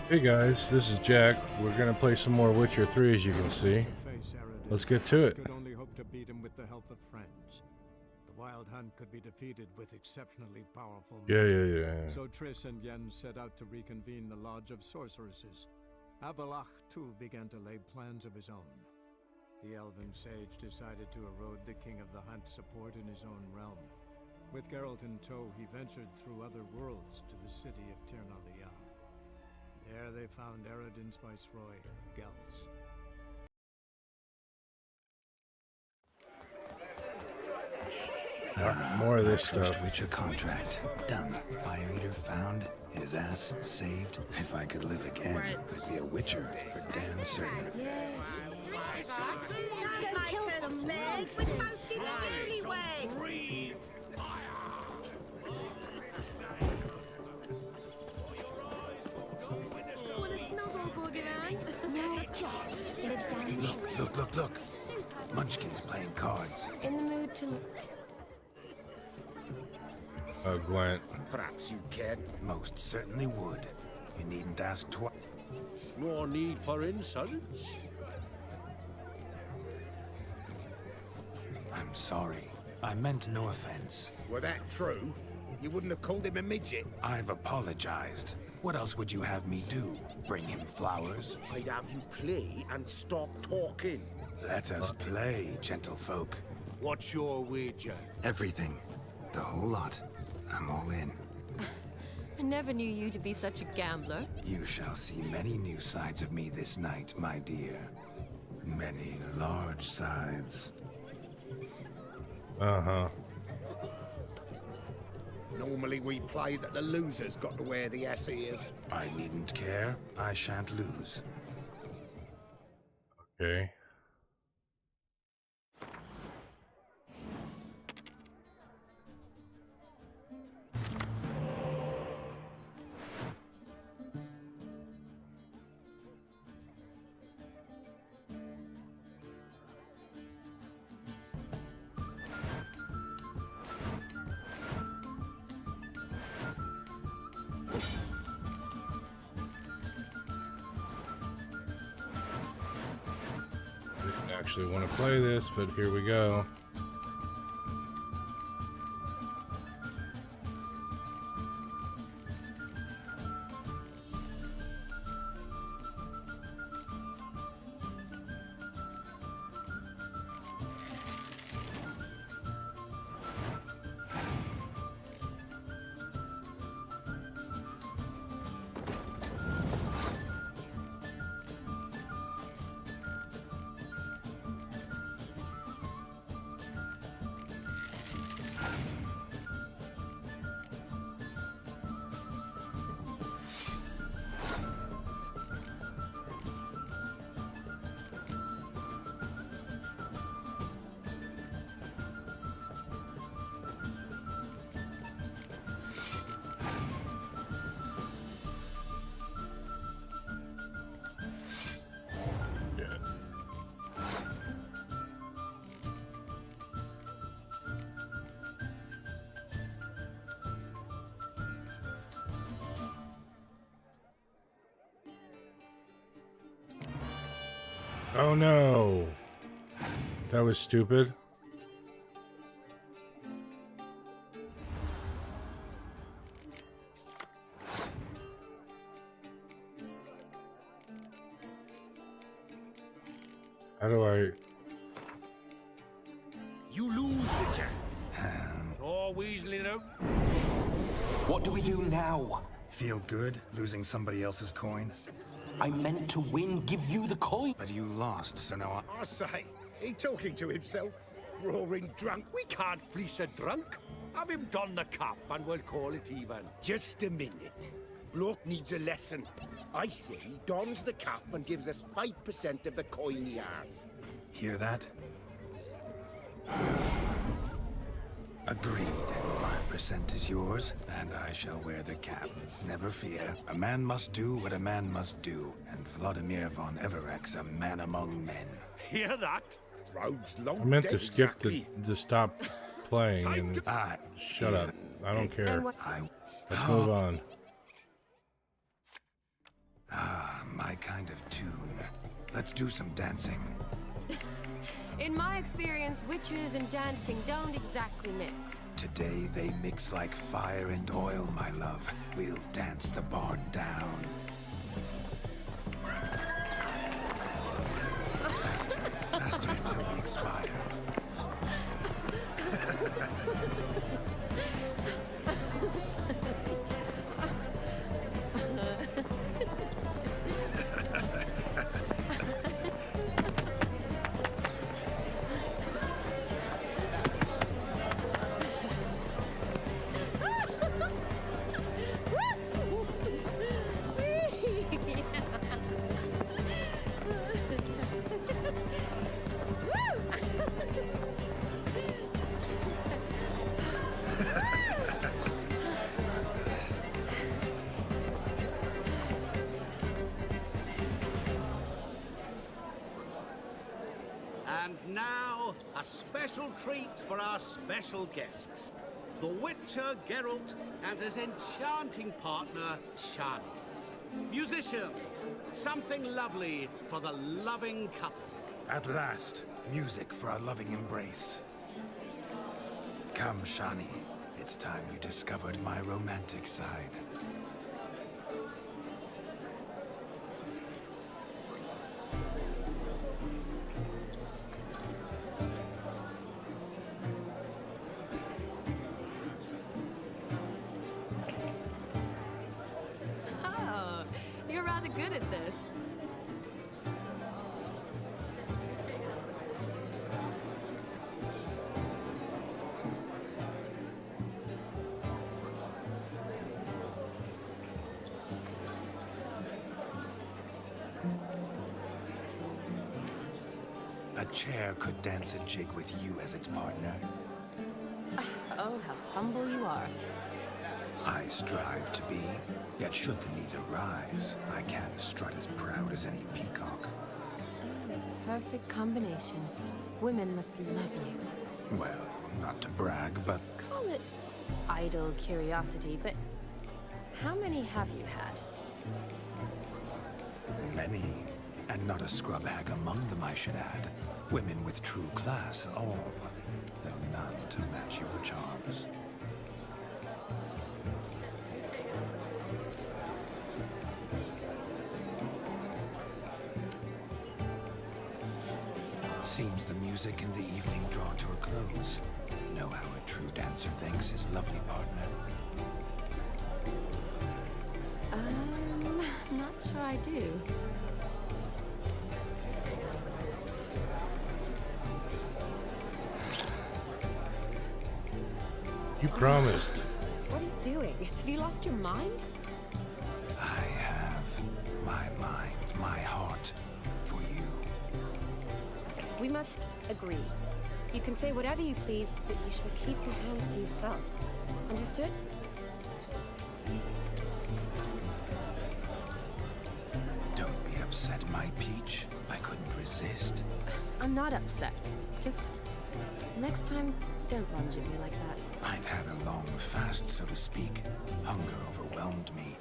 Hey guys, this is Jack. We're gonna play some more Witcher 3, as you can see. Let's get to it. Could only hope to beat him with the help of friends. The Wild Hunt could be defeated with exceptionally powerful Yeah. So Triss and Yen set out to reconvene the Lodge of Sorceresses. Avallac'h too began to lay plans of his own. The elven sage decided to erode the King of the Hunt support in his own realm. With Geralt in tow, he ventured through other worlds to the city of Tir na Liah. There they found Eredin's viceroy, Gels. More of this First stuff. Witcher contract. Done. Fire Eater found. His ass saved. If I could live again, I'd be a Witcher for damn certain. Let's go kill some monsters. We're toasting the newlyweds! Want a snuggle, Boogeyman? No, Joss lives down there. Look. Munchkin's playing cards. In the mood to... Oh, Gwent. Perhaps you cared. Most certainly would. You needn't ask twice. No need for insults. I'm sorry. I meant no offense. Were that true, you wouldn't have called him a midget. I've apologized. What else would you have me do? Bring him flowers? I'd have you play and stop talking. Let us play, gentlefolk. What's your wager? Everything. The whole lot. I'm all in. I never knew you to be such a gambler. You shall see many new sides of me this night, my dear. Many large sides. Uh-huh. Normally we play that the loser's got to wear the ass ears. I needn't care. I shan't lose. Okay. Didn't actually want to play this, but here we go. Oh no! That was stupid. How do I... You lose, Witcher. No weaseling out. What do we do now? Feel good losing somebody else's coin? I meant to win, give you the coin. But you lost, so now I say, he talking to himself, roaring drunk. We can't fleece a drunk. Have him don the cap and we'll call it even. Just a minute. Bloke needs a lesson. I say he dons the cap and gives us 5% of the coin he has. Hear that? Agreed. 5% is yours, and I shall wear the cap. Never fear. A man must do what a man must do, and Vladimir von Evereck's a man among men. Hear that? Rogue's long I meant dead, to skip exactly. to stop playing and shut up. I don't care. And what? Let's move on. My kind of tune. Let's do some dancing. In my experience, witches and dancing don't exactly mix. Today they mix like fire and oil, my love. We'll dance the barn down. Faster, faster till we expire. And now, a special treat for our special guests. The Witcher Geralt and his enchanting partner, Shani. Musicians, something lovely for the loving couple. At last, music for our loving embrace. Come, Shani. It's time you discovered my romantic side. Oh, you're rather good at this. A chair could dance a jig with you as its partner. Oh, how humble you are. I strive to be, yet should the need arise, I can't strut as proud as any peacock. Perfect combination. Women must love you. Well, not to brag, but Call it idle curiosity, but how many have you had? many. And not a scrub hag among them, I should add. Women with true class, all. Though none to match your charms. Seems the music and the evening draw to a close. Know how a true dancer thanks his lovely partner. Not sure I do. You promised. What are you doing? Have you lost your mind? I have my mind, my heart for you. We must agree. You can say whatever you please, but you shall keep your hands to yourself. Understood? Don't be upset, my peach. I couldn't resist. I'm not upset. Just next time, don't lunge at me like that. I'd had a long fast, so to speak. Hunger overwhelmed me.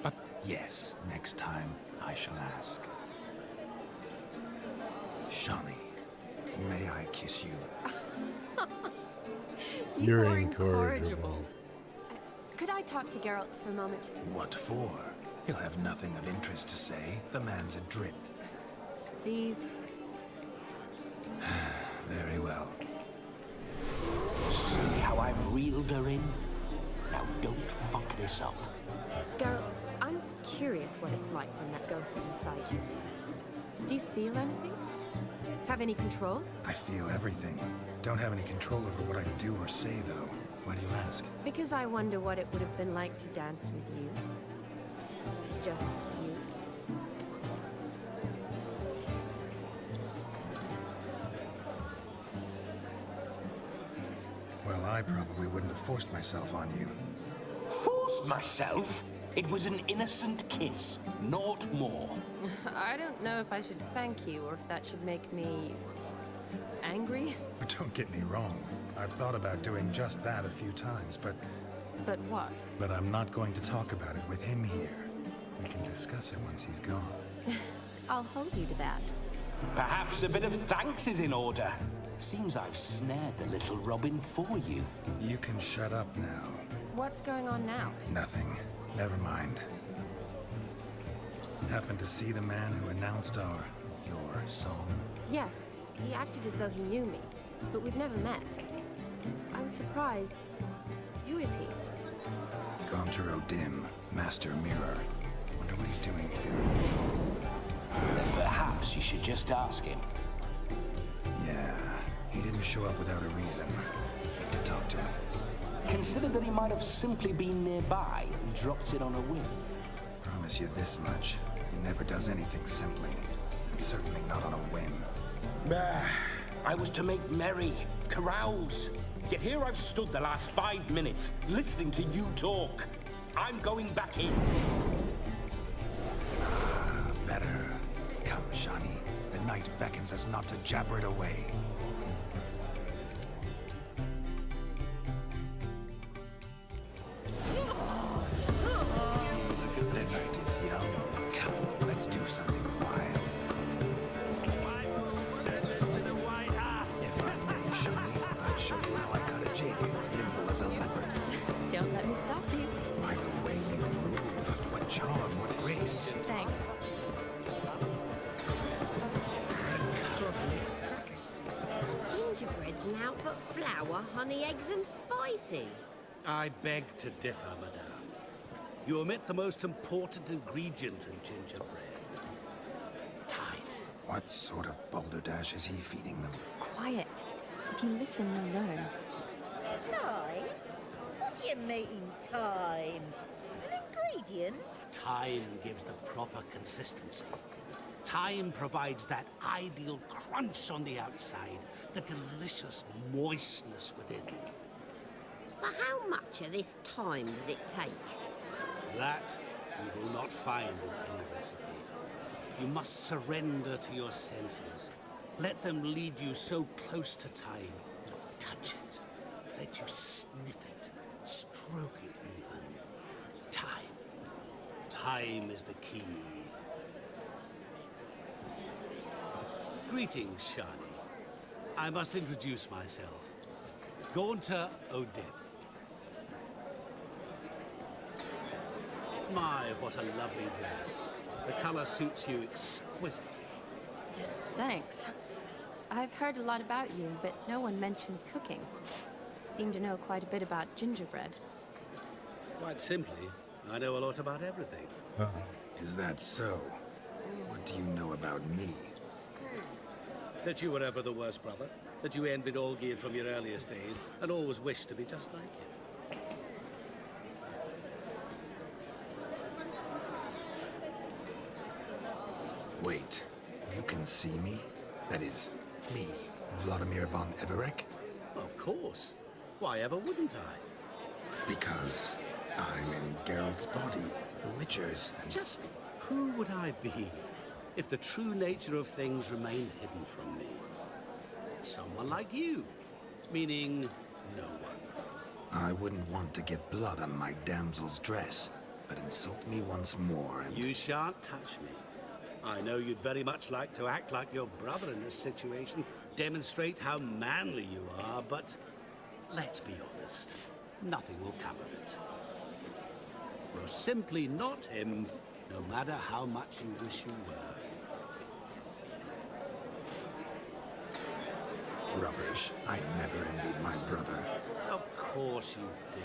But yes, next time I shall ask. Shani, may I kiss you? You're are incorrigible. Could I talk to Geralt for a moment? What for? He'll have nothing of interest to say. The man's a drip. Please. Very well. See how I've reeled her in? Now don't fuck this up. Geralt, I'm curious what it's like when that ghost's inside you. Do you feel anything? Have any control? I feel everything. Don't have any control over what I do or say, though. Why do you ask? Because I wonder what it would have been like to dance with you. Just you. Well, I probably wouldn't have forced myself on you. Forced myself? It was an innocent kiss, naught more. I don't know if I should thank you or if that should make me angry. But don't get me wrong. I've thought about doing just that a few times, but But what? I'm not going to talk about it with him here. We can discuss it once he's gone. I'll hold you to that. Perhaps a bit of thanks is in order. Seems I've snared the little Robin for you. You can shut up now. What's going on now? Nothing. Never mind. Happened to see the man who announced your song? Yes, he acted as though he knew me, but we've never met. I was surprised. Who is he? Gaunter O'Dim, Master Mirror. Wonder what he's doing here. Then perhaps you should just ask him. Yeah, he didn't show up without a reason. Need to talk to him. Consider that he might have simply been nearby and dropped it on a whim. Promise you this much. He never does anything simply, and certainly not on a whim. I was to make merry, carouse. Yet here I've stood the last 5 minutes, listening to you talk. I'm going back in. Better. Come, Shani. The night beckons us not to jabber it away. The night is young. Come, let's do something wild. If I may, Shani, I'd show you how I cut a jig, nimble as a leopard. Don't let me stop you. By the way you move, what charm, what grace. Thanks. Gingerbread's now but flour, honey, eggs, and spices. I beg to differ, madame. You omit the most important ingredient in gingerbread. Time. What sort of balderdash is he feeding them? Quiet. If you listen, you'll learn. Time? What do you mean, time? An ingredient? Time gives the proper consistency. Time provides that ideal crunch on the outside, the delicious moistness within. So how much of this time does it take? That you will not find in any recipe. You must surrender to your senses. Let them lead you so close to time, you touch it. Let you sniff it, stroke it even. Time. Time is the key. Greetings, Shani. I must introduce myself. Gaunter O'Dim. My, what a lovely dress. The color suits you exquisitely. Thanks. I've heard a lot about you, but no one mentioned cooking. Seem to know quite a bit about gingerbread. Quite simply, I know a lot about everything. Is that so? What do you know about me? That you were ever the worst brother, that you envied Olgierd from your earliest days, and always wished to be just like him. Wait, you can see me? That is, me, Vladimir von Everec? Of course. Why ever wouldn't I? Because I'm in Geralt's body, the Witcher's, and Just who would I be if the true nature of things remained hidden from me? Someone like you, meaning no one. I wouldn't want to get blood on my damsel's dress, but insult me once more and... You shan't touch me. I know you'd very much like to act like your brother in this situation, demonstrate how manly you are, but let's be honest, nothing will come of it. You're simply not him, no matter how much you wish you were. Rubbish. I never envied my brother. Of course you did.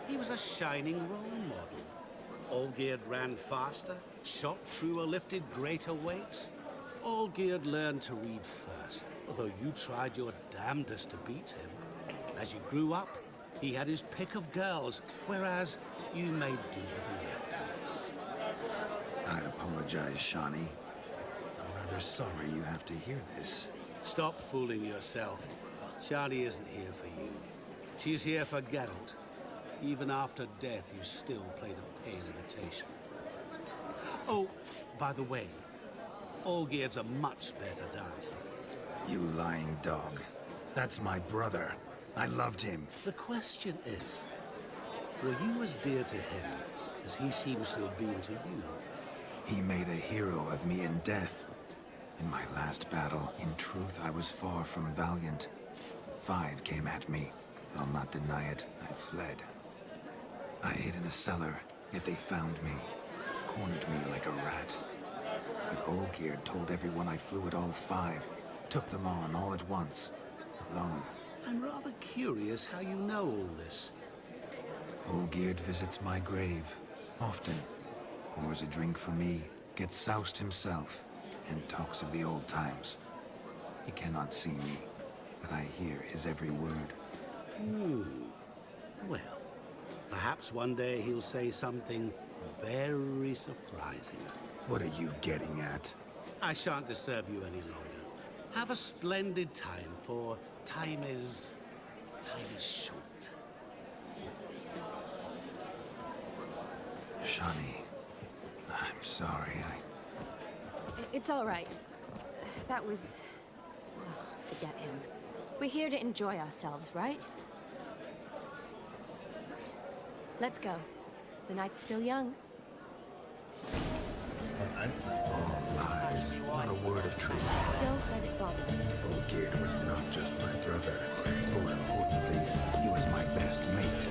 He was a shining role model. Olgierd ran faster, shot truer, lifted greater weights. Olgierd learned to read first, although you tried your damnedest to beat him. As you grew up, he had his pick of girls, whereas you made do with the leftovers. I apologize, Shani. I'm rather sorry you have to hear this. Stop fooling yourself. Shani isn't here for you. She's here for Geralt. Even after death, you still play the pale imitation. Oh, by the way, Olgierd's a much better dancer. You lying dog. That's my brother. I loved him. The question is, were you as dear to him as he seems to have been to you? He made a hero of me in death. In my last battle, in truth, I was far from valiant. 5 came at me. I'll not deny it, I fled. I hid in a cellar, yet they found me. Cornered me like a rat. But Olgierd told everyone I flew at all 5. Took them on all at once. Alone. I'm rather curious how you know all this. Olgierd visits my grave. Often. Pours a drink for me. Gets soused himself. And talks of the old times. He cannot see me. But I hear his every word. Well, perhaps one day he'll say something very surprising. What are you getting at? I shan't disturb you any longer. Have a splendid time, for time is short. Shani, I'm sorry, It's all right. That was... Oh, forget him. We're here to enjoy ourselves, right? Let's go. The night's still young. All lies, not a word of truth. Don't let it bother you. Olgierd was not just my brother. More importantly, he was my best mate.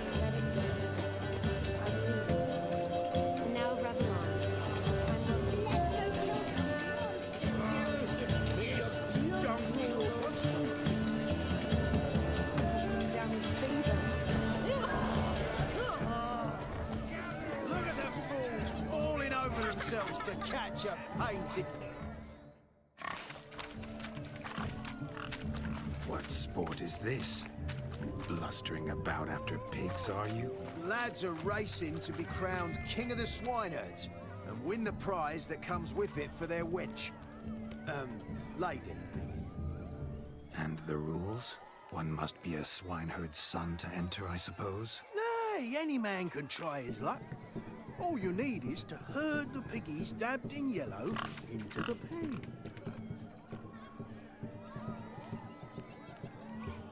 And now rub it on. Look at the fools falling over themselves to catch a painted. What sport is this? Blustering about after pigs, are you? Lads are racing to be crowned King of the Swineherds and win the prize that comes with it for their wench. Lady. And the rules? One must be a swineherd's son to enter, I suppose? Nay, any man can try his luck. All you need is to herd the piggies dabbed in yellow into the pen.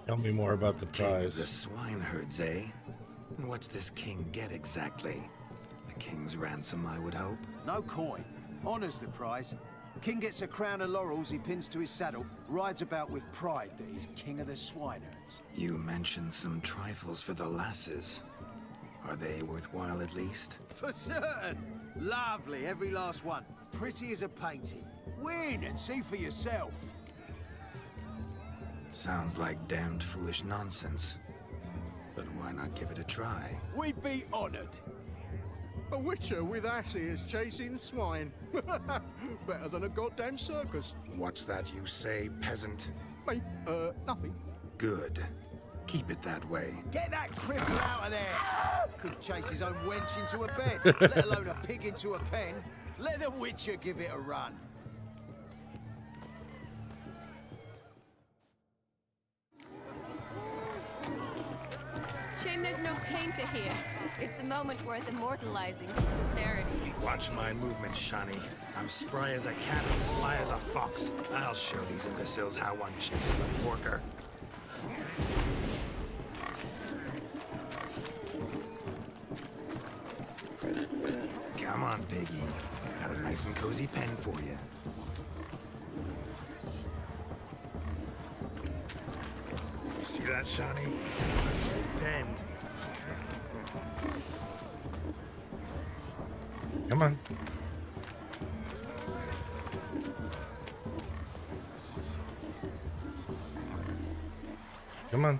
Tell me more about the King of prize. the swineherds, eh? And what's this king get exactly? The king's ransom, I would hope. No coin. Honours the prize. King gets a crown of laurels he pins to his saddle, rides about with pride that he's king of the swineherds. You mentioned some trifles for the lasses. Are they worthwhile at least? For certain. Lovely, every last one. Pretty as a painting. Win and see for yourself. Sounds like damned foolish nonsense. But why not give it a try? We'd be honoured. A witcher with asses chasing swine. Better than a goddamn circus. What's that you say, peasant? Mate, nothing. Good. Keep it that way. Get that cripple out of there! Could chase his own wench into a bed, let alone a pig into a pen. Let the witcher give it a run. Shame there's no painter here. It's a moment worth immortalizing for posterity. Watch my movement, Shani. I'm spry as a cat and sly as a fox. I'll show these imbeciles how one chases a porker. Come on, piggy. Got a nice and cozy pen for you. You see that, Shani? Penned. Come on. Come on.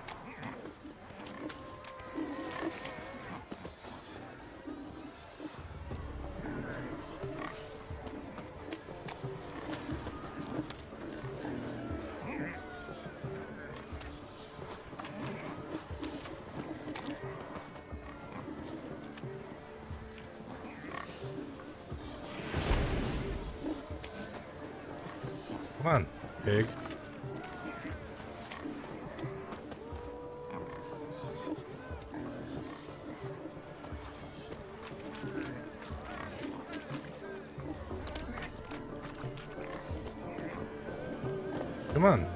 Come on, pig. Come on.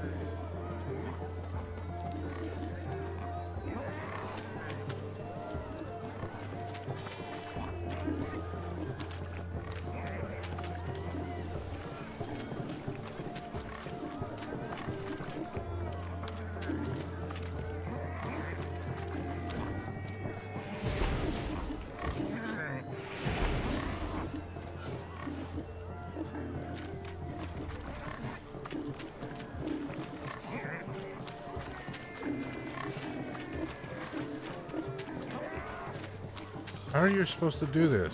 How are you supposed to do this?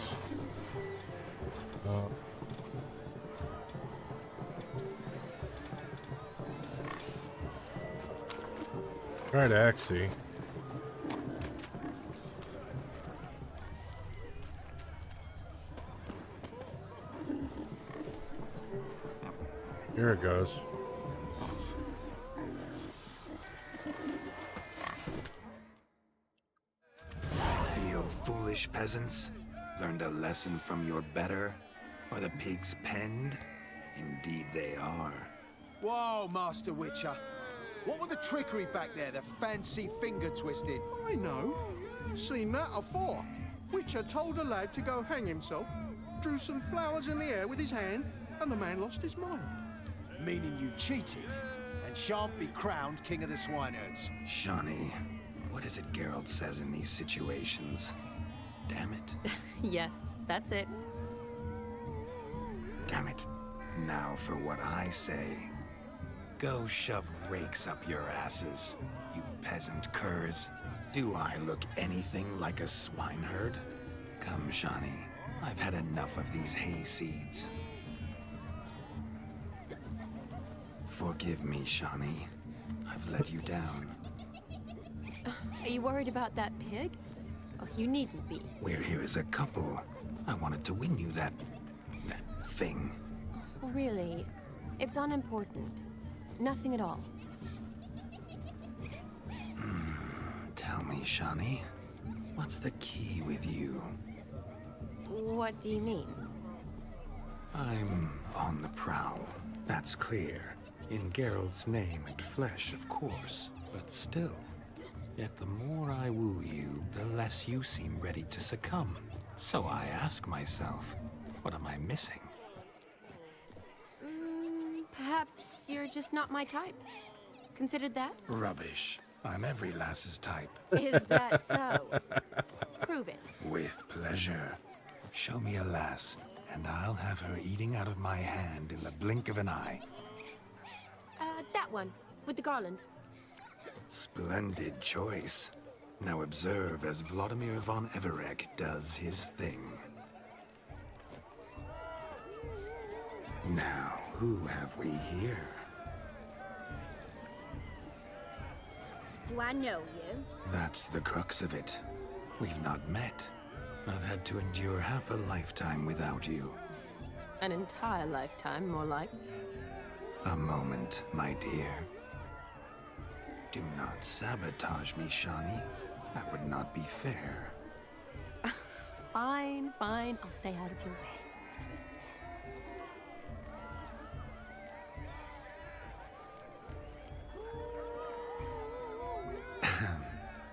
Try to Axie. Here it goes. Feel foolish peasants? Learned a lesson from your better? Are the pigs penned? Indeed they are. Whoa, Master Witcher. What were the trickery back there, the fancy finger twisting? I know. Seen that afore. Witcher told a lad to go hang himself, drew some flowers in the air with his hand, and the man lost his mind. Meaning you cheated, and shan't be crowned King of the Swineherds. Shawnee, what is it Geralt says in these situations? Damn it. Yes, that's it. Damn it. Now for what I say. Go shove rakes up your asses, you peasant curs. Do I look anything like a swineherd? Come, Shawnee. I've had enough of these hay seeds. Forgive me, Shawnee. I've let you down. Are you worried about that pig? Oh, you needn't be. We're here as a couple. I wanted to win you that thing. Really, it's unimportant. Nothing at all. Tell me, Shawnee, what's the key with you? What do you mean? I'm on the prowl. That's clear. In Geralt's name and flesh, of course. But still. Yet the more I woo you, the less you seem ready to succumb. So I ask myself, what am I missing? Perhaps you're just not my type. Considered that? Rubbish. I'm every lass's type. Is that so? Prove it. With pleasure. Show me a lass, and I'll have her eating out of my hand in the blink of an eye. That one, with the garland. Splendid choice. Now observe as Vladimir von Everec does his thing. Now, who have we here? Do I know you? That's the crux of it. We've not met. I've had to endure half a lifetime without you. An entire lifetime, more like. A moment, my dear. Do not sabotage me, Shawnee. That would not be fair. Fine, fine. I'll stay out of your way.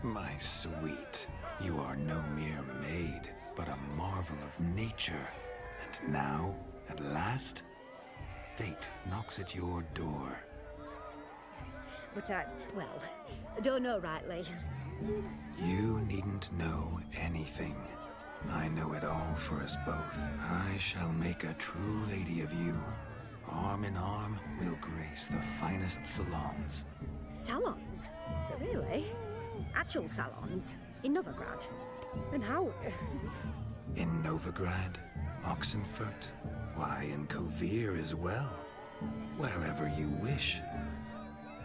My sweet, you are no mere maid, but a marvel of nature. And now, at last, fate knocks at your door. But I don't know rightly. You needn't know anything. I know it all for us both. I shall make a true lady of you. Arm in arm, we'll grace the finest salons. Salons? Really? Actual salons? In Novigrad? And how? In Novigrad, Oxenfurt, why, in Kovir as well. Wherever you wish.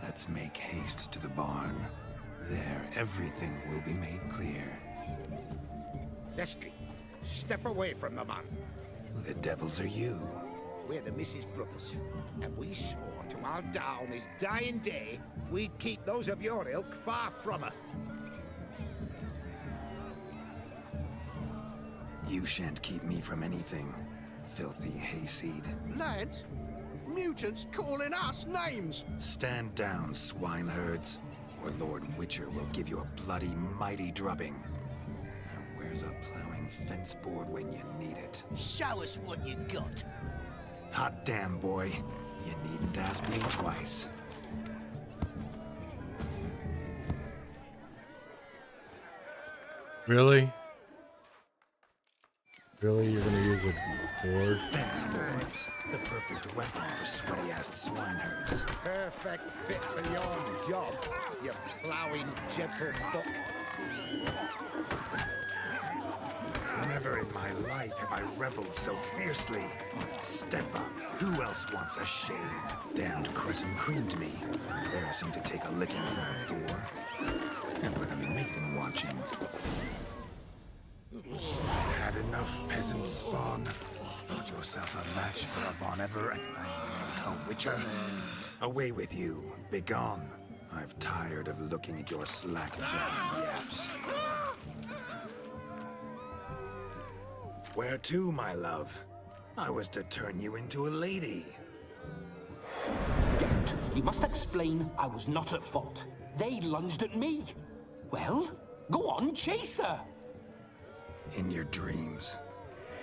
Let's make haste to the barn. There, everything will be made clear. Lesky, step away from the man. Who the devils are you? We're the Mrs. Brothers, and we swore to our da on his dying day we'd keep those of your ilk far from her. You shan't keep me from anything, filthy hayseed. Lads, Mutants calling us names! Stand down, swineherds, or Lord Witcher will give you a bloody mighty drubbing. Now, where's a plowing fence board when you need it? Show us what you got. Hot damn, boy. You needn't ask me twice. Really? Really? You're gonna use a board? Fence boards. The perfect weapon for sweaty-assed swineherds. Perfect fit for your job, you ploughing gentlefolk. Never in my life have I reveled so fiercely. Step up. Who else wants a shave? Damned cretin creamed me. Embarrassing to take a licking from a boar. And with a maiden watching. Had enough, peasant spawn. Thought yourself a match for a Von Ever, a Witcher. Away with you. Begone. I've tired of looking at your slack-jawed yaps. Where to, my love? I was to turn you into a lady. Geralt, you must explain I was not at fault. They lunged at me. Well, go on, chase her. In your dreams.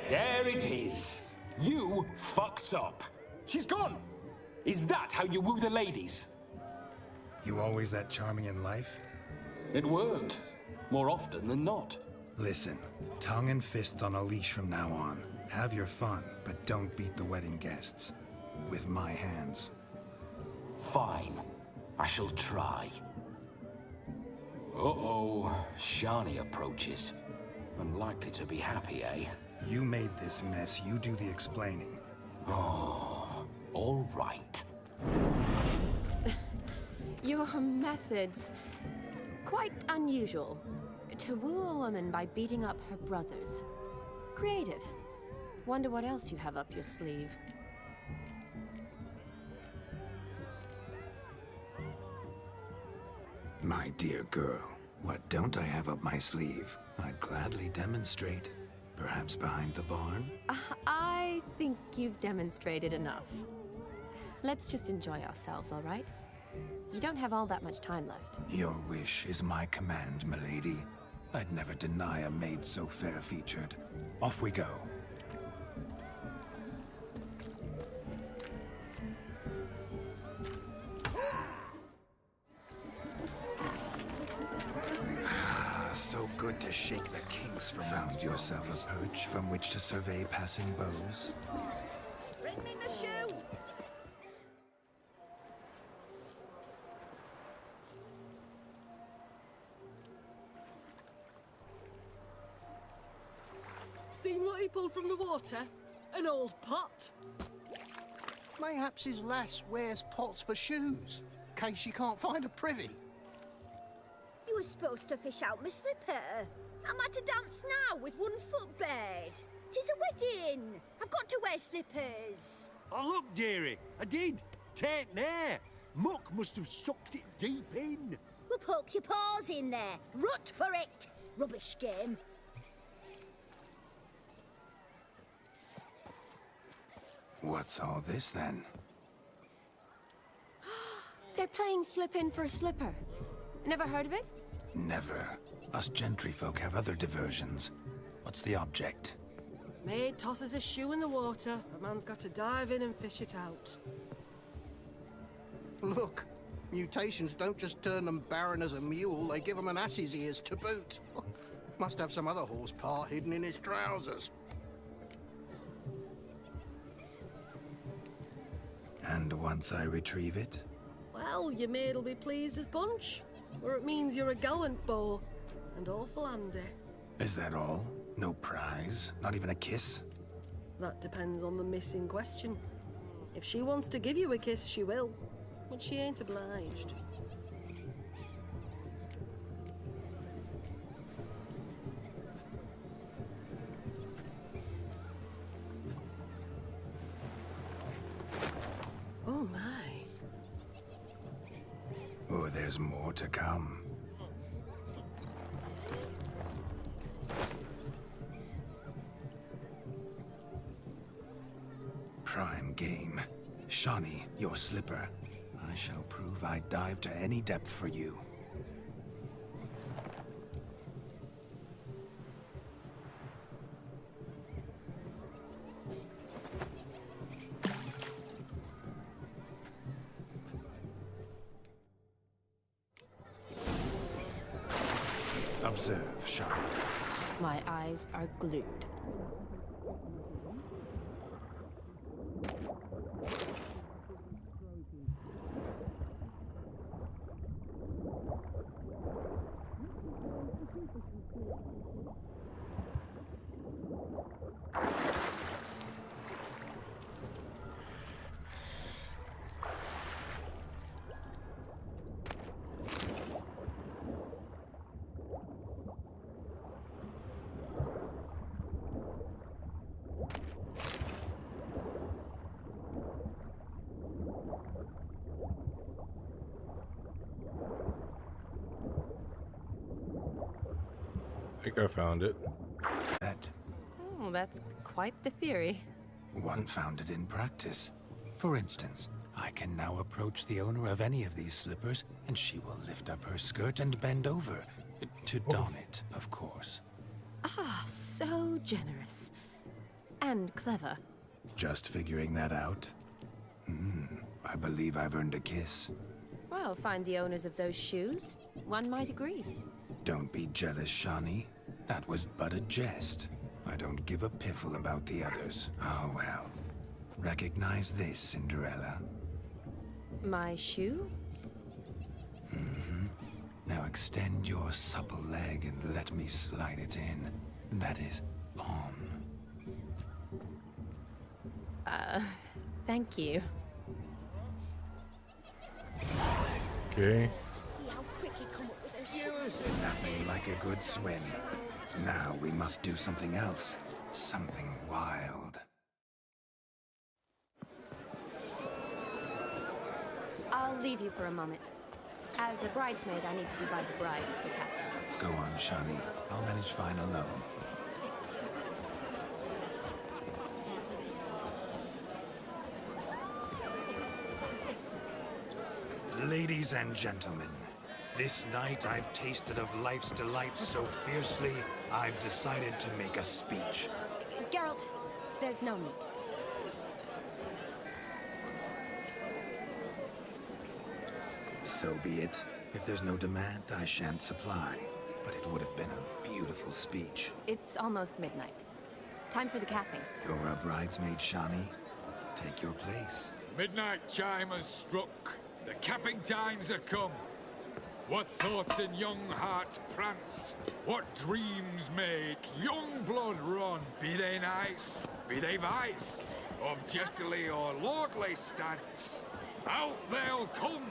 There it is. You fucked up. She's gone. Is that how you woo the ladies? You always that charming in life? It worked. More often than not. Listen, tongue and fists on a leash from now on. Have your fun, but don't beat the wedding guests. With my hands. Fine. I shall try. Uh-oh. Shani approaches. Unlikely to be happy, eh? You made this mess, you do the explaining. Oh, all right. Your methods, quite unusual. To woo a woman by beating up her brothers. Creative. Wonder what else you have up your sleeve. My dear girl, what don't I have up my sleeve? I'd gladly demonstrate. Perhaps behind the barn? I think you've demonstrated enough. Let's just enjoy ourselves, all right? You don't have all that much time left. Your wish is my command, milady. I'd never deny a maid so fair-featured. Off we go. So good to shake the kinks from. Found yourself a perch from which to survey passing beaux? Bring me the shoe! Seen what he pulled from the water? An old pot. Mayhaps his lass wears pots for shoes, case she can't find a privy. You were supposed to fish out my slipper. I'm at a dance now with one foot bared. 'Tis a wedding. I've got to wear slippers. Oh, look, dearie, I did. Take there. Muck must have sucked it deep in. Well, poke your paws in there. Rut for it. Rubbish game. What's all this, then? They're playing slip in for a slipper. Never heard of it? Never. Us gentry folk have other diversions. What's the object? Maid tosses a shoe in the water. A man's got to dive in and fish it out. Look, mutations don't just turn them barren as a mule, they give them an ass's ears to boot. Must have some other horse part hidden in his trousers. And once I retrieve it? Well, your maid'll be pleased as punch. Or it means you're a gallant beau. And awful handy. Is that all? No prize? Not even a kiss? That depends on the miss in question. If she wants to give you a kiss, she will. But she ain't obliged. Oh my. Oh, there's more to come. Prime game. Shawnee, your slipper. I shall prove I'd dive to any depth for you. Observe, Shawnee. My eyes are glued. I think I found it. Oh, that's quite the theory. One found it in practice. For instance, I can now approach the owner of any of these slippers, and she will lift up her skirt and bend over. To don it, of course. Ah, so generous. And clever. Just figuring that out? I believe I've earned a kiss. Well, find the owners of those shoes. One might agree. Don't be jealous, Shawnee. That was but a jest. I don't give a piffle about the others. Oh well. Recognize this, Cinderella? My shoe? Now extend your supple leg and let me slide it in. That is, on. Thank you. Okay. See how quick he come up with those Nothing like a good swim. Now we must do something else. Something wild. I'll leave you for a moment. As a bridesmaid, I need to be by the bride of the captain. Go on, Shawnee. I'll manage fine alone. Ladies and gentlemen, this night I've tasted of life's delights so fiercely, I've decided to make a speech. Geralt, there's no need. So be it. If there's no demand, I shan't supply. But it would have been a beautiful speech. It's almost midnight. Time for the capping. You're a bridesmaid, Shawnee. Take your place. Midnight chime has struck. The capping times are come. What thoughts in young hearts prance? What dreams make young blood run? Be they nice, be they vice, of jestily or lordly stance, out they'll come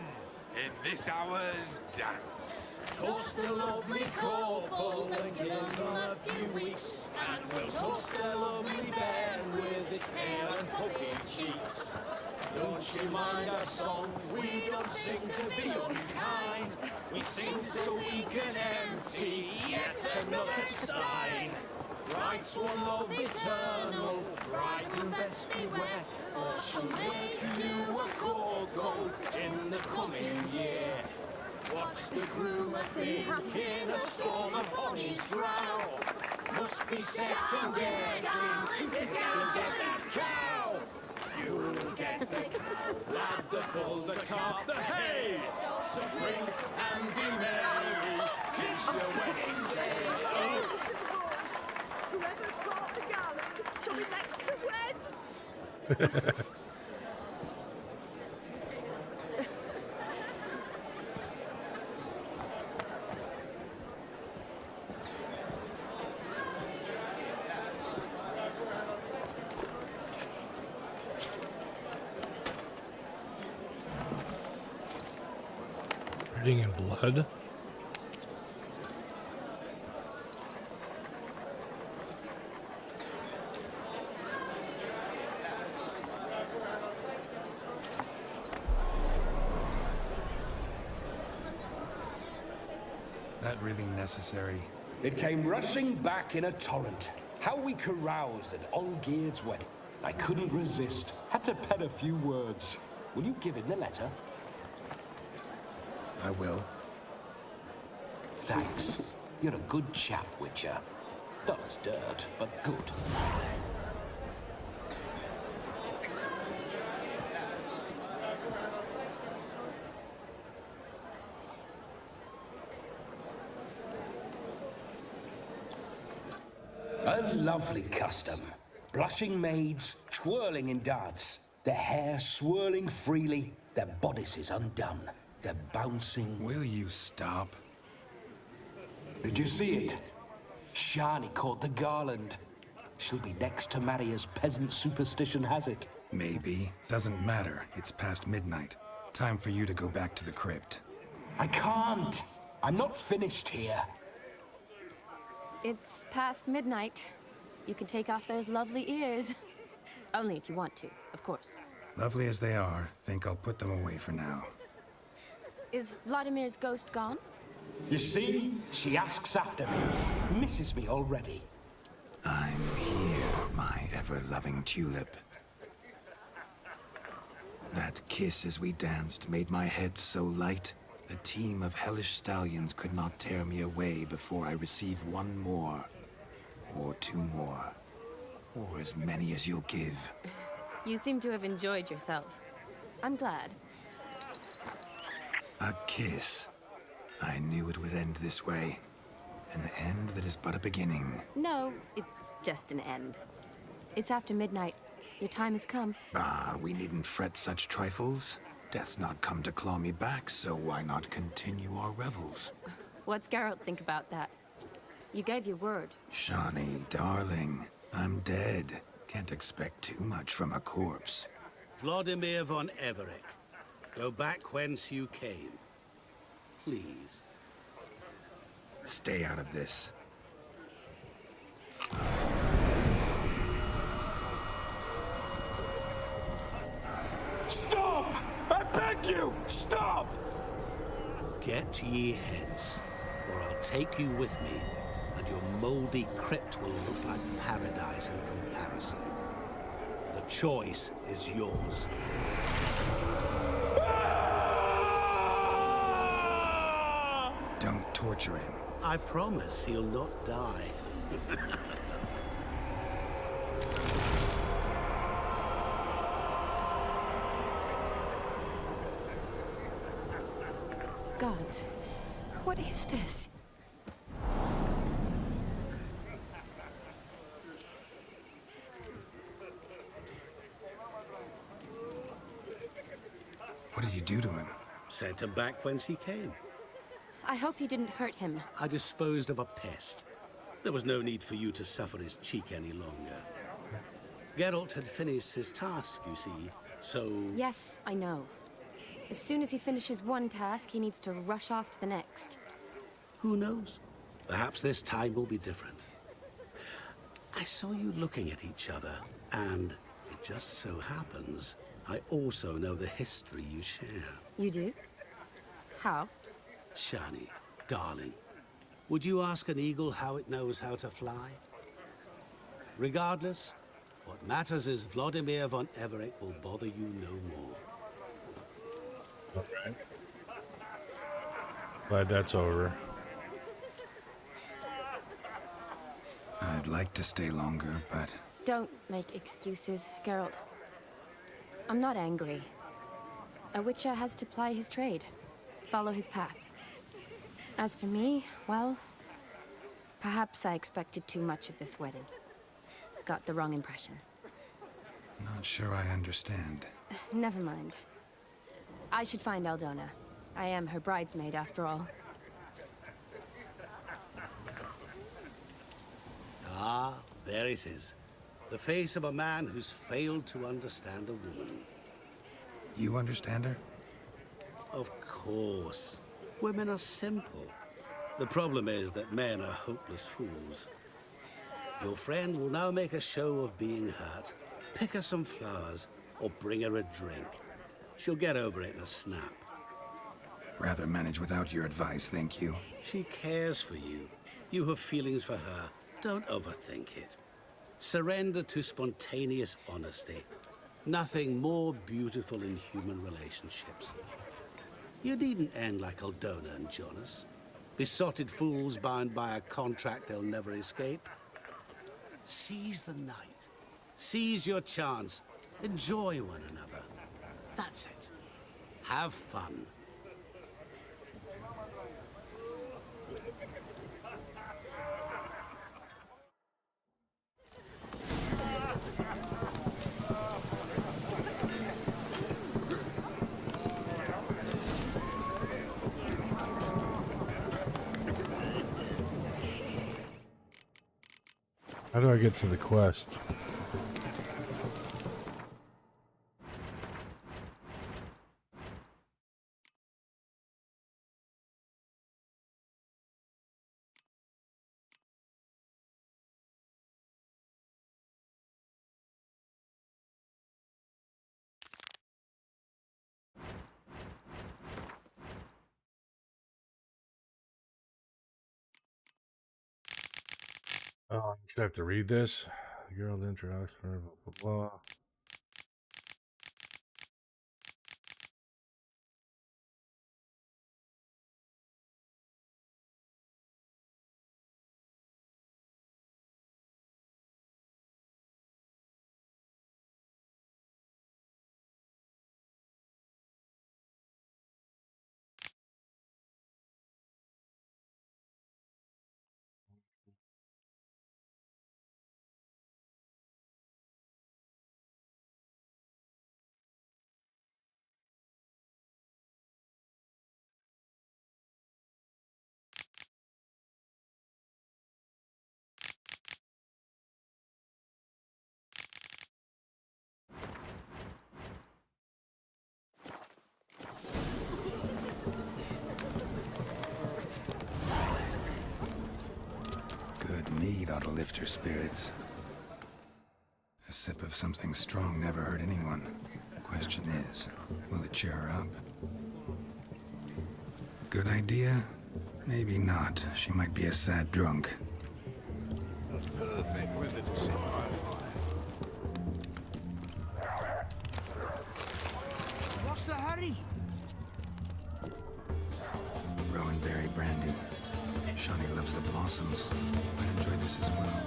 in this hour's dance. Toast the lovely couple and give them a few weeks, and we'll toast the lovely bed with its pale and puffy cheeks. Don't you mind our song? We don't sing to be unkind. We sing so we can empty yet another stein. Writes one love eternal, bridegroom best beware, or she'll make you a cocoa in the coming year. What's the groom a thinking? A storm upon his brow. Must be second guessing if you can get that cow. You'll get the cow, lad, the bull, the calf, the hay. So drink and be merry, 'tis your wedding day. Whoever caught the garland shall be next to wed. Written in blood. That really necessary? It came rushing back in a torrent. How we caroused at Olgierd's wedding. I couldn't resist. Had to pen a few words. Will you give him the letter? I will. Thanks. You're a good chap, Witcher. Dull as dirt, but good. A lovely custom. Blushing maids, twirling in dance. Their hair swirling freely, their bodices undone. They're bouncing... Will you stop? Did you see it? Shani caught the garland. She'll be next to marry as peasant superstition has it. Maybe. Doesn't matter. It's past midnight. Time for you to go back to the crypt. I can't. I'm not finished here. It's past midnight. You can take off those lovely ears. Only if you want to, of course. Lovely as they are, think I'll put them away for now. Is Vladimir's ghost gone? You see? She asks after me. Misses me already. I'm here, my ever-loving tulip. That kiss as we danced made my head so light. A team of hellish stallions could not tear me away before I receive one more. Or two more. Or as many as you'll give. You seem to have enjoyed yourself. I'm glad. A kiss. I knew it would end this way. An end that is but a beginning. No, it's just an end. It's after midnight. Your time has come. Ah, we needn't fret such trifles. Death's not come to claw me back, so why not continue our revels? What's Geralt think about that? You gave your word. Shani, darling, I'm dead. Can't expect too much from a corpse. Vladimir von Everec, go back whence you came. Please. Stay out of this. Stop! I beg you! Stop! Get ye hence, or I'll take you with me, and your moldy crypt will look like paradise in comparison. The choice is yours. Don't torture him. I promise he'll not die. Gods, what is this? What did you do to him? Sent him back whence he came. I hope you didn't hurt him. I disposed of a pest. There was no need for you to suffer his cheek any longer. Geralt had finished his task, you see, so... Yes, I know. As soon as he finishes one task, he needs to rush off to the next. Who knows? Perhaps this time will be different. I saw you looking at each other, and it just so happens I also know the history you share. You do? How? Shani, darling, would you ask an eagle how it knows how to fly? Regardless, what matters is Vladimir von Everec will bother you no more. Alright. Glad that's over. I'd like to stay longer, but... Don't make excuses, Geralt. I'm not angry. A Witcher has to ply his trade, follow his path. As for me, well, perhaps I expected too much of this wedding. Got the wrong impression. Not sure I understand. Never mind. I should find Aldona. I am her bridesmaid, after all. Ah, there it is. The face of a man who's failed to understand a woman. You understand her? Of course. Women are simple. The problem is that men are hopeless fools. Your friend will now make a show of being hurt, pick her some flowers, or bring her a drink. She'll get over it in a snap. Rather manage without your advice, thank you. She cares for you. You have feelings for her. Don't overthink it. Surrender to spontaneous honesty. Nothing more beautiful in human relationships. You needn't end like Aldona and Jonas. Besotted fools bound by a contract they'll never escape. Seize the night. Seize your chance. Enjoy one another. That's it. Have fun. How do I get to the quest? Oh, you should have to read this. Geralt introduction, blah, blah, blah. Good mead ought to lift your spirits. A sip of something strong never hurt anyone. Question is, will it cheer her up? Good idea? Maybe not. She might be a sad drunk. Perfect weather to sit by a fire. What's the hurry? Rowan berry brandy. Shawnee loves the blossoms. Might enjoy this as well.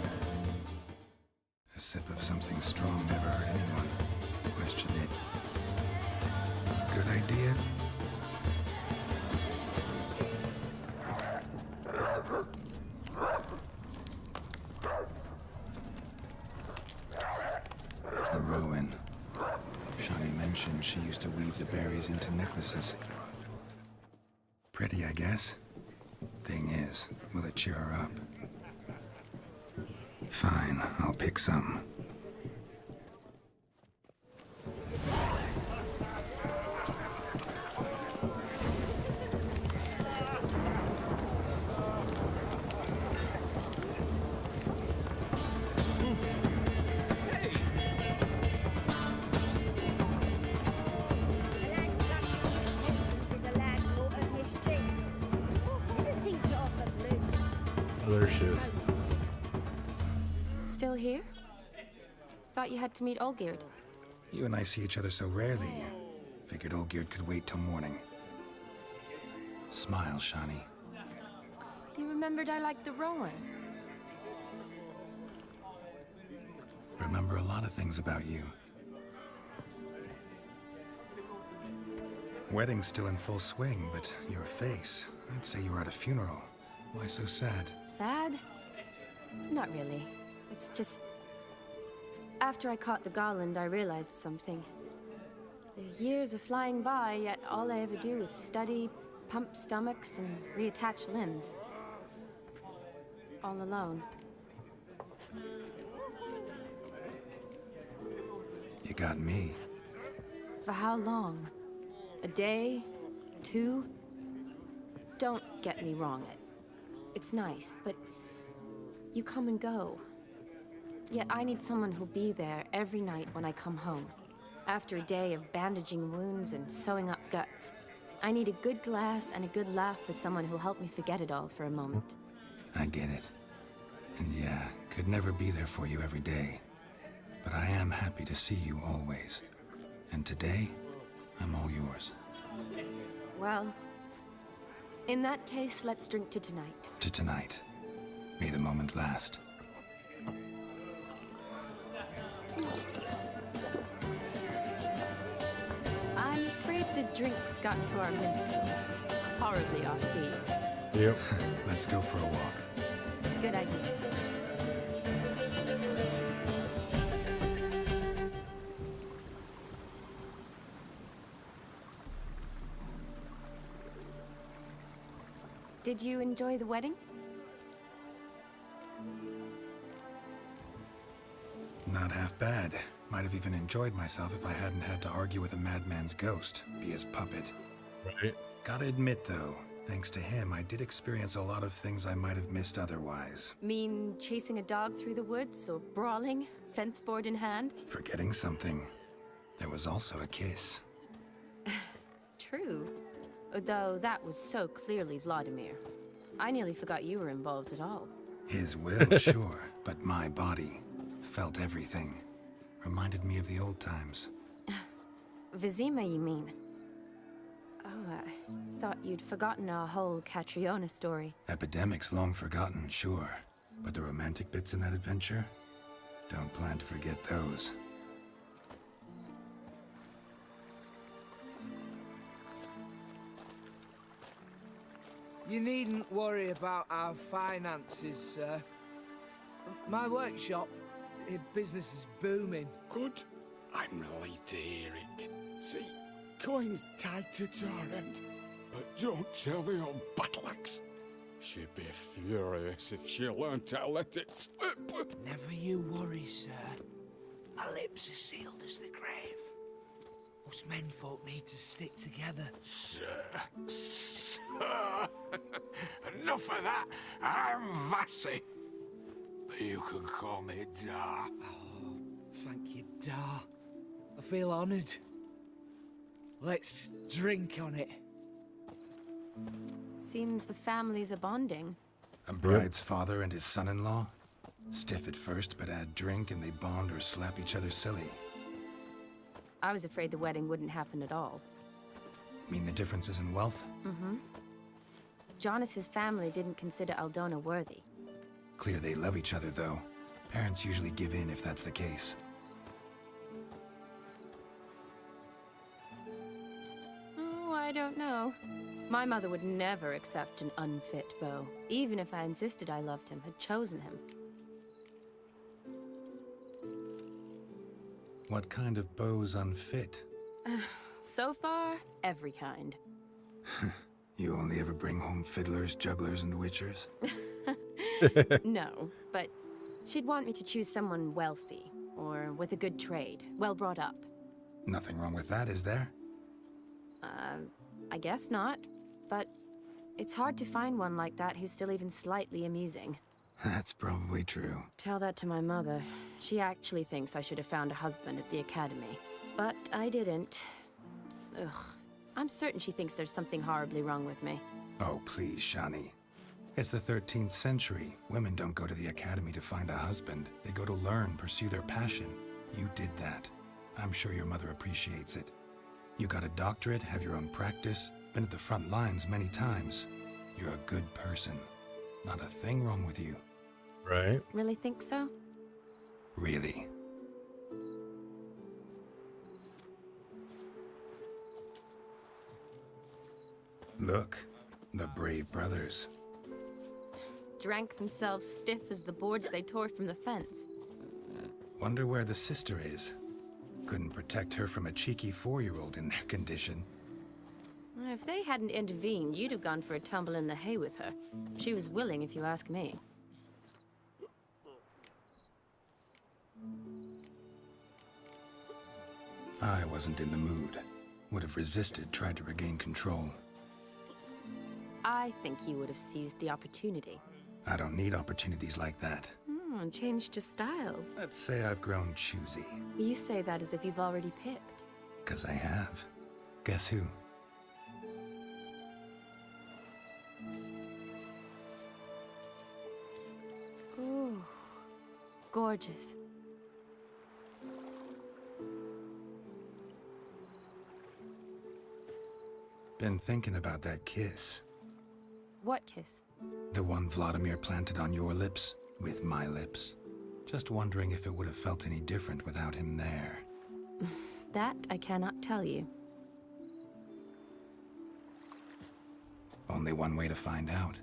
A sip of something strong never hurt anyone. Question it. Good idea? A Rowan. Shawnee mentioned she used to weave the berries into necklaces. Pretty, I guess. Thing is, will it cheer her up? Fine, I'll pick some. Other shit. Still here? Thought you had to meet Olgierd. You and I see each other so rarely. Figured Olgierd could wait till morning. Smile, Shawnee. You remembered I liked the Rowan. Remember a lot of things about you. Wedding's still in full swing, but your face, I'd say you were at a funeral. Why so sad? Sad? Not really. It's just... After I caught the garland, I realized something. The years are flying by, yet all I ever do is study, pump stomachs, and reattach limbs. All alone. You got me. For how long? A day? 2? Don't get me wrong. It's nice, but you come and go. Yet I need someone who'll be there every night when I come home. After a day of bandaging wounds and sewing up guts, I need a good glass and a good laugh with someone who'll help me forget it all for a moment. I get it. And yeah, Could never be there for you every day, but I am happy to see you always. And today, I'm all yours. Well, in that case, let's drink to tonight. To tonight. May the moment last. I'm afraid the drinks got to our minstrels. Horribly off key. Yep. Let's go for a walk. Good idea. Did you enjoy the wedding? Not half bad. Might have even enjoyed myself if I hadn't had to argue with a madman's ghost, be his puppet. Right. Gotta admit, though, thanks to him, I did experience a lot of things I might have missed otherwise. Mean chasing a dog through the woods, or brawling, fence board in hand? Forgetting something. There was also a kiss. True. Though that was so clearly Vladimir. I nearly forgot you were involved at all. His will, sure, but my body felt everything. Reminded me of the old times. Vizima, you mean? Oh, I thought you'd forgotten our whole Catriona story. Epidemics long forgotten, sure. But the romantic bits in that adventure? Don't plan to forget those. You needn't worry about our finances, sir. My workshop, business is booming. Good. I'm relieved to hear it. See, coin's tied to Torrent, but don't tell the old battle axe. She'd be furious if she learned to let it slip. Never you worry, sir. My lips are sealed as the grave. Us menfolk need to stick together. Sir. Enough of that. I'm Vassy. But you can call me Dar. Oh, thank you, Dar. I feel honoured. Let's drink on it. Seems the families are bonding. A bride's father and his son-in-law? Stiff at first, but add drink and they bond or slap each other silly. I was afraid the wedding wouldn't happen at all. Mean the differences in wealth? Mm-hmm. Jonas's family didn't consider Aldona worthy. Clear they love each other, though. Parents usually give in if that's the case. Oh, I don't know. My mother would never accept an unfit beau, even if I insisted I loved him, had chosen him. What kind of beau's unfit? So far, every kind. You only ever bring home fiddlers, jugglers, and witchers? No, but she'd want me to choose someone wealthy, or with a good trade, well brought up. Nothing wrong with that, is there? I guess not, but it's hard to find one like that who's still even slightly amusing. That's probably true. Tell that to my mother. She actually thinks I should have found a husband at the academy. But I didn't. Ugh. I'm certain she thinks there's something horribly wrong with me. Oh, please, Shani. It's the 13th century. Women don't go to the academy to find a husband. They go to learn, pursue their passion. You did that. I'm sure your mother appreciates it. You got a doctorate, have your own practice, been at the front lines many times. You're a good person. Not a thing wrong with you. Right. Really think so? Really. Look, the brave brothers. Drank themselves stiff as the boards they tore from the fence. Wonder where the sister is. Couldn't protect her from a cheeky 4-year-old in their condition. If they hadn't intervened, you'd have gone for a tumble in the hay with her. She was willing, if you ask me. I wasn't in the mood. Would have resisted, tried to regain control. I think you would have seized the opportunity. I don't need opportunities like that. Changed your style. Let's say I've grown choosy. You say that as if you've already picked. 'Cause I have. Guess who? Oh, Gorgeous. Been thinking about that kiss. What kiss? The one Vladimir planted on your lips with my lips. Just wondering if it would have felt any different without him there. That I cannot tell you. Only one way to find out.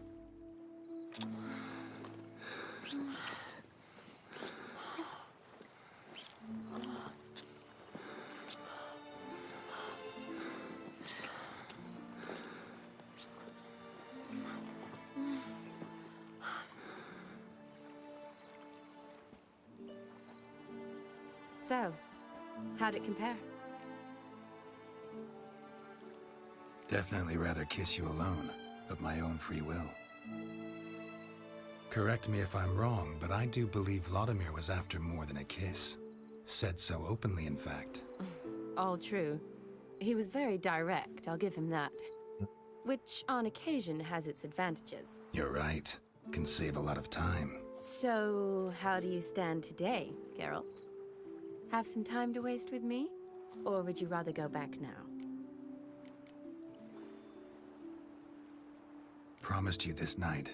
So, how'd it compare? Definitely rather kiss you alone, of my own free will. Correct me if I'm wrong, but I do believe Vladimir was after more than a kiss. Said so openly, in fact. All true. He was very direct, I'll give him that. Which, on occasion, has its advantages. You're right. Can save a lot of time. So, how do you stand today, Geralt? Have some time to waste with me? Or would you rather go back now? Promised you this night.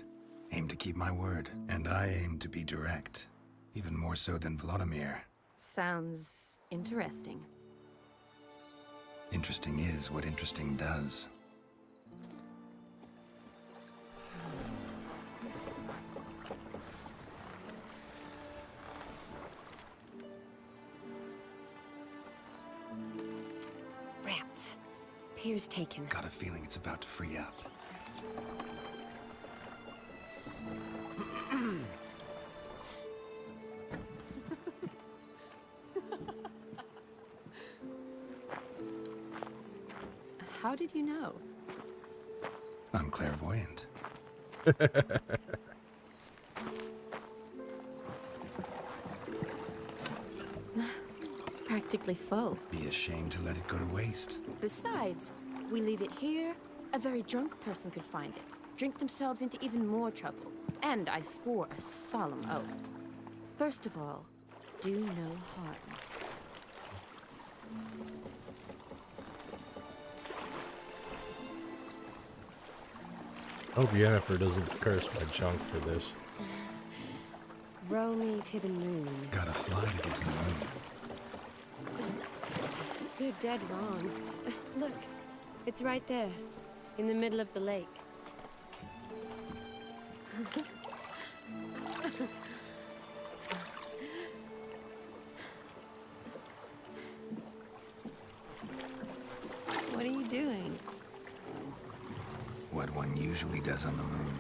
Aim to keep my word. And I aim to be direct. Even more so than Vladimir. Sounds interesting. Interesting is what interesting does. Rats. Pier's taken. Got a feeling it's about to free up. How did you know? I'm clairvoyant. Practically full. Be ashamed to let it go to waste. Besides, we leave it here, a very drunk person could find it, drink themselves into even more trouble. And I swore a solemn oath. First of all, do no harm. Hope Yennefer doesn't curse my chunk for this. Row me to the moon. Gotta fly to get to the moon. You're dead wrong. Look, it's right there, in the middle of the lake. What are you doing? What one usually does on the moon.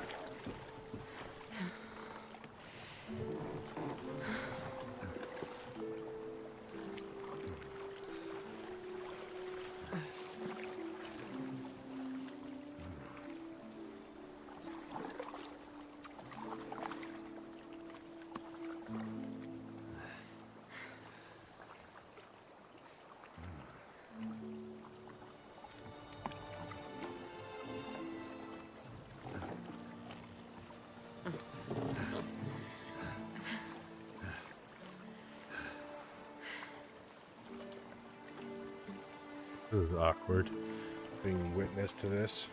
This is awkward, being witness to this.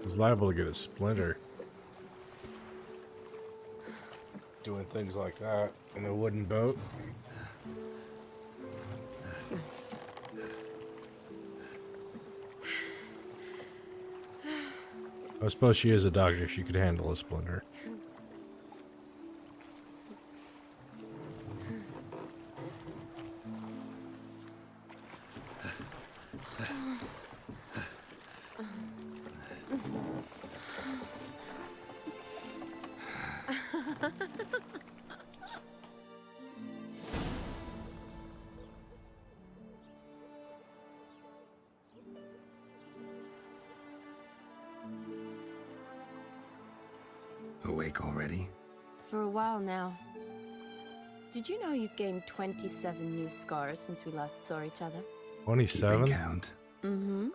He's liable to get a splinter doing things like that in a wooden boat. I suppose she is a doctor. She could handle a splinter. Awake already? For a while now. Did you know you've gained 27 new scars since we last saw each other? 27? Keeping count. Mm-hmm.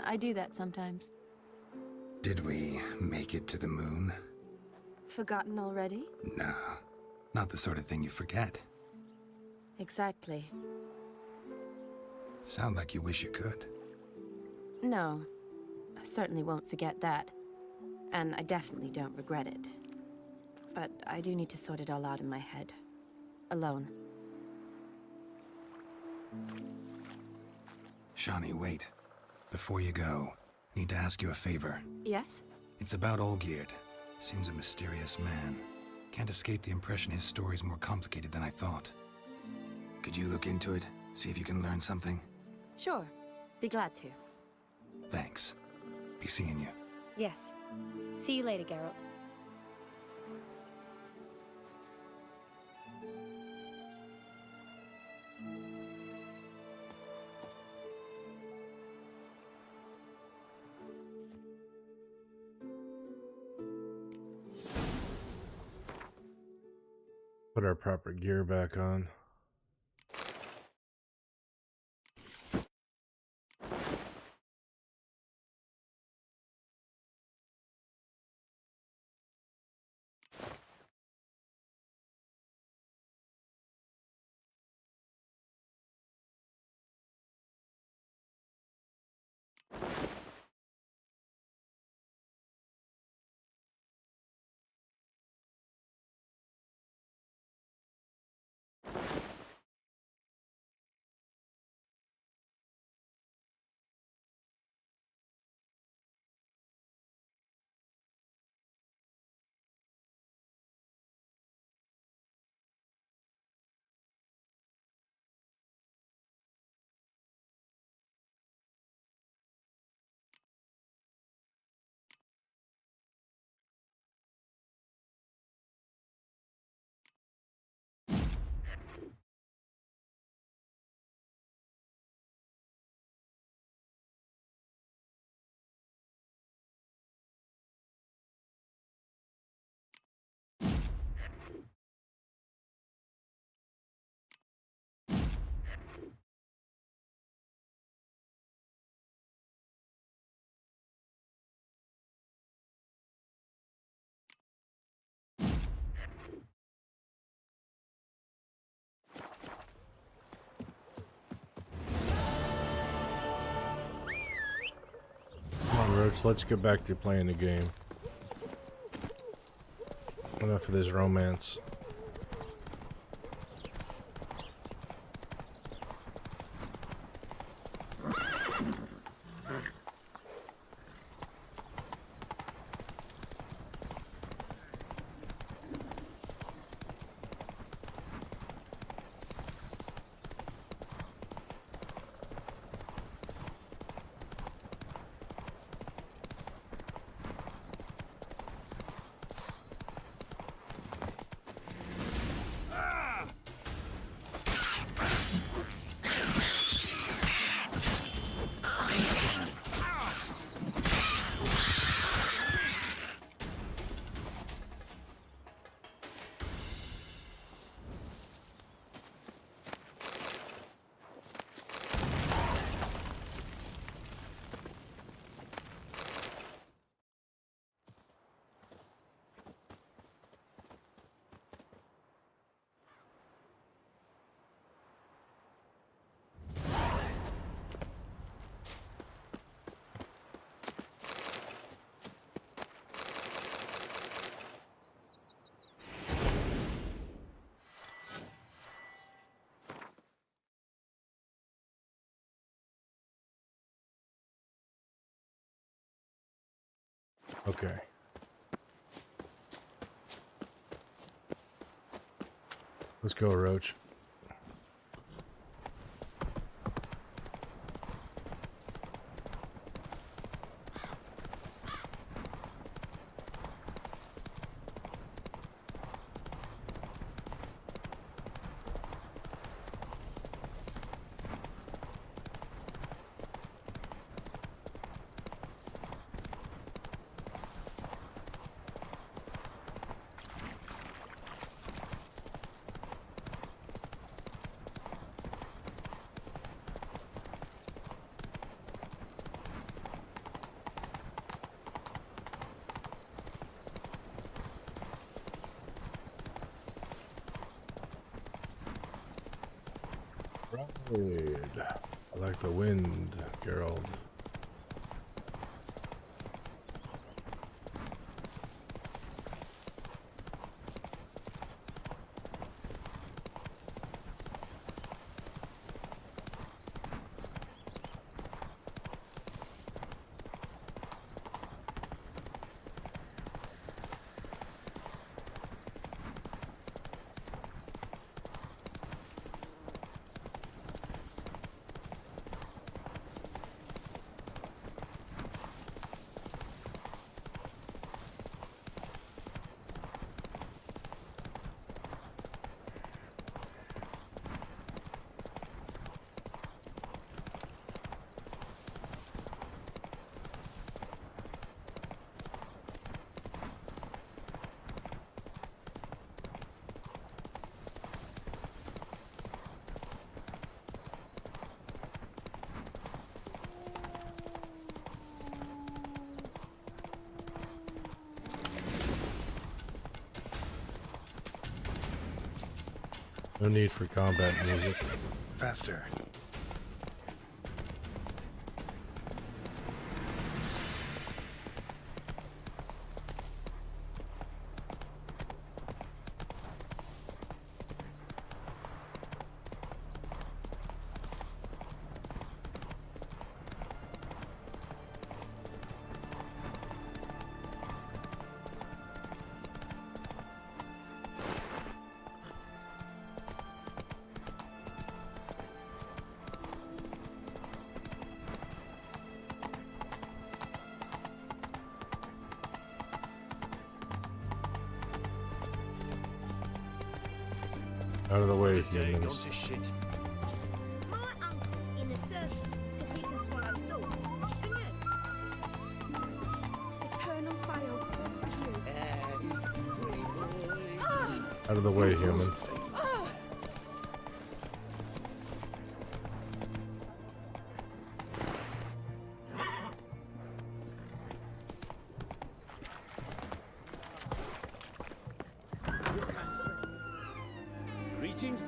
I do that sometimes. Did we make it to the moon? Forgotten already? No, not the sort of thing you forget. Exactly. Sound like you wish you could. No, I certainly won't forget that. And I definitely don't regret it. But I do need to sort it all out in my head. Alone. Shani, wait. Before you go, need to ask you a favor. Yes? It's about Olgierd. Seems a mysterious man. Can't escape the impression his story's more complicated than I thought. Could you look into it? See if you can learn something? Sure. Be glad to. Thanks. Be seeing you. Yes. See you later, Geralt. Put our proper gear back on. Come on, Roach, let's get back to playing the game. Enough of this romance. Okay. Let's go, Roach. I like the wind, Geralt. No need for combat music. Faster. Out of the way, Dang, humans. gone to shit. My uncle's in the service because he can swallow swords. Can you? Eternal fire you. Out of the way, human. Greetings.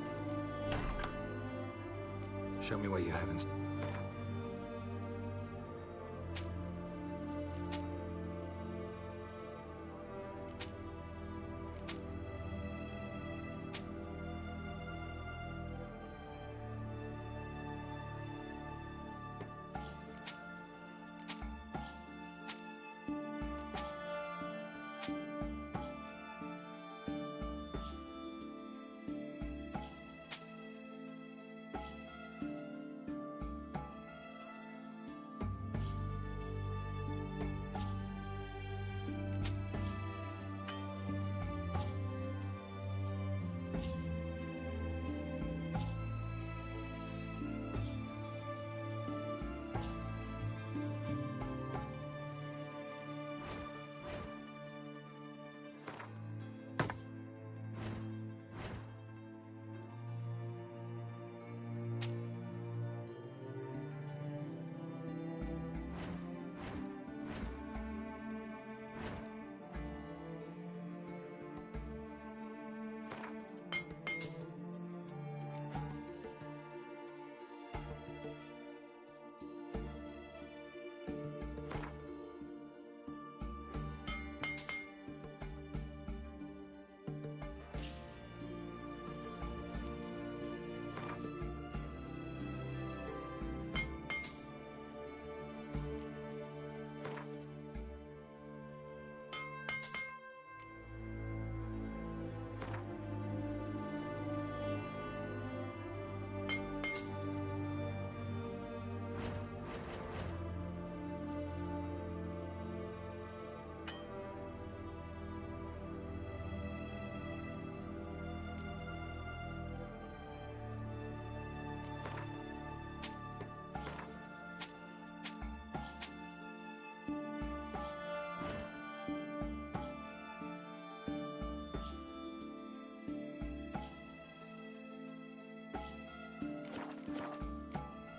Show me what you haven't.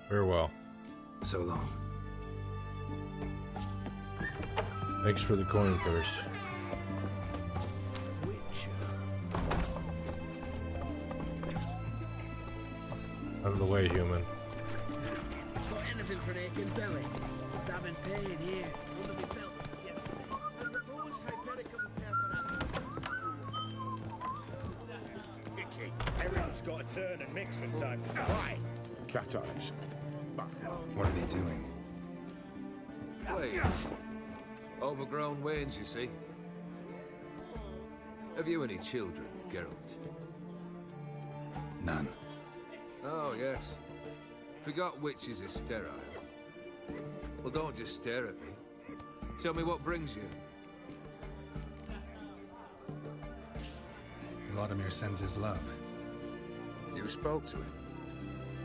Farewell. So long. Thanks for the coin purse. Out of the way, human. Got anything for an aching belly? Stabbing pain here. Under my belt since yesterday. Everyone's got to turn and mix from time to time. Cat eyes. What are they doing? Wait. Overgrown wains, you see. Have you any children, Geralt? None. Oh, yes. Forgot witches are sterile. Well, don't just stare at me. Tell me what brings you. Vladimir sends his love. You spoke to him.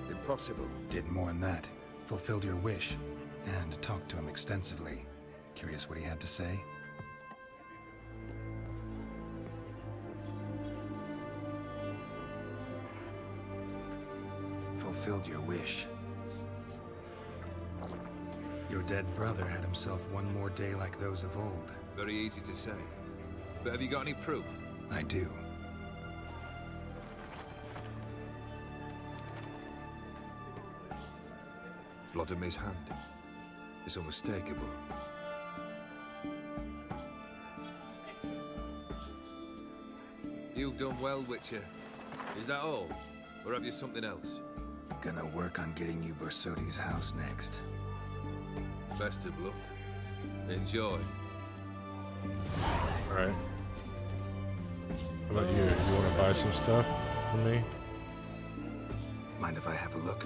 Impossible. Did more than that. Fulfilled your wish. And talked to him extensively. Curious what he had to say? Fulfilled your wish. Your dead brother had himself one more day like those of old. Very easy to say. But have you got any proof? I do. Vladimir's hand. It's unmistakable. You've done well, Witcher. Is that all? Or have you something else? Gonna work on getting you Bersodi's house next. Best of luck. Enjoy. Alright. How about you? You want to buy some stuff from me? Mind if I have a look?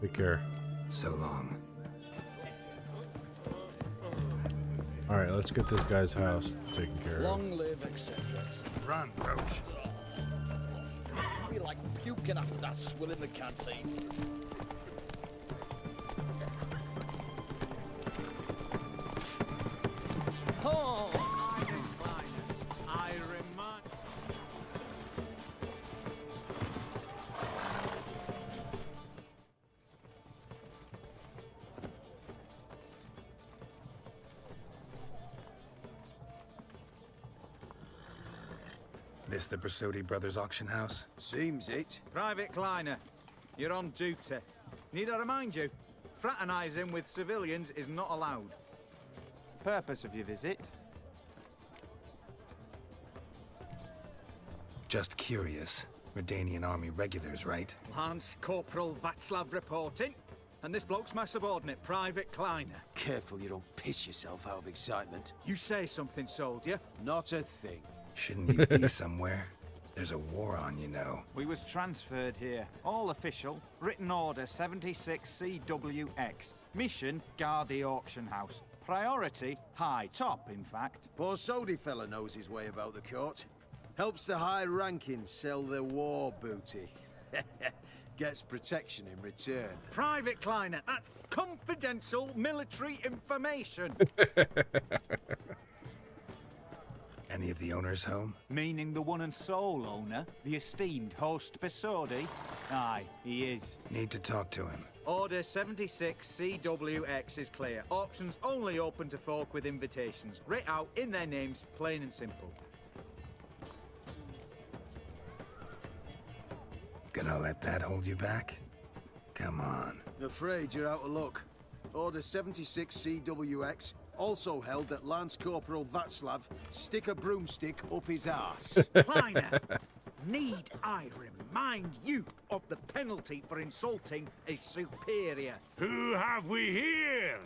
Take care. So long. Alright, let's get this guy's house taken care of. Long live, etc. Run, Roach. I feel like puking after that swill in the canteen. Oh! I remind... This the Bersodi Brothers auction house? Seems it. Private Kleiner, you're on duty. Need I remind you, fraternising with civilians is not allowed. Purpose of your visit? Just curious. Redanian army regulars, right? Lance Corporal Václav reporting. And this bloke's my subordinate, Private Kleiner. Careful you don't piss yourself out of excitement. You say something, soldier? Not a thing. Shouldn't you be somewhere? There's a war on, you know. We was transferred here. All official. Written order 76 CWX. Mission, guard the auction house. Priority, high. Top, in fact. Borsodi fella knows his way about the court. Helps the high rankings sell their war booty. Gets protection in return. Private Kleiner, that's confidential military information. Any of the owners home? Meaning the one and sole owner, the esteemed host Bersodi? Aye, he is. Need to talk to him. Order 76 CWX is clear. Auctions only open to folk with invitations. Writ out in their names, plain and simple. Gonna let that hold you back? Come on. Afraid you're out of luck. Order 76 CWX also held that Lance Corporal Václav stick a broomstick up his arse. Kleiner, need I remind you of the penalty for insulting a superior? Who have we here?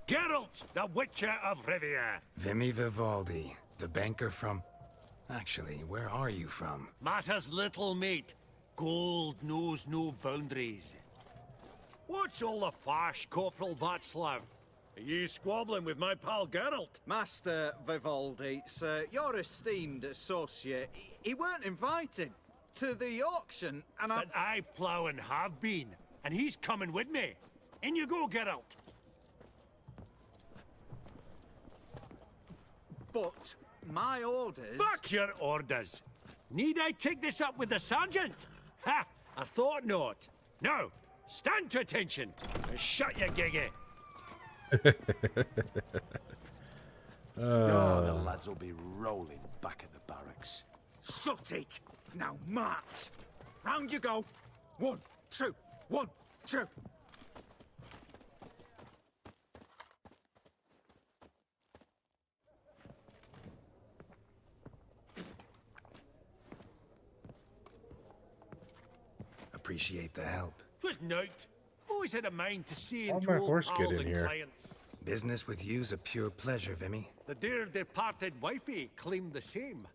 Geralt, the Witcher of Rivia. Vimy Vivaldi, the banker from... Actually, where are you from? Matters little, mate. Gold knows no boundaries. What's all the fash, Corporal Václav? Are you squabbling with my pal Geralt? Master Vivaldi, sir, your esteemed associate, he weren't invited to the auction, and But I plough and have been, and he's coming with me. In you go, Geralt. But my orders... Fuck your orders! Need I take this up with the sergeant? Ha! I thought not. Now, stand to attention and shut your giggy. Oh, the lads will be rolling back at the barracks. Sut it! Now march! Round you go! 1, 2, 1, 2! Appreciate the help. 'Twas nout. Always had a mind to see How'd into my old horse get pals in and here? clients. Business with you's a pure pleasure, Vimy. The dear departed wifey claimed the same.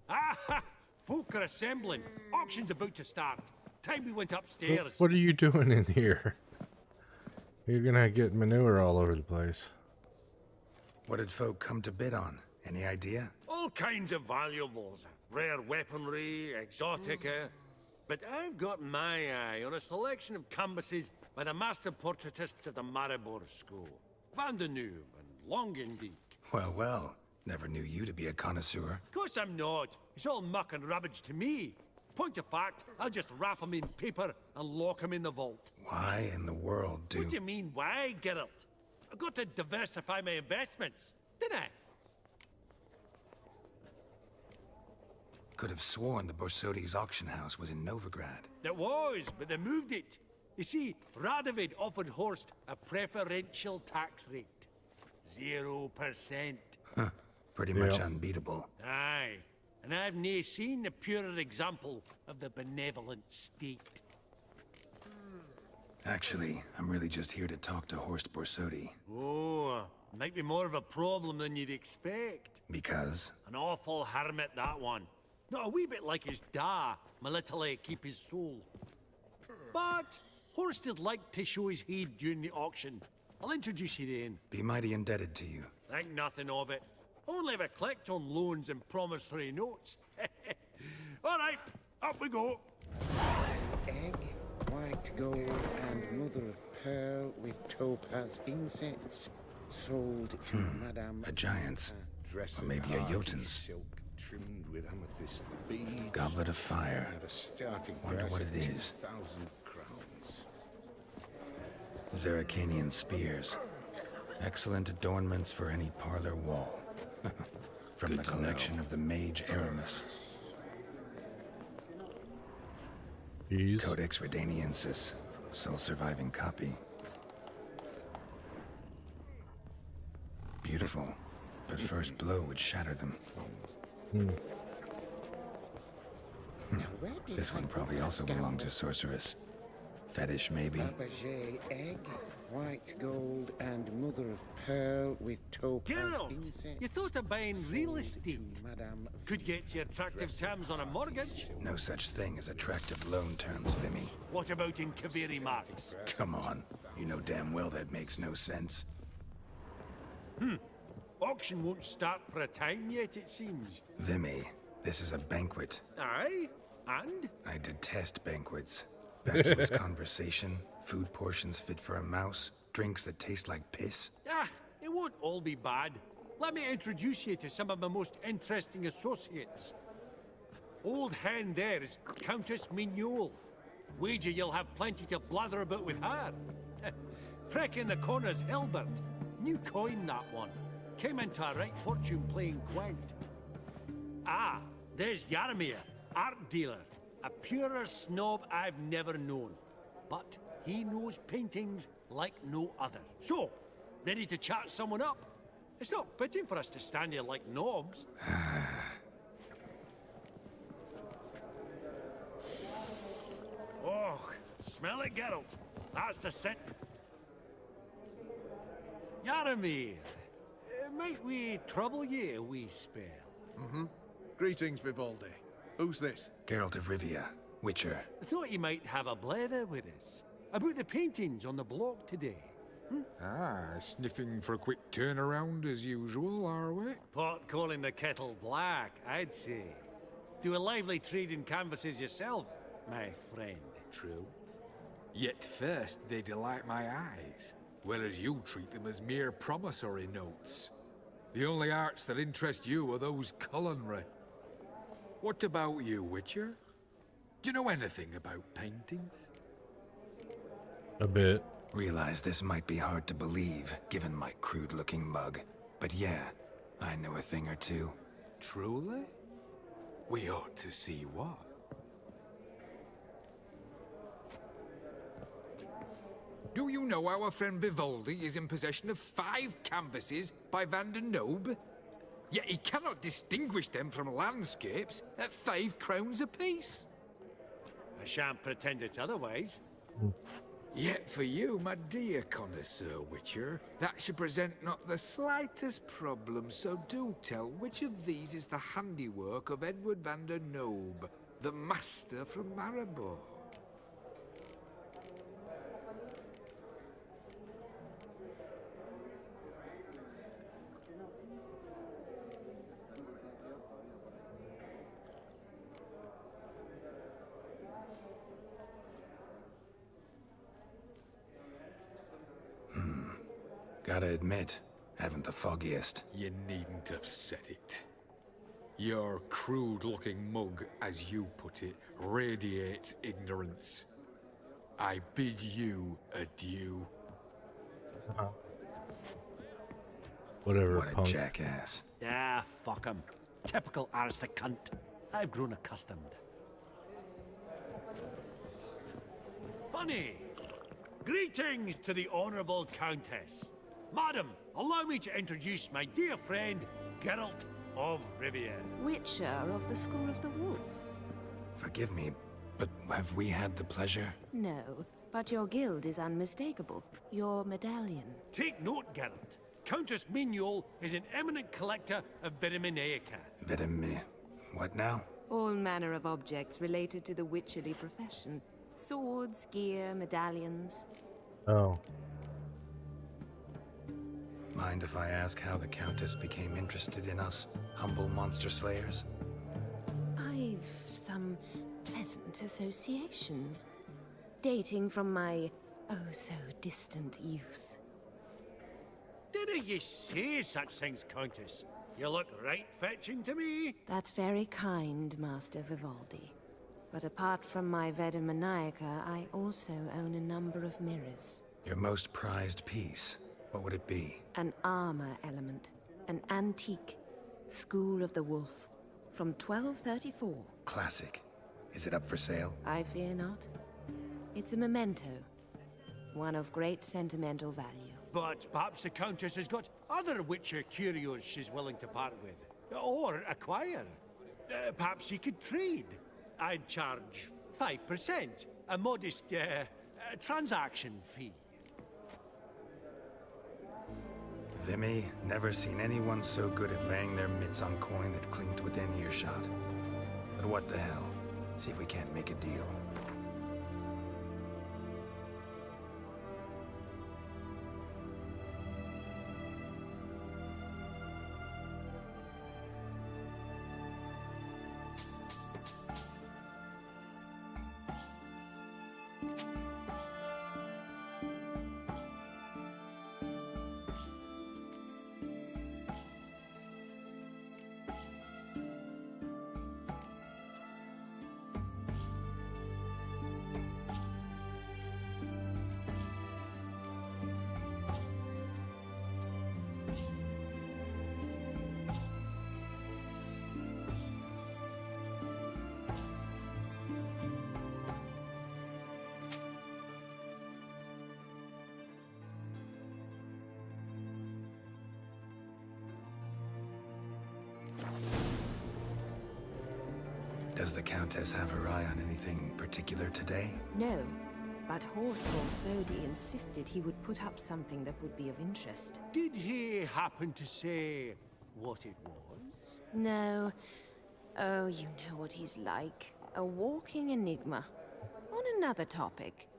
Ah ha! Folk are assembling. Auction's about to start. Time we went upstairs. What are you doing in here? You're gonna get manure all over the place. What did folk come to bid on? Any idea? All kinds of valuables. Rare weaponry, exotica. But I've got my eye on a selection of canvases by the master portraitists of the Maribor School. Van de Neuve and Longendijk. Well, well. Never knew you to be a connoisseur. Of course I'm not. It's all muck and rubbish to me. Point of fact, I'll just wrap 'em in paper and lock 'em in the vault. Why in the world do... What do you mean, why, Geralt? I've got to diversify my investments, didn't I? Could have sworn the Borsodi's auction house was in Novigrad. It was, but they moved it. You see, Radovid offered Horst a preferential tax rate. 0%. Huh. Pretty much unbeatable. Aye. And I've nae seen a purer example of the benevolent state. Actually, I'm really just here to talk to Horst Borsodi. Oh, might be more of a problem than you'd expect. Because? An awful hermit, that one. Not a wee bit like his da, Melitele keep his soul. But Horst is like to show his heed during the auction. I'll introduce you then. Be mighty indebted to you. Think nothing of it. Only if I collect on loans and promissory notes. All right, up we go. Egg, white gold, and mother of pearl with topaz insets. Sold to Madame... A giant's. Or maybe a Jotun's. Silk trimmed with amethyst beads. Goblet of fire. At a starting Wonder price what of it is. 2,000 crowns. Zerrikanian spears. Excellent adornments for any parlor wall. From the collection of the mage Aramis. Codex Redaniensis. Sole surviving copy. Beautiful. But first blow would shatter them. This one probably also belonged to Sorceress. Fetish, maybe? Fabergé egg, white gold, and mother of pearl with topaz Geralt, insets. you thought of buying real estate. Madame... Could get you attractive terms on a mortgage. No such thing as attractive loan terms, Vimy. What about in Kaviri Marks? Come on. You know damn well that makes no sense. Auction won't start for a time yet, it seems. Vimy, this is a banquet. Aye? And? I detest banquets. Vacuous conversation, food portions fit for a mouse, drinks that taste like piss. Ah, it won't all be bad. Let me introduce you to some of my most interesting associates. Old hen there is Countess Mignol. Wager you'll have plenty to blather about with her. Prick in the corner's Hilbert. New coin, that one. Came into a right fortune playing Gwent. Ah, there's Yarmir, art dealer. A purer snob I've never known. But he knows paintings like no other. So, ready to chat someone up? It's not fitting for us to stand here like knobs. Oh, smell it, Geralt. That's the scent. Yaramir, might we trouble ye a wee spell? Mm-hmm. Greetings, Vivaldi. Who's this? Geralt of Rivia, Witcher. Thought you might have a blather with us. About the paintings on the block today. Ah, sniffing for a quick turnaround as usual, are we? Pot calling the kettle black, I'd say. Do a lively trade in canvases yourself, my friend. True. Yet first they delight my eyes, whereas you treat them as mere promissory notes. The only arts that interest you are those culinary. What about you, Witcher? Do you know anything about paintings? A bit. Realize this might be hard to believe, given my crude-looking mug. But yeah, I know a thing or two. Truly? We ought to see what. Do you know our friend Vivaldi is in possession of 5 canvases by Van der Nobe? Yet he cannot distinguish them from landscapes at 5 crowns apiece. I shan't pretend it's otherwise. Yet for you, my dear connoisseur Witcher, that should present not the slightest problem, so do tell which of these is the handiwork of Edward van der Nobe, the master from Maribor. Gotta admit, haven't the foggiest. You needn't have said it. Your crude-looking mug, as you put it, radiates ignorance. I bid you adieu. Whatever, What a punk. jackass. Ah, fuck him. Typical aristocrat cunt. I've grown accustomed. Funny. Greetings to the Honourable Countess. Madam, allow me to introduce my dear friend, Geralt of Rivia. Witcher of the School of the Wolf. Forgive me, but have we had the pleasure? No, but your guild is unmistakable. Your medallion. Take note, Geralt. Countess Mignol is an eminent collector of Vitaminaica. What now? All manner of objects related to the witcherly profession. Swords, gear, medallions. Oh. Mind if I ask how the Countess became interested in us, humble monster slayers? I've some pleasant associations, dating from my oh-so-distant youth. Didn't you say such things, Countess? You look right fetching to me. That's very kind, Master Vivaldi. But apart from my Veda Maniaca, I also own a number of mirrors. Your most prized piece, what would it be? An armor element. An antique. School of the Wolf. From 1234. Classic. Is it up for sale? I fear not. It's a memento. One of great sentimental value. But perhaps the Countess has got other Witcher curios she's willing to part with. Or acquire. Perhaps she could trade. I'd charge 5%. A modest, transaction fee. Vimy, never seen anyone so good at laying their mitts on coin that clinked within earshot. But what the hell? See if we can't make a deal. Does the Countess have her eye on anything particular today? No, But Horsefall Sodi insisted he would put up something that would be of interest. Did he happen to say what it was? No. Oh, you know what he's like. A walking enigma. On another topic,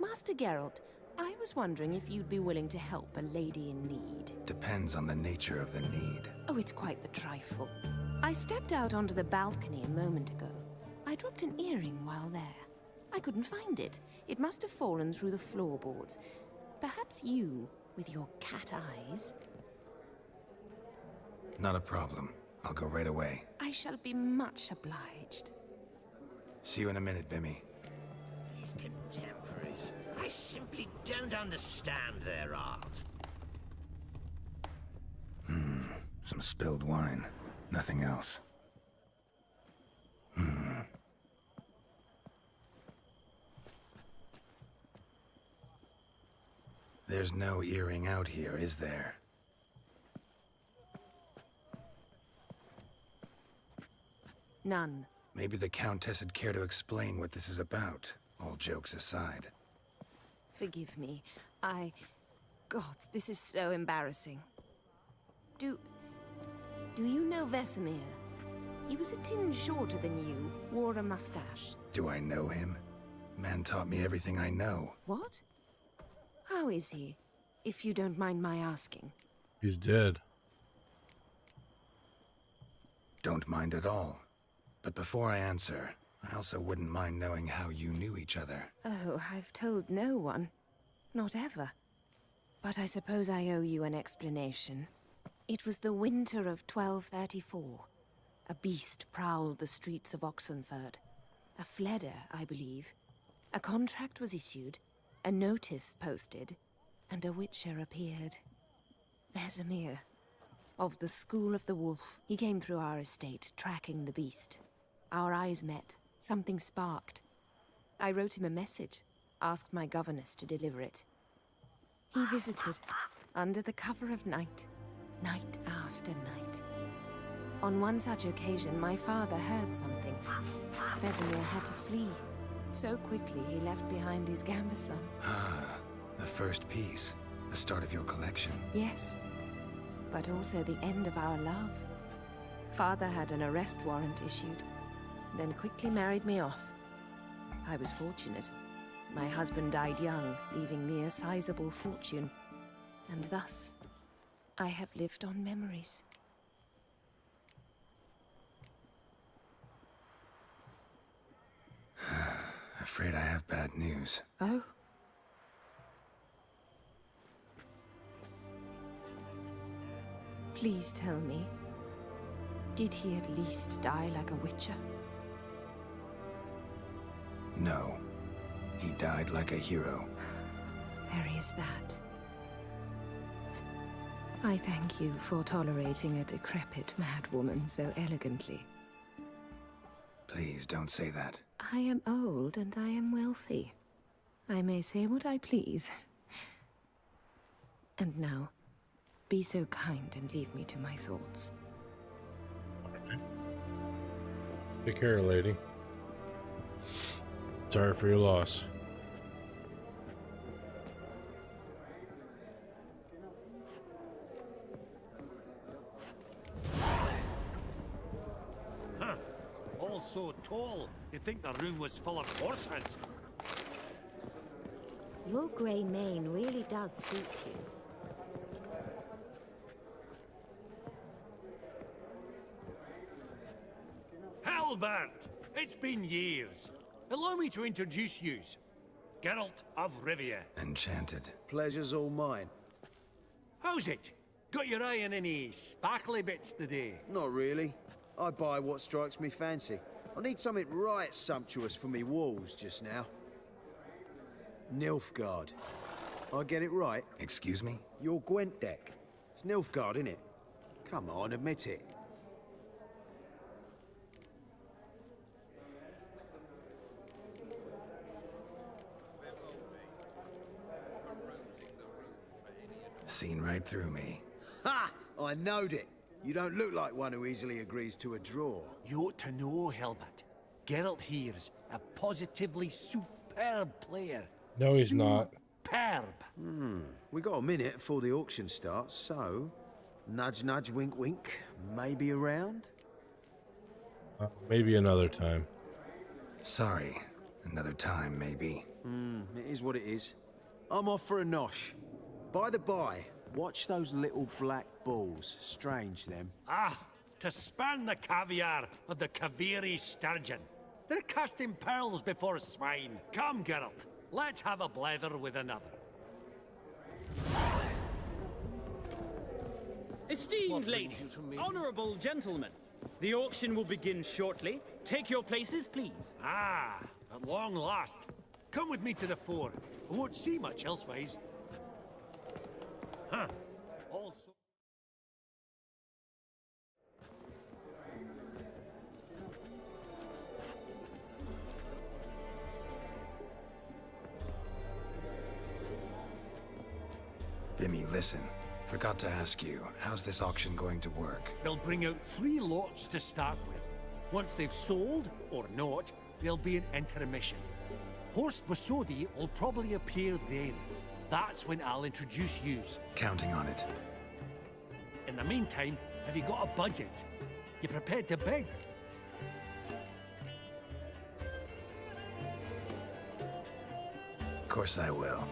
Master Geralt, I was wondering if you'd be willing to help a lady in need. Depends on the nature of the need. Oh, it's quite the trifle. I stepped out onto the balcony a moment ago. I dropped an earring while there. I couldn't find it. It must have fallen through the floorboards. Perhaps you, with your cat eyes... Not a problem. I'll go right away. I shall be much obliged. See you in a minute, Vimy. These contemporaries. I simply don't understand their art. Some spilled wine. Nothing else. There's no earring out here, is there? None. Maybe the Countess would care to explain what this is about, all jokes aside. Forgive me. God, this is so embarrassing. Do you know Vesemir? He was a tinge shorter than you, wore a mustache. Do I know him? Man taught me everything I know. What? How is he, if you don't mind my asking? He's dead. Don't mind at all. But before I answer, I also wouldn't mind knowing how you knew each other. Oh, I've told no one. Not ever. But I suppose I owe you an explanation. It was the winter of 1234. A beast prowled the streets of Oxenford. A Fleder, I believe. A contract was issued, a notice posted, and a witcher appeared. Vesemir. Of the School of the Wolf. He came through our estate, tracking the beast. Our eyes met. Something sparked. I wrote him a message, asked my governess to deliver it. He visited, under the cover of night, night after night. On one such occasion, my father heard something. Vesemir had to flee. So quickly, he left behind his gambeson. Ah, the first piece. The start of your collection. Yes, but also the end of our love. Father had an arrest warrant issued, then quickly married me off. I was fortunate. My husband died young, leaving me a sizable fortune. And thus, I have lived on memories. Afraid I have bad news. Oh? Please tell me, did he at least die like a witcher? No. He died like a hero. There is that. I thank you for tolerating a decrepit madwoman so elegantly. Please don't say that. I am old and I am wealthy. I may say what I please. And now, be so kind and leave me to my thoughts. Take care, lady. Sorry for your loss. Huh. All so tall, you'd think the room was full of horses. Your grey mane really does suit you. Halbert! It's been years. Allow me to introduce yous. Geralt of Rivia. Enchanted. Pleasure's all mine. How's it? Got your eye on any sparkly bits today? Not really. I buy what strikes me fancy. I need something right sumptuous for me walls just now. Nilfgaard. I get it right? Excuse me? Your Gwent deck. It's Nilfgaard, innit? Come on, admit it. Seen right through me. Ha! I knowed it. You don't look like one who easily agrees to a draw. You ought to know, Helmut. Geralt here's a positively superb player. No, he's not. Superb. We got a minute before the auction starts, so nudge, nudge, wink, wink. Maybe around. Maybe another time. Sorry. Another time, maybe. It is what it is. I'm off for a nosh. By the by, watch those little black balls. Strange, them. Ah, to spurn the caviar of the Kaviri sturgeon. They're casting pearls before swine. Come, Geralt. Let's have a blether with another. Esteemed ladies, honorable gentlemen, the auction will begin shortly. Take your places, please. Ah, at long last. Come with me to the fore. I won't see much elsewise. Huh. Also... Vimy, listen. Forgot to ask you, how's this auction going to work? They'll bring out 3 lots to start with. Once they've sold, or not, there'll be an intermission. Horst Bosodi will probably appear then. That's when I'll introduce yous. Counting on it. In the meantime, have you got a budget? You prepared to beg? Of course I will.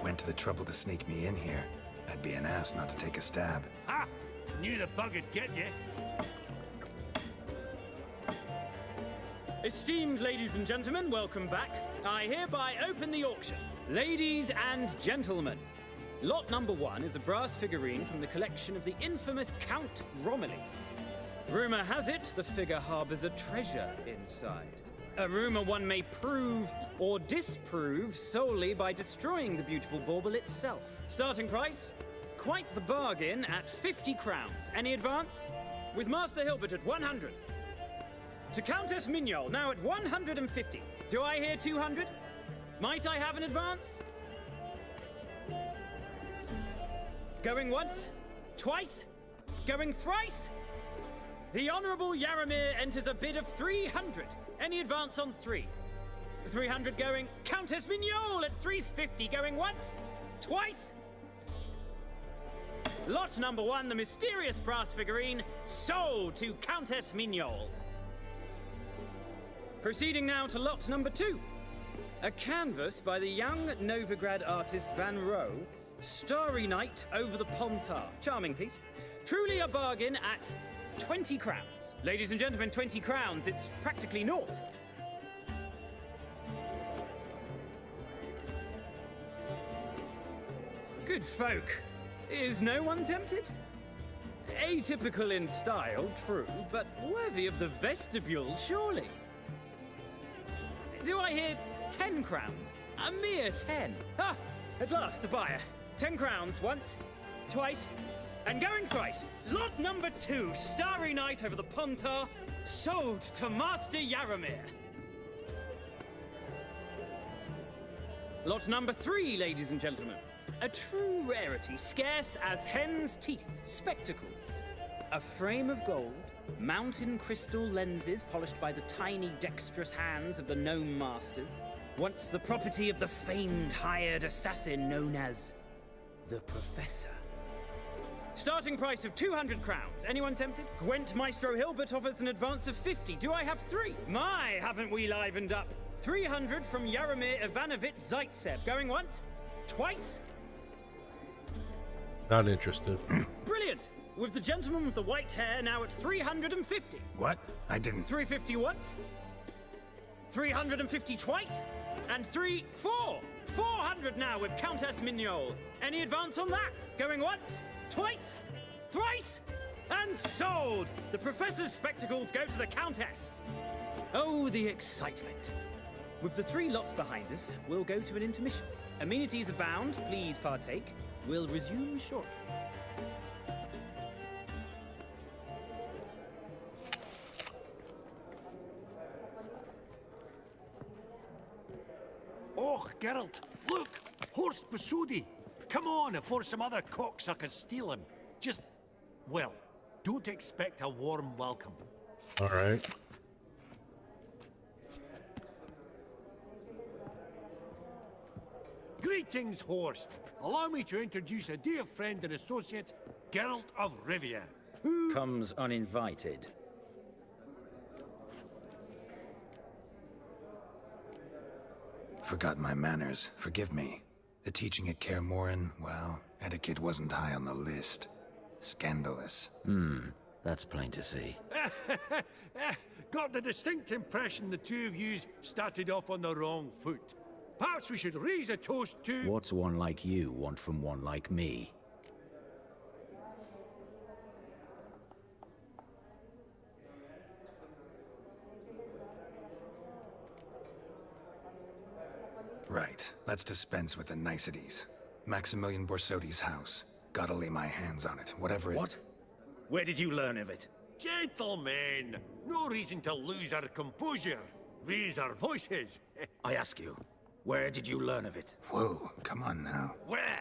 Went to the trouble to sneak me in here. I'd be an ass not to take a stab. Ha! Knew the bug would get you. Esteemed ladies and gentlemen, welcome back. I hereby open the auction. Ladies and gentlemen, lot number 1 is a brass figurine from the collection of the infamous Count Romilly. Rumor has it the figure harbors a treasure inside. A rumor one may prove or disprove solely by destroying the beautiful bauble itself. Starting price? Quite the bargain at 50 crowns. Any advance? With Master Hilbert at 100. To Countess Mignol, now at 150. Do I hear 200? Might I have an advance? Going once? Twice? Going thrice? The Honourable Yaramir enters a bid of 300. Any advance on 3? 300 going. Countess Mignol at 350. Going once? Twice? Lot number 1, the mysterious brass figurine, sold to Countess Mignol. Proceeding now to lot number 2. A canvas by the young Novigrad artist Van Rohe, Starry Night over the Pontar. Charming piece. Truly a bargain at 20 crowns. Ladies and gentlemen, 20 crowns, it's practically naught. Good folk. Is no one tempted? Atypical in style, true, but worthy of the vestibule, surely. Do I hear 10 crowns? A mere 10. Ah, at last a buyer. 10 crowns once, twice, and going thrice. Lot number 2, Starry Night over the Pontar, sold to Master Yaramir. Lot number 3, ladies and gentlemen. A true rarity, scarce as hen's teeth, spectacles. A frame of gold, mountain crystal lenses polished by the tiny dexterous hands of the gnome masters, once the property of the famed hired assassin known as the Professor. Starting price of 200 crowns. Anyone tempted? Gwent Maestro Hilbert offers an advance of 50. Do I have 3? My, haven't we livened up? 300 from Yaramir Ivanovich Zaitsev. Going once? Twice? Not interested. Brilliant! With the gentleman with the white hair now at 350. What? I didn't... 350 once? 350 twice? And 400 now with Countess Mignol. Any advance on that? Going once? Twice? Thrice? And sold! The Professor's spectacles go to the Countess. Oh, the excitement. With the 3 lots behind us, we'll go to an intermission. Amenities abound, please partake. We'll resume shortly. Oh, Geralt, look! Horst Bosodi! Come on before some other cocksuckers steal him. Just, well, don't expect a warm welcome. All right. Greetings, Horst. Allow me to introduce a dear friend and associate, Geralt of Rivia. Who comes uninvited? Forgot my manners. Forgive me. The teaching at Kaer Morhen, well, etiquette wasn't high on the list. Scandalous. That's plain to see. Got the distinct impression the two of yous started off on the wrong foot. Perhaps we should raise a toast to... What's one like you want from one like me? Right. Let's dispense with the niceties. Maximilian Borsodi's house. Gotta lay my hands on it, whatever it... What? Where did you learn of it? Gentlemen, no reason to lose our composure. Raise our voices. I ask you, where did you learn of it? Whoa, come on now. Where?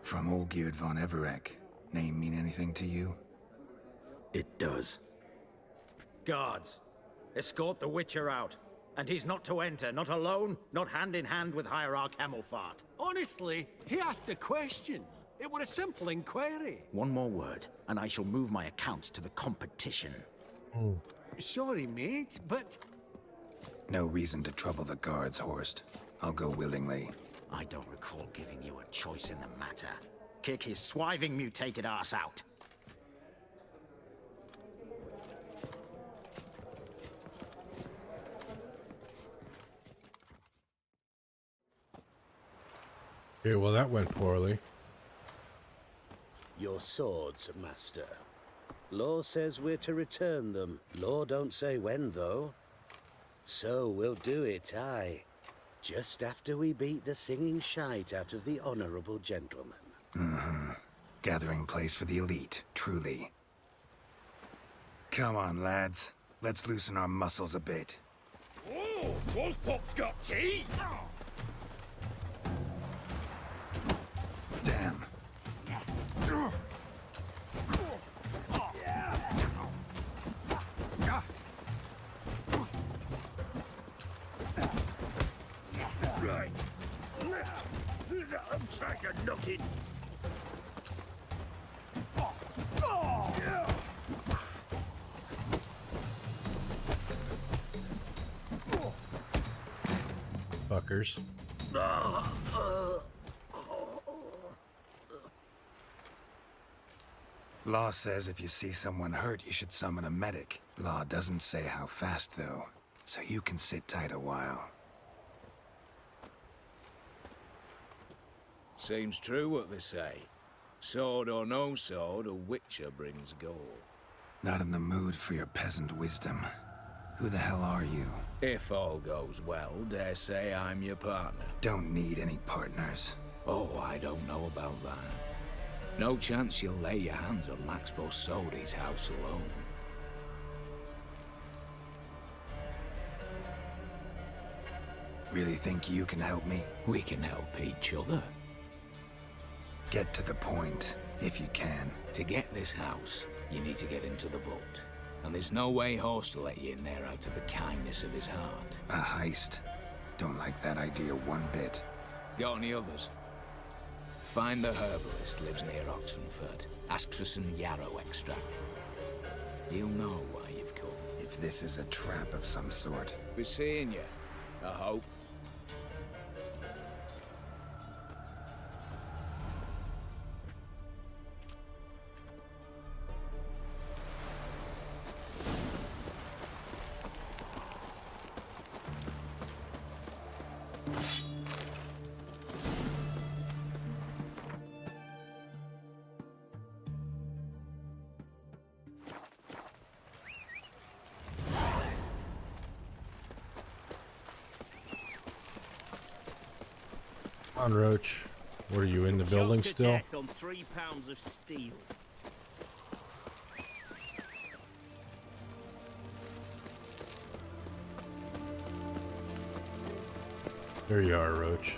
From Olgierd von Everec. Name mean anything to you? It does. Guards, escort the Witcher out. And he's not to enter, not alone, not hand in hand with Hierarch Hemelfart. Honestly, he asked a question. It were a simple inquiry. One more word, and I shall move my accounts to the competition. Sorry, mate, but... No reason to trouble the guards, Horst. I'll go willingly. I don't recall giving you a choice in the matter. Kick his swiving mutated ass out. Okay, well that went poorly. Your swords, Master. Law says we're to return them. Law don't say when, though. So we'll do it, aye. Just after we beat the singing shite out of the honorable gentleman. Gathering place for the elite, truly. Come on, lads. Let's loosen our muscles a bit. Oh, Wolfpop's got teeth! Damn. Right. Left. I'm trying to knock it. Fuckers. Law says if you see someone hurt, you should summon a medic. Law doesn't say how fast, though, so you can sit tight a while. Seems true what they say. Sword or no sword, a Witcher brings goal. Not in the mood for your peasant wisdom. Who the hell are you? If all goes well, dare say I'm your partner. Don't need any partners. Oh, I don't know about that. No chance you'll lay your hands on Max Borsodi's house alone. Really think you can help me? We can help each other. Get to the point, if you can. To get this house, you need to get into the vault. And there's no way Horst will let you in there out of the kindness of his heart. A heist? Don't like that idea one bit. Got any others? Find the herbalist lives near Oxenfurt. Ask for some yarrow extract. He'll know why you've come. If this is a trap of some sort. Be seeing you, I hope. On Roach, what are you in the building Choked to still? death on 3 pounds of steel. There you are, Roach.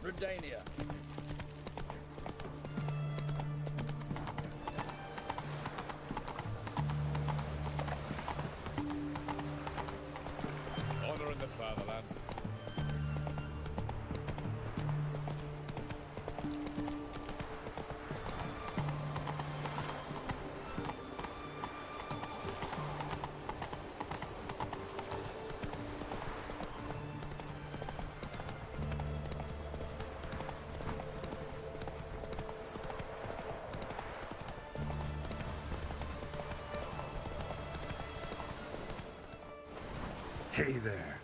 Redania. Hey there.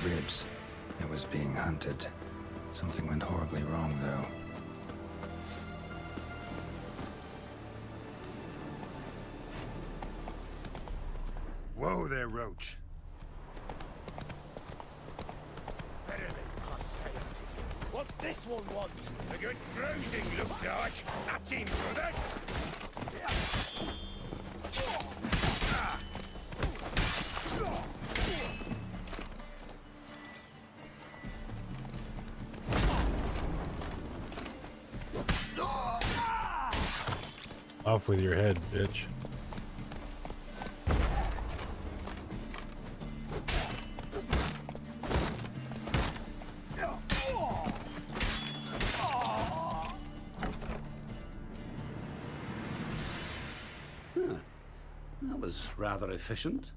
Ribs. It was being hunted. Something went horribly wrong, though. Whoa there, Roach. What's this one want? A good bruising, looks like. At him, brothers! Off with your head, bitch. That was rather efficient.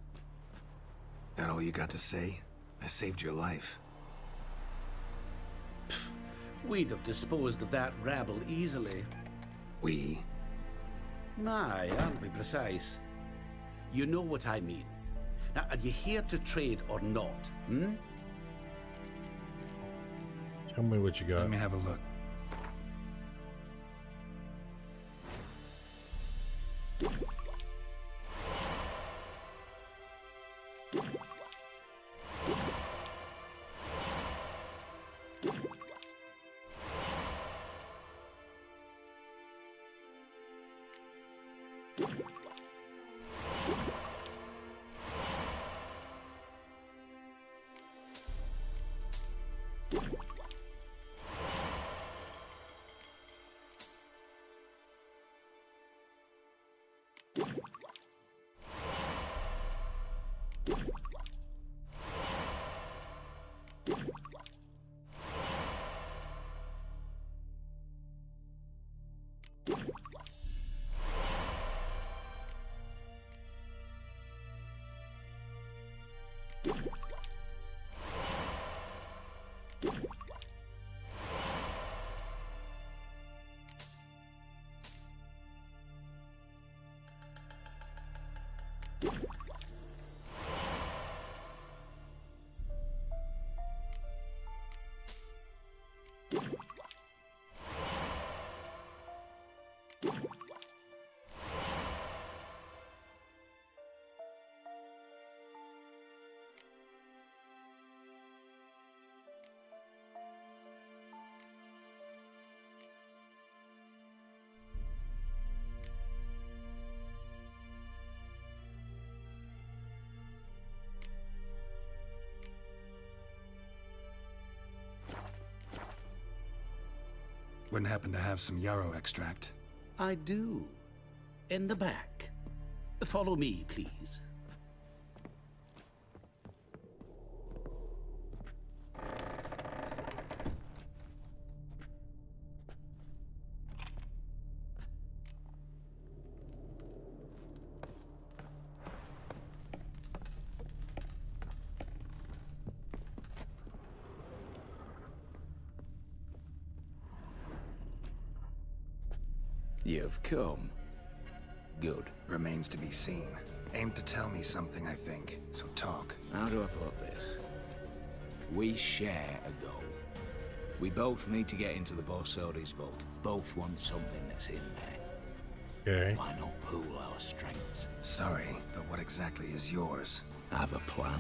That all you got to say? I saved your life. We'd have disposed of that rabble easily. We? My, aren't we precise? You know what I mean. Now, are you here to trade or not, hmm? Tell me what you got. Let me have a look. Wouldn't happen to have some yarrow extract? I do. In the back. Follow me, please. You've come. Good. Remains to be seen. Aim to tell me something, I think. So talk. How do I put this? We share a goal. We both need to get into the Borsodi's vault. Both want something that's in there. Okay. Why not pool our strengths? Sorry, but what exactly is yours? I have a plan.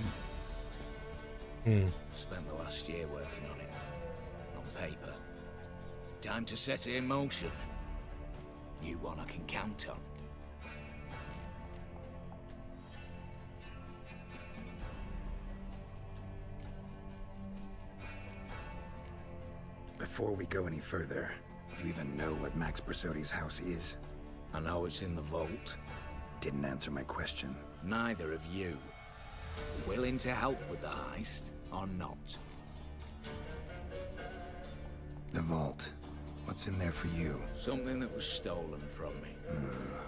Spent the last year working on it. On paper. Time to set it in motion. New one I can count on. Before we go any further, you even know what Max Borsodi's house is? I know it's in the vault. Didn't answer my question. Neither of you. Willing to help with the heist, or not? The vault. What's in there for you? Something that was stolen from me.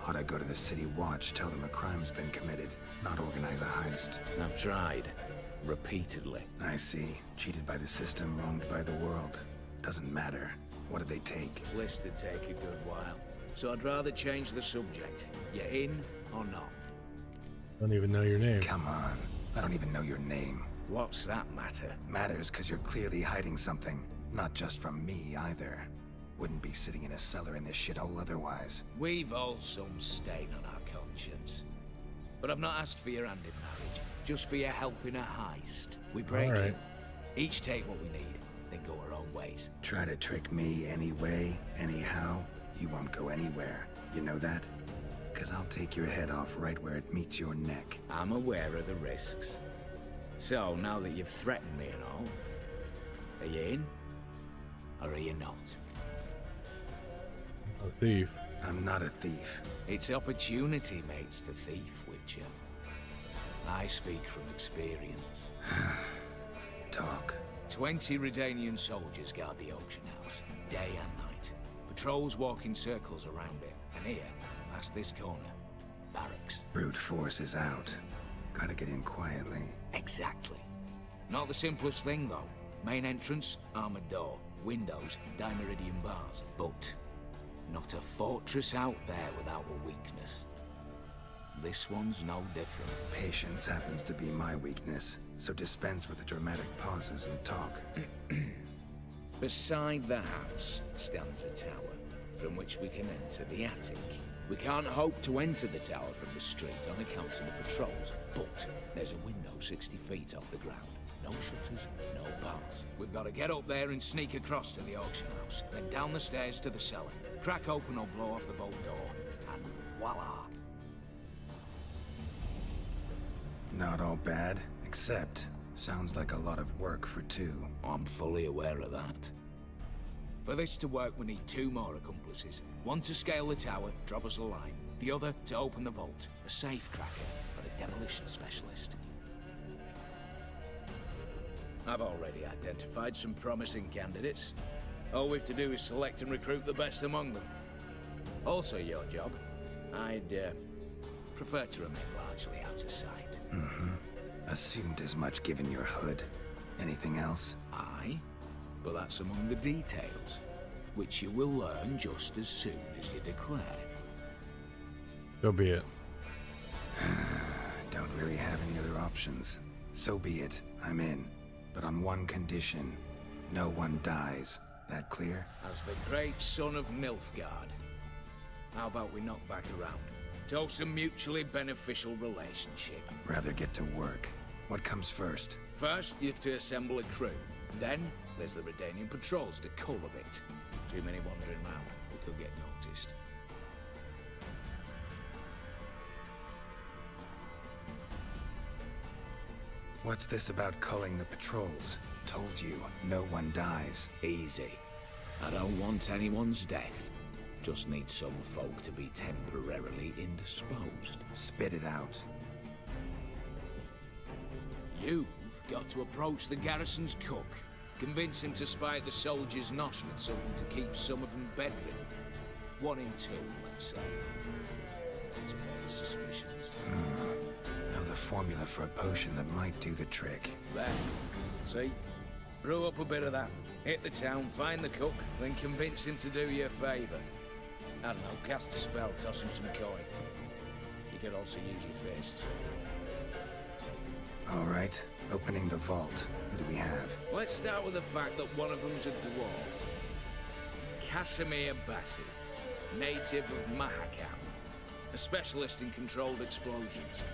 Ought I go to the City Watch, tell them a crime's been committed, not organize a heist? I've tried. Repeatedly. I see. Cheated by the system, wronged by the world. Doesn't matter. What did they take? List to take a good while. So I'd rather change the subject. You in or not? Don't even know your name. Come on. I don't even know your name. What's that matter? Matters because you're clearly hiding something. Not just from me, either. Wouldn't be sitting in a cellar in this shithole otherwise. We've all some stain on our conscience. But I've not asked for your hand in marriage. Just for your help in a heist. We break All right. it. Each take what we need, then go our own ways. Try to trick me anyway, anyhow, you won't go anywhere. You know that? Because I'll take your head off right where it meets your neck. I'm aware of the risks. So, now that you've threatened me and all, are you in? Or are you not? A thief. I'm not a thief. It's opportunity makes the thief, Witcher. I speak from experience. Talk. 20 Redanian soldiers guard the auction house, day and night. Patrols walk in circles around it, and here, past this corner, barracks. Brute force is out. Gotta get in quietly. Exactly. Not the simplest thing, though. Main entrance, armored door. Windows, dimeridian bars. But not a fortress out there without a weakness. This one's no different. Patience happens to be my weakness, so dispense with the dramatic pauses and talk. Beside the house stands a tower, from which we can enter the attic. We can't hope to enter the tower from the street on account of the patrols, but there's a window 60 feet off the ground. No shutters, no bars. We've got to get up there and sneak across to the auction house, then down the stairs to the cellar, crack open or blow off the vault door, and voila! Not all bad, except sounds like a lot of work for two. I'm fully aware of that. For this to work, we need 2 more accomplices. One to scale the tower, drop us a line. The other to open the vault, a safe cracker, but a demolition specialist. I've already identified some promising candidates. All we've to do is select and recruit the best among them. Also your job. I'd prefer to remain largely out of sight. Assumed as much given your hood. Anything else? Aye, but that's among the details, which you will learn just as soon as you declare. So be it. Don't really have any other options. So be it. I'm in. But on one condition. No one dies. That clear? As the great son of Nilfgaard. How about we knock back around? Toast a mutually beneficial relationship. Rather get to work. What comes first? First, you have to assemble a crew. Then, there's the Redanian patrols to cull a bit. Too many wandering round. We could get noticed. What's this about culling the patrols? Told you, no one dies. Easy. I don't want anyone's death. Just need some folk to be temporarily indisposed. Spit it out. You've got to approach the garrison's cook. Convince him to spy the soldiers' nosh with something to keep some of them bedridden. 1 in 2, let's say. To raise suspicions. Know the formula for a potion that might do the trick. There. See? Brew up a bit of that. Hit the town, find the cook, then convince him to do you a favour. I don't know, cast a spell, toss him some coin. You could also use your fists. All right. Opening the vault. Who do we have? Let's start with the fact that one of them's a dwarf. Casimir Bassi, native of Mahakam. A specialist in controlled explosions.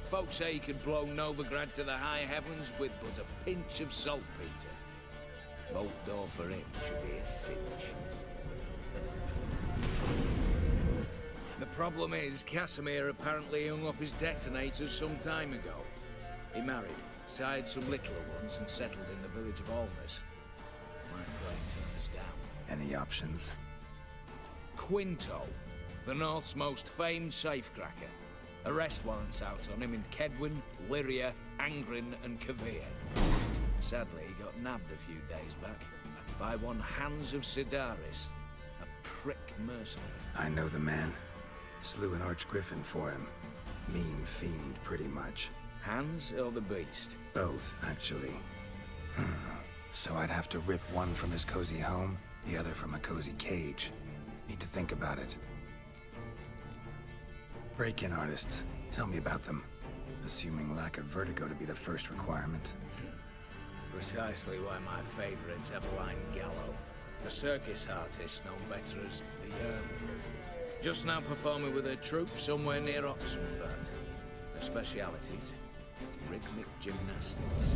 Folks say he could blow Novigrad to the high heavens with but a pinch of saltpeter. Vault door for him should be a cinch. The problem is, Casimir apparently hung up his detonators some time ago. He married, sired some littler ones, and settled in the village of Alness. Might play turn us down. Any options? Quinto, the North's most famed safecracker. Arrest warrants out on him in Kedwin, Lyria, Angrin, and Kavir. Sadly, he got nabbed a few days back by one Hans of Sidaris, a prick mercenary. I know the man. Slew an archgriffin for him. Mean fiend, pretty much. Hans or the beast? Both, actually. So I'd have to rip one from his cozy home, the other from a cozy cage. Need to think about it. Break-in artists. Tell me about them. Assuming lack of vertigo to be the first requirement. Precisely why my favourite's Eveline Gallo, a circus artist known better as the Hermit. Just now performing with her troupe somewhere near Oxenfurt. Her specialities: rhythmic gymnastics,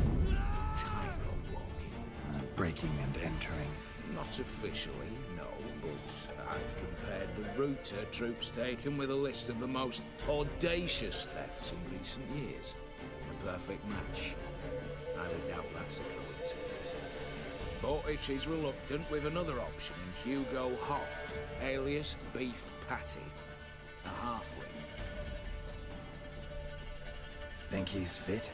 tightrope walking. Breaking and entering. Not officially, no, but I've compared the route her troop's taken with a list of the most audacious thefts in recent years. A perfect match. I doubt that's a coincidence. But if she's reluctant, we've another option in Hugo Hoff, alias Beef Patty, a halfling. Think he's fit?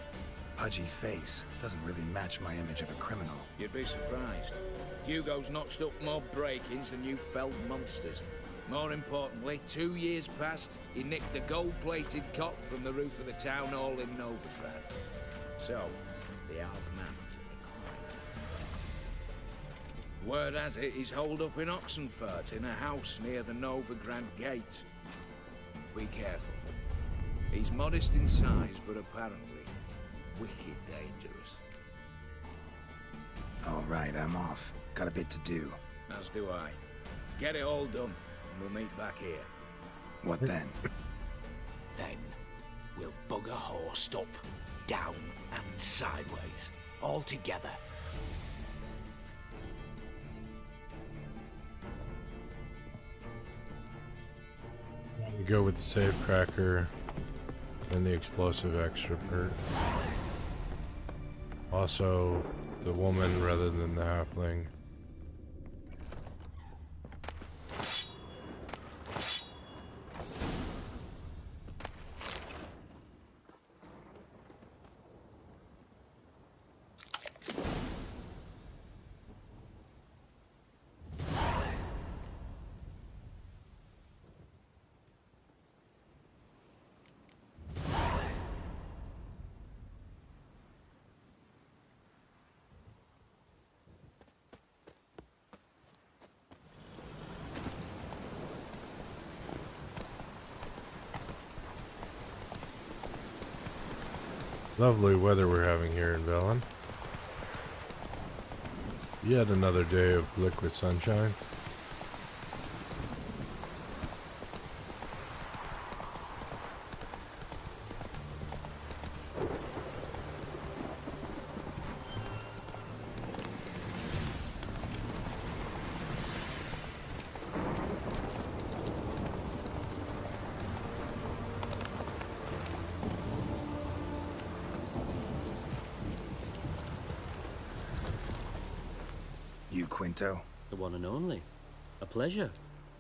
Pudgy face. Doesn't really match my image of a criminal. You'd be surprised. Hugo's notched up more break-ins than you felled monsters. More importantly, 2 years past, he nicked a gold-plated cot from the roof of the town hall in Novigrad. So, the half-man's in the Word has it, he's holed up in Oxenfurt in a house near the Novigrad gate. Be careful. He's modest in size, but apparently wicked dangerous. All right, I'm off. Got a bit to do. As do I. Get it all done, and we'll meet back here. What then? Then, we'll bugger horsed up, down, and sideways. All together. Go with the safecracker and the explosive extrovert. Also, the woman rather than the halfling. Lovely weather we're having here in Velen. Yet another day of liquid sunshine. You, Quinto? The one and only. A pleasure.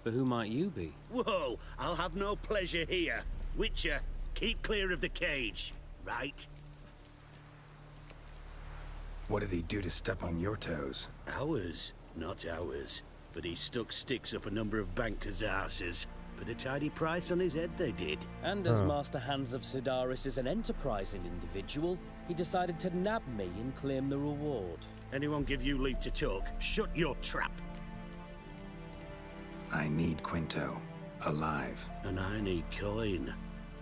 But who might you be? Whoa! I'll have no pleasure here. Witcher, keep clear of the cage, right? What did he do to step on your toes? Ours, not ours. But he stuck sticks up a number of bankers' arses. Put a tidy price on his head, they did. And as Master Hans of Sidaris is an enterprising individual, he decided to nab me and claim the reward. Anyone give you leave to talk? Shut your trap! I need Quinto. Alive. And I need coin.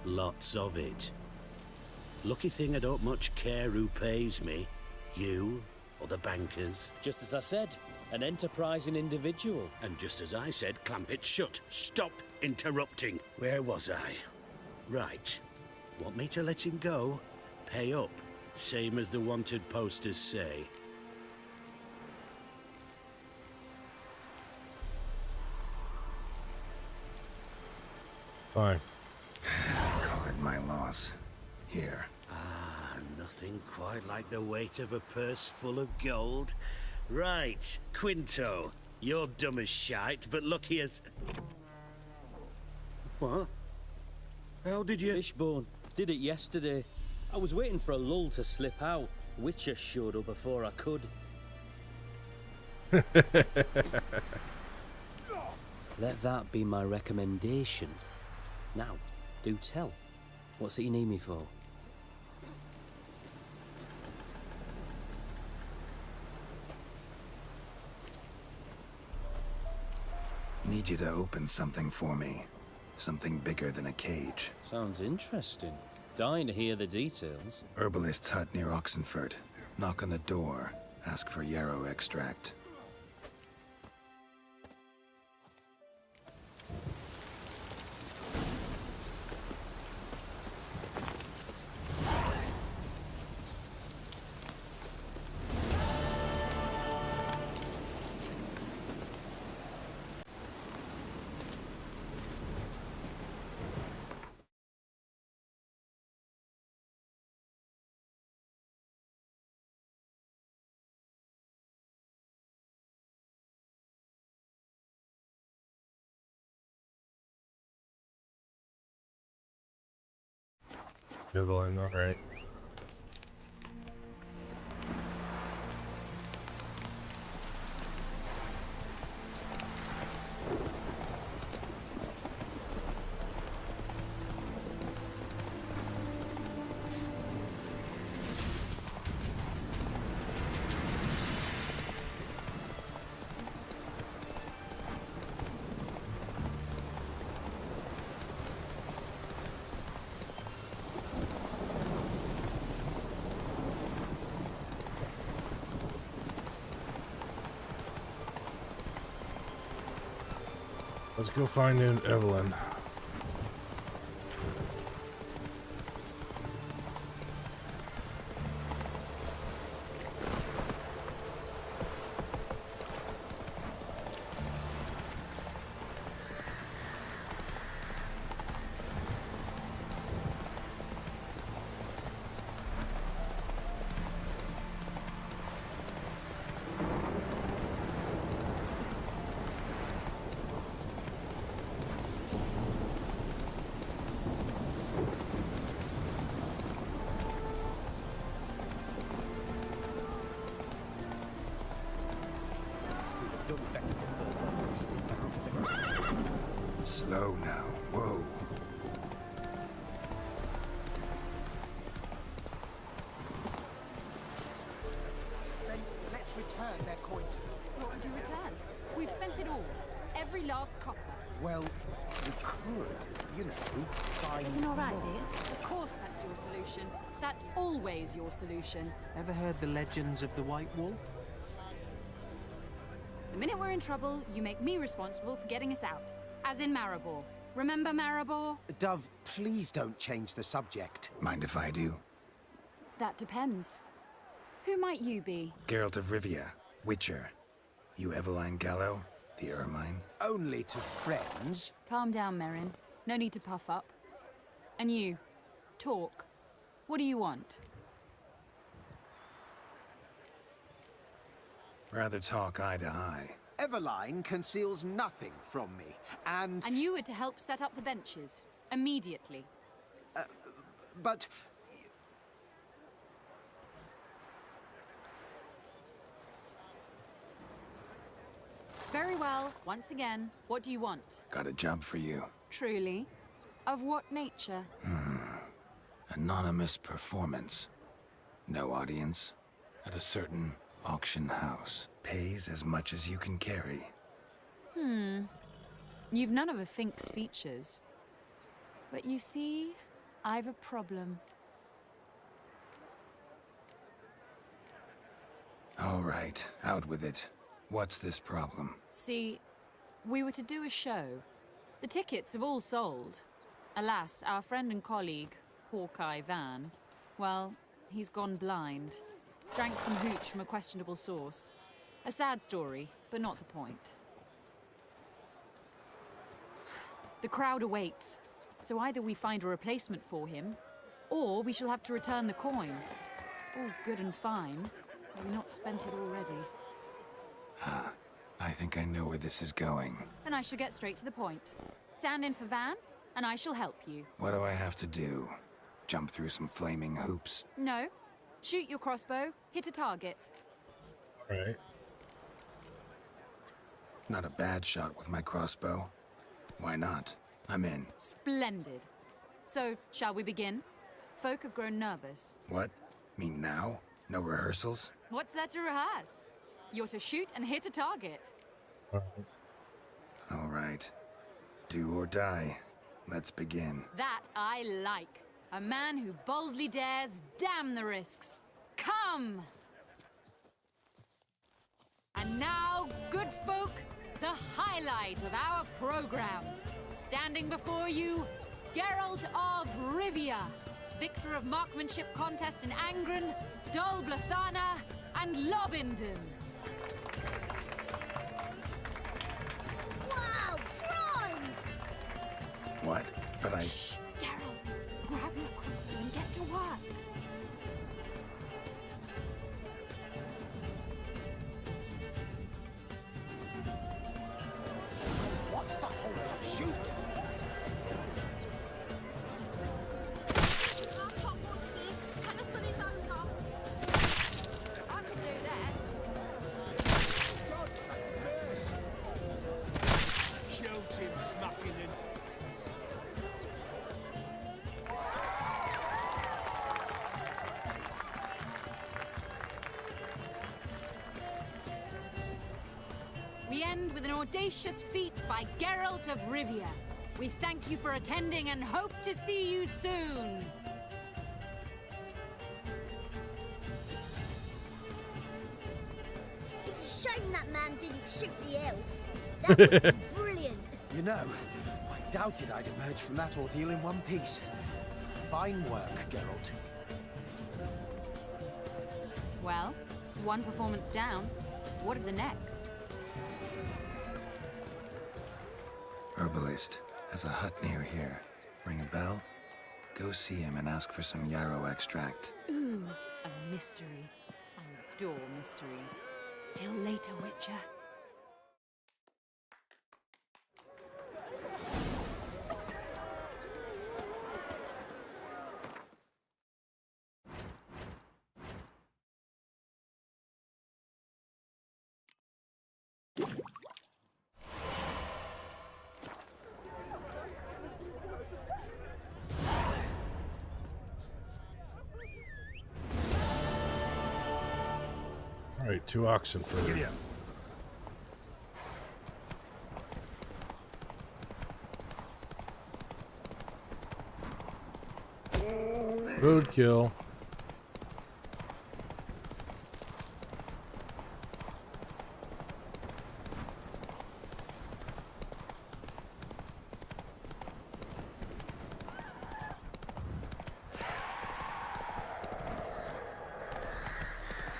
Lots of it. Lucky thing I don't much care who pays me. You or the bankers. Just as I said, an enterprising individual. And just as I said, clamp it shut. Stop interrupting. Where was I? Right. Want me to let him go? Pay up. Same as the wanted posters say. Fine. Call it my loss. Here. Ah, nothing quite like the weight of a purse full of gold. Right, Quinto. You're dumb as shite, but lucky as... What? How did you... Fishbone. Did it yesterday. I was waiting for a lull to slip out. Witcher showed up before I could. Let that be my recommendation. Now, do tell. What's it you need me for? Need you to open something for me. Something bigger than a cage. Sounds interesting. Dying to hear the details. Herbalist's hut near Oxenford. Knock on the door. Ask for yarrow extract. Evelyn, alright. Let's go find Evelyn. Slow now. Whoa. Then let's return their coin to them. What would you return? We've spent it all. Every last copper. Well, we could, you know, find Everything all right, more. dear? Of course that's your solution. That's always your solution. Ever heard the legends of the White Wolf? The minute we're in trouble, you make me responsible for getting us out. As in Maribor. Remember Maribor? Dove, please don't change the subject. Mind if I do? That depends. Who might you be? Geralt of Rivia, Witcher. You Eveline Gallo, the Ermine? Only to friends. Calm down, Merrin. No need to puff up. And you, talk. What do you want? Rather talk eye to eye. Eveline conceals nothing from me, and... And you were to help set up the benches. Immediately. But... Very well. Once again, what do you want? Got a job for you. Truly? Of what nature? Anonymous performance. No audience. At a certain auction house. Pays as much as you can carry. You've none of a Fink's features. But you see, I've a problem. All right, out with it. What's this problem? See, we were to do a show. The tickets have all sold. Alas, our friend and colleague, Hawkeye Van, well, he's gone blind. Drank some hooch from a questionable source. A sad story, but not the point. The crowd awaits, so either we find a replacement for him, or we shall have to return the coin. All good and fine. Have we not spent it already? I think I know where this is going. Then I shall get straight to the point. Stand in for Van, and I shall help you. What do I have to do? Jump through some flaming hoops? No. Shoot your crossbow, hit a target. Right. Not a bad shot with my crossbow. Why not? I'm in. Splendid. So, shall we begin? Folk have grown nervous. What? Mean now? No rehearsals? What's there to rehearse? You're to shoot and hit a target. All right. Do or die. Let's begin. That I like. A man who boldly dares, damn the risks. Come! And now, good folk, the highlight of our program. Standing before you, Geralt of Rivia, victor of marksmanship contests in Angren, Dol Blathana, and Lobindon. Wow, prime! What? But I... Shh! Geralt, grab your crossbow and get to work. What's the hold up? Shoot! Shoot him, smacking him. We end with an audacious feat by Geralt of Rivia. We thank you for attending and hope to see you soon. It's a shame that man didn't shoot the elf. That would have been brilliant. You know, I doubted I'd emerge from that ordeal in one piece. Fine work, Geralt. Well, one performance down. What of the next? Herbalist has a hut near here. Ring a bell? Go see him and ask for some yarrow extract. Ooh, a mystery. I adore mysteries. Till later, Witcher. All right, 2 oxen for you. Roadkill.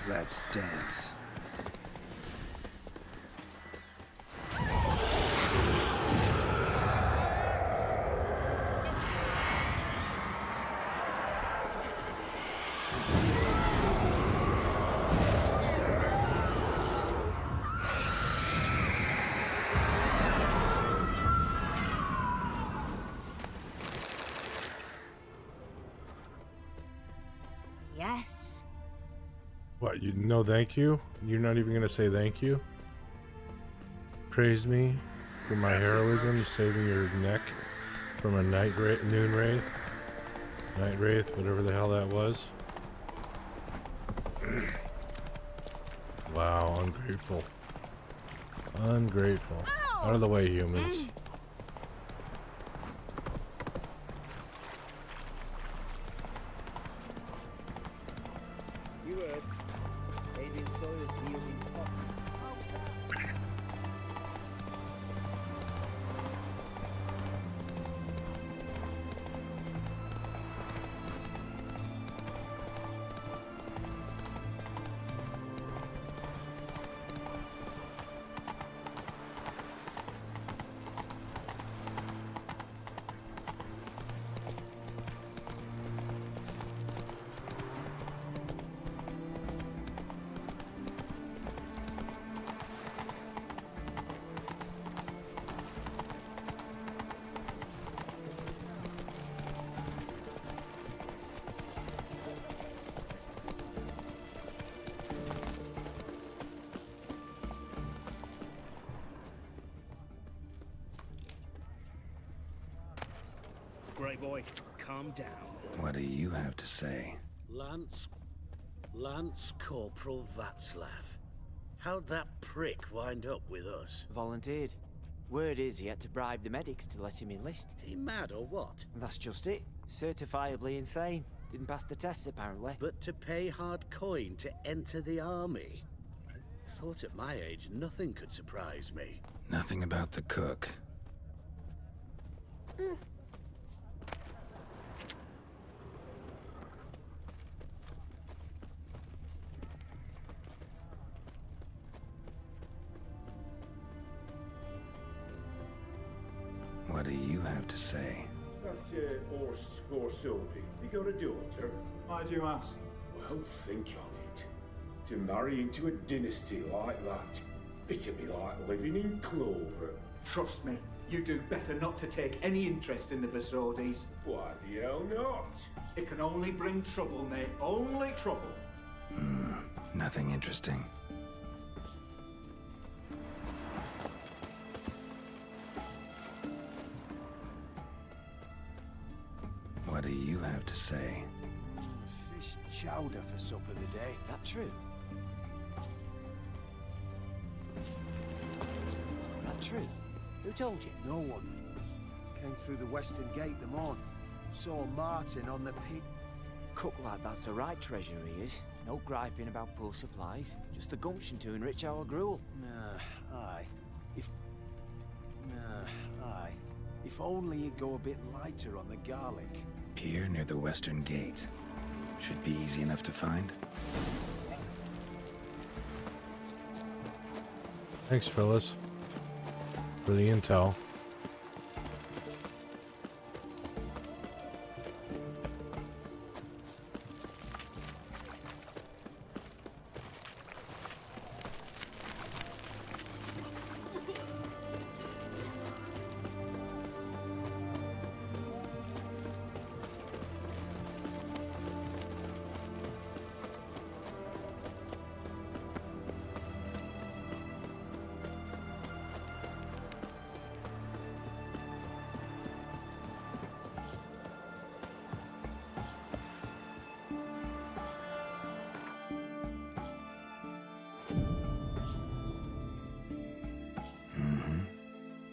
Let's dance. Yes. What, you no thank you? You're not even gonna say thank you? Praise me for my heroism, saving your neck from a night noon wraith? Night wraith, whatever the hell that was. Wow, ungrateful. Ungrateful. Out of the way, humans. You heard. Alien soils yielding pots. Grey Boy. Calm down. What do you have to say? Lance Corporal Václav. How'd that prick wind up with us? Volunteered. Word is he had to bribe the medics to let him enlist. He mad or what? That's just it. Certifiably insane. Didn't pass the tests, apparently. But to pay hard coin to enter the army? Thought at my age nothing could surprise me. Nothing about the cook. What do you have to say? That Orst Scorsodi, he got a daughter? Why do you ask? Well, think on it. To marry into a dynasty like that, it'd be like living in clover. Trust me, you do better not to take any interest in the Besodis. Why the hell not? It can only bring trouble, mate. Only trouble. Nothing interesting. What do you have to say? Fish chowder for supper the day. That true? That true? Who told you? No one. Came through the western gate the morn. Saw Martin on the pit. Cook like that's the right treasure he is. No griping about poor supplies. Just the gumption to enrich our gruel. Aye. If only you'd go a bit lighter on the garlic. Pier near the western gate. Should be easy enough to find. Thanks, Phyllis, for the intel.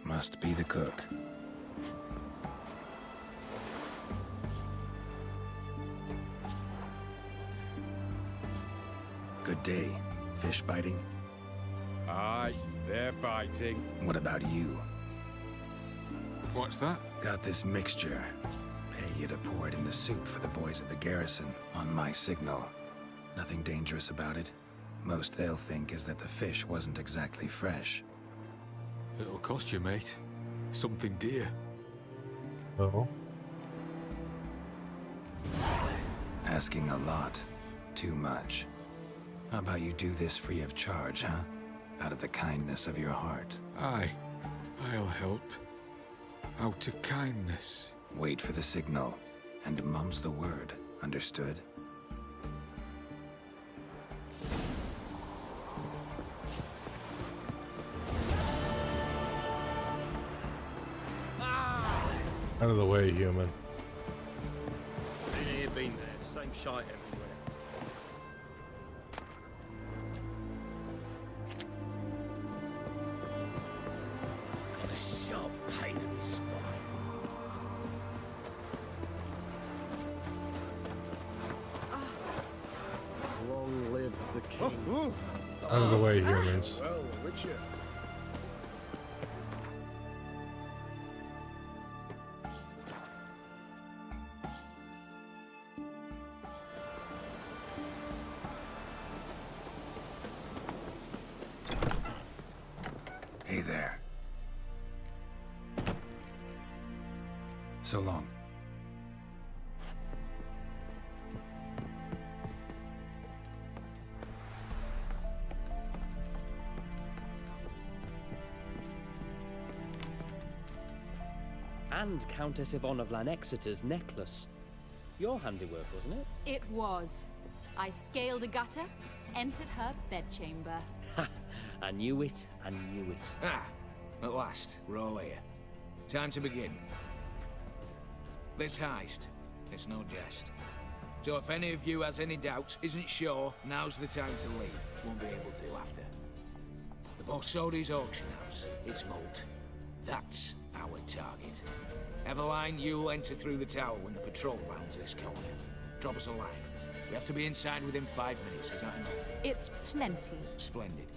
Must be the cook. Good day. Fish biting? Aye, they're biting. What about you? What's that? Got this mixture. Pay you to pour it in the soup for the boys at the garrison on my signal. Nothing dangerous about it. Most they'll think is that the fish wasn't exactly fresh. It'll cost you, mate. Something dear. Oh. Asking a lot. Too much. How about you do this free of charge, huh? Out of the kindness of your heart. Aye, I'll help. Out of kindness. Wait for the signal, and mum's the word. Understood? Out of the way, human. Been here, been there. Same shite everywhere. Got a sharp pain in his spine. Long live the king. Out of the way, humans. Well, Witcher. Hey there. So long. And Countess Yvonne of Lanexeter's necklace. Your handiwork, wasn't it? It was. I scaled a gutter, entered her bedchamber. I knew it, I knew it. Ah, at last, we're all here. Time to begin. This heist, it's no jest. So if any of you has any doubts, isn't sure, now's the time to leave. Won't be able to after. The Borsodi's auction house, its vault. That's our target. Eveline, you'll enter through the tower when the patrol rounds this corner. Drop us a line. We have to be inside within 5 minutes, is that enough? It's plenty. Splendid.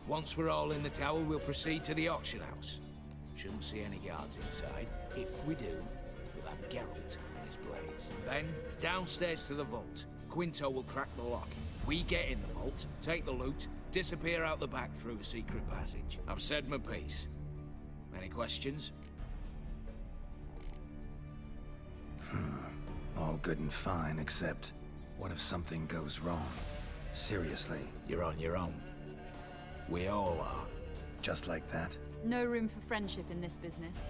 Once we're all in the tower, we'll proceed to the auction house. Shouldn't see any guards inside. If we do, we'll have Geralt and his blades. Then, downstairs to the vault. Quinto will crack the lock. We get in the vault, take the loot, disappear out the back through a secret passage. I've said my piece. Any questions? All good and fine, except what if something goes wrong? Seriously. You're on your own. We all are. Just like that? No room for friendship in this business.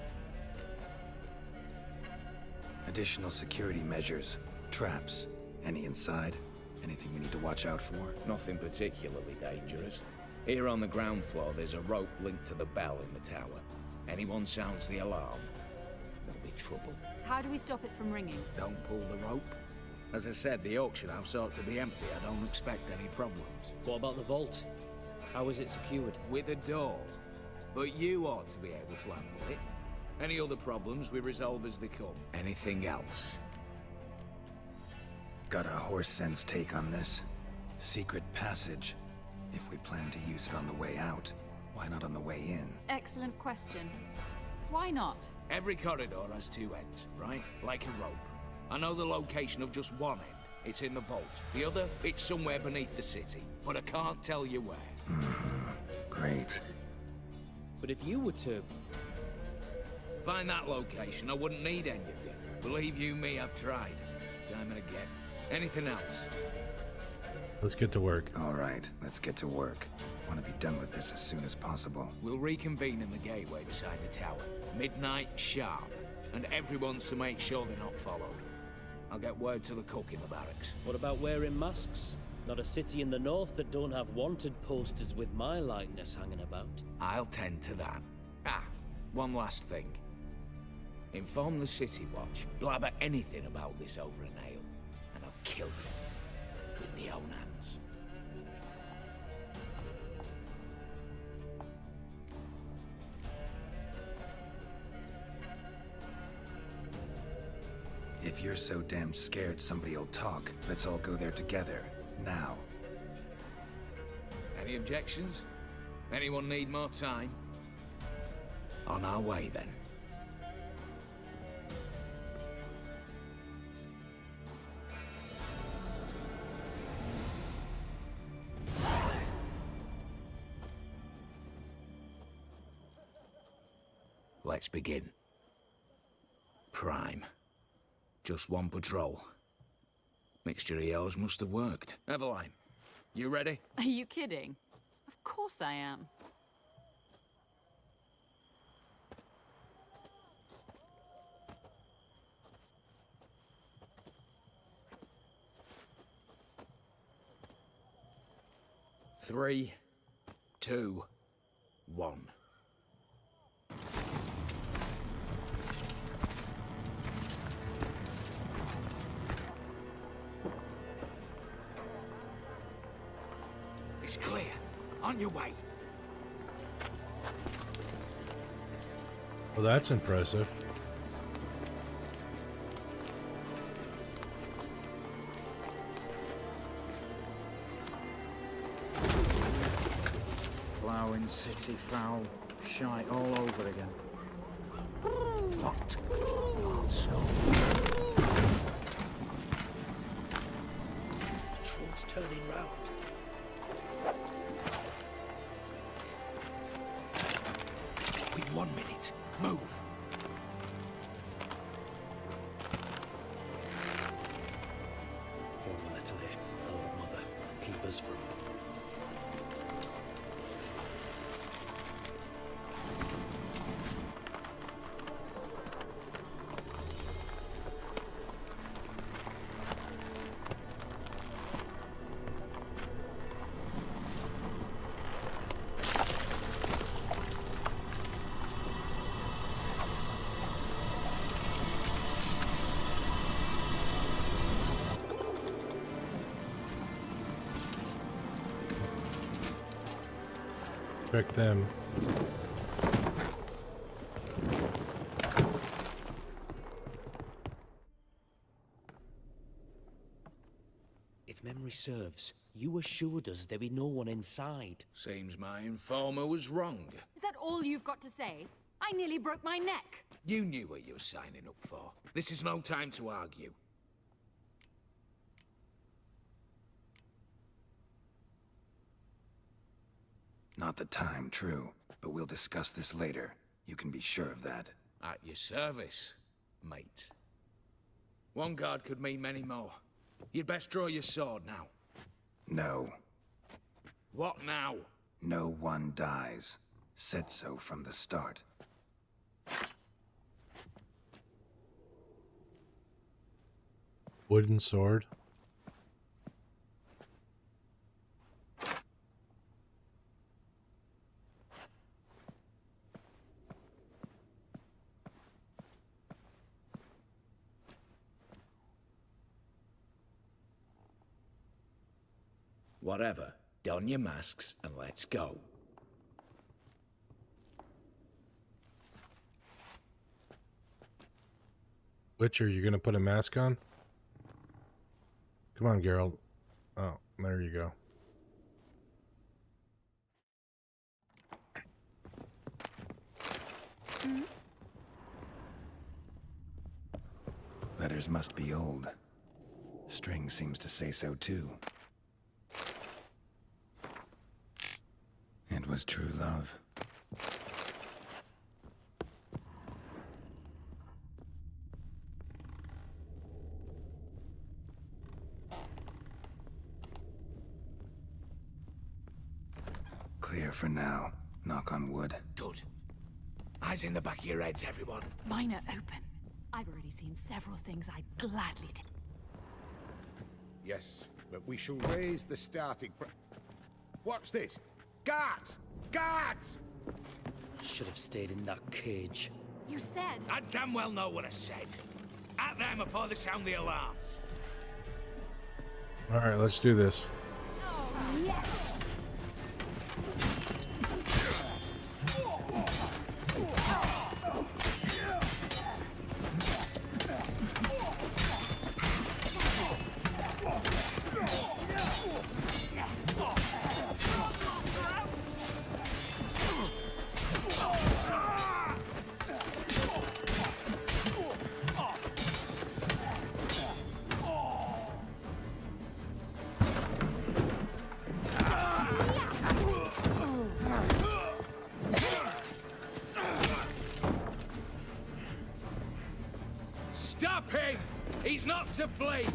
Additional security measures. Traps. Any inside? Anything we need to watch out for? Nothing particularly dangerous. Here on the ground floor, there's a rope linked to the bell in the tower. Anyone sounds the alarm, there'll be trouble. How do we stop it from ringing? Don't pull the rope. As I said, the auction house ought to be empty. I don't expect any problems. What about the vault? How is it secured? With a door. But you ought to be able to handle it. Any other problems, we resolve as they come. Anything else? Got a horse sense take on this. Secret passage. If we plan to use it on the way out, why not on the way in? Excellent question. Why not? Every corridor has two ends, right? Like a rope. I know the location of just one end. It's in the vault. The other, it's somewhere beneath the city. But I can't tell you where. Great. But if you were to... find that location, I wouldn't need any of you. Believe you me, I've tried. Time and again. Anything else? Let's get to work. All right, let's get to work. Want to be done with this as soon as possible. We'll reconvene in the gateway beside the tower. Midnight sharp. And everyone's to make sure they're not followed. I'll get word to the cook in the barracks. What about wearing masks? Not a city in the north that don't have wanted posters with my likeness hanging about. I'll tend to that. Ah, one last thing. Inform the City Watch. Blabber anything about this over an ale, and I'll kill you with my own hands. If you're so damn scared somebody'll talk, let's all go there together. Now. Any objections? Anyone need more time? On our way, then. Let's begin. Prime. Just one patrol. Mixture of yours must have worked. Eveline, you ready? Are you kidding? Of course I am. Three, 2, 1. It's clear. On your way. Well, that's impressive. Ploughing city foul. Shite all over again. What? Also. Patrol's turning round. We've 1 minute. Move. Poor Natalie, old mother. Keep us from... Check them. If memory serves, you assured us there be no one inside. Seems my informer was wrong. Is that all you've got to say? I nearly broke my neck. You knew what you were signing up for. This is no time to argue. Not the time, true. But we'll discuss this later. You can be sure of that. At your service, mate. One guard could mean many more. You'd best draw your sword now. No. What now? No one dies. Said so from the start. Wooden sword. Whatever. Don your masks and let's go. Witcher, you gonna put a mask on? Come on, Geralt. Oh, there you go. Letters must be old. String seems to say so too. It was true love. Clear for now. Knock on wood. Good. Eyes in the back of your heads, everyone. Mine are open. I've already seen several things I'd gladly do. Yes, but we shall raise the starting What's this? Guards! Guards! Should have stayed in that cage. You said... I damn well know what I said. At them before they sound the alarm. Alright, let's do this. Oh, yes! Stop him! He's not to flee!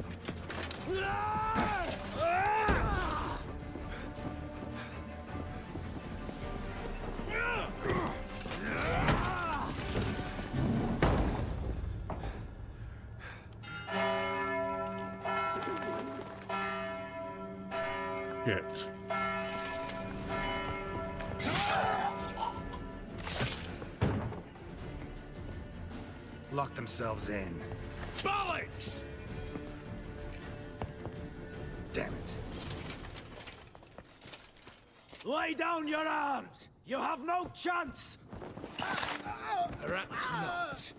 Shit. Lock themselves in. Bollocks! Damn it. Lay down your arms! You have no chance! Perhaps not.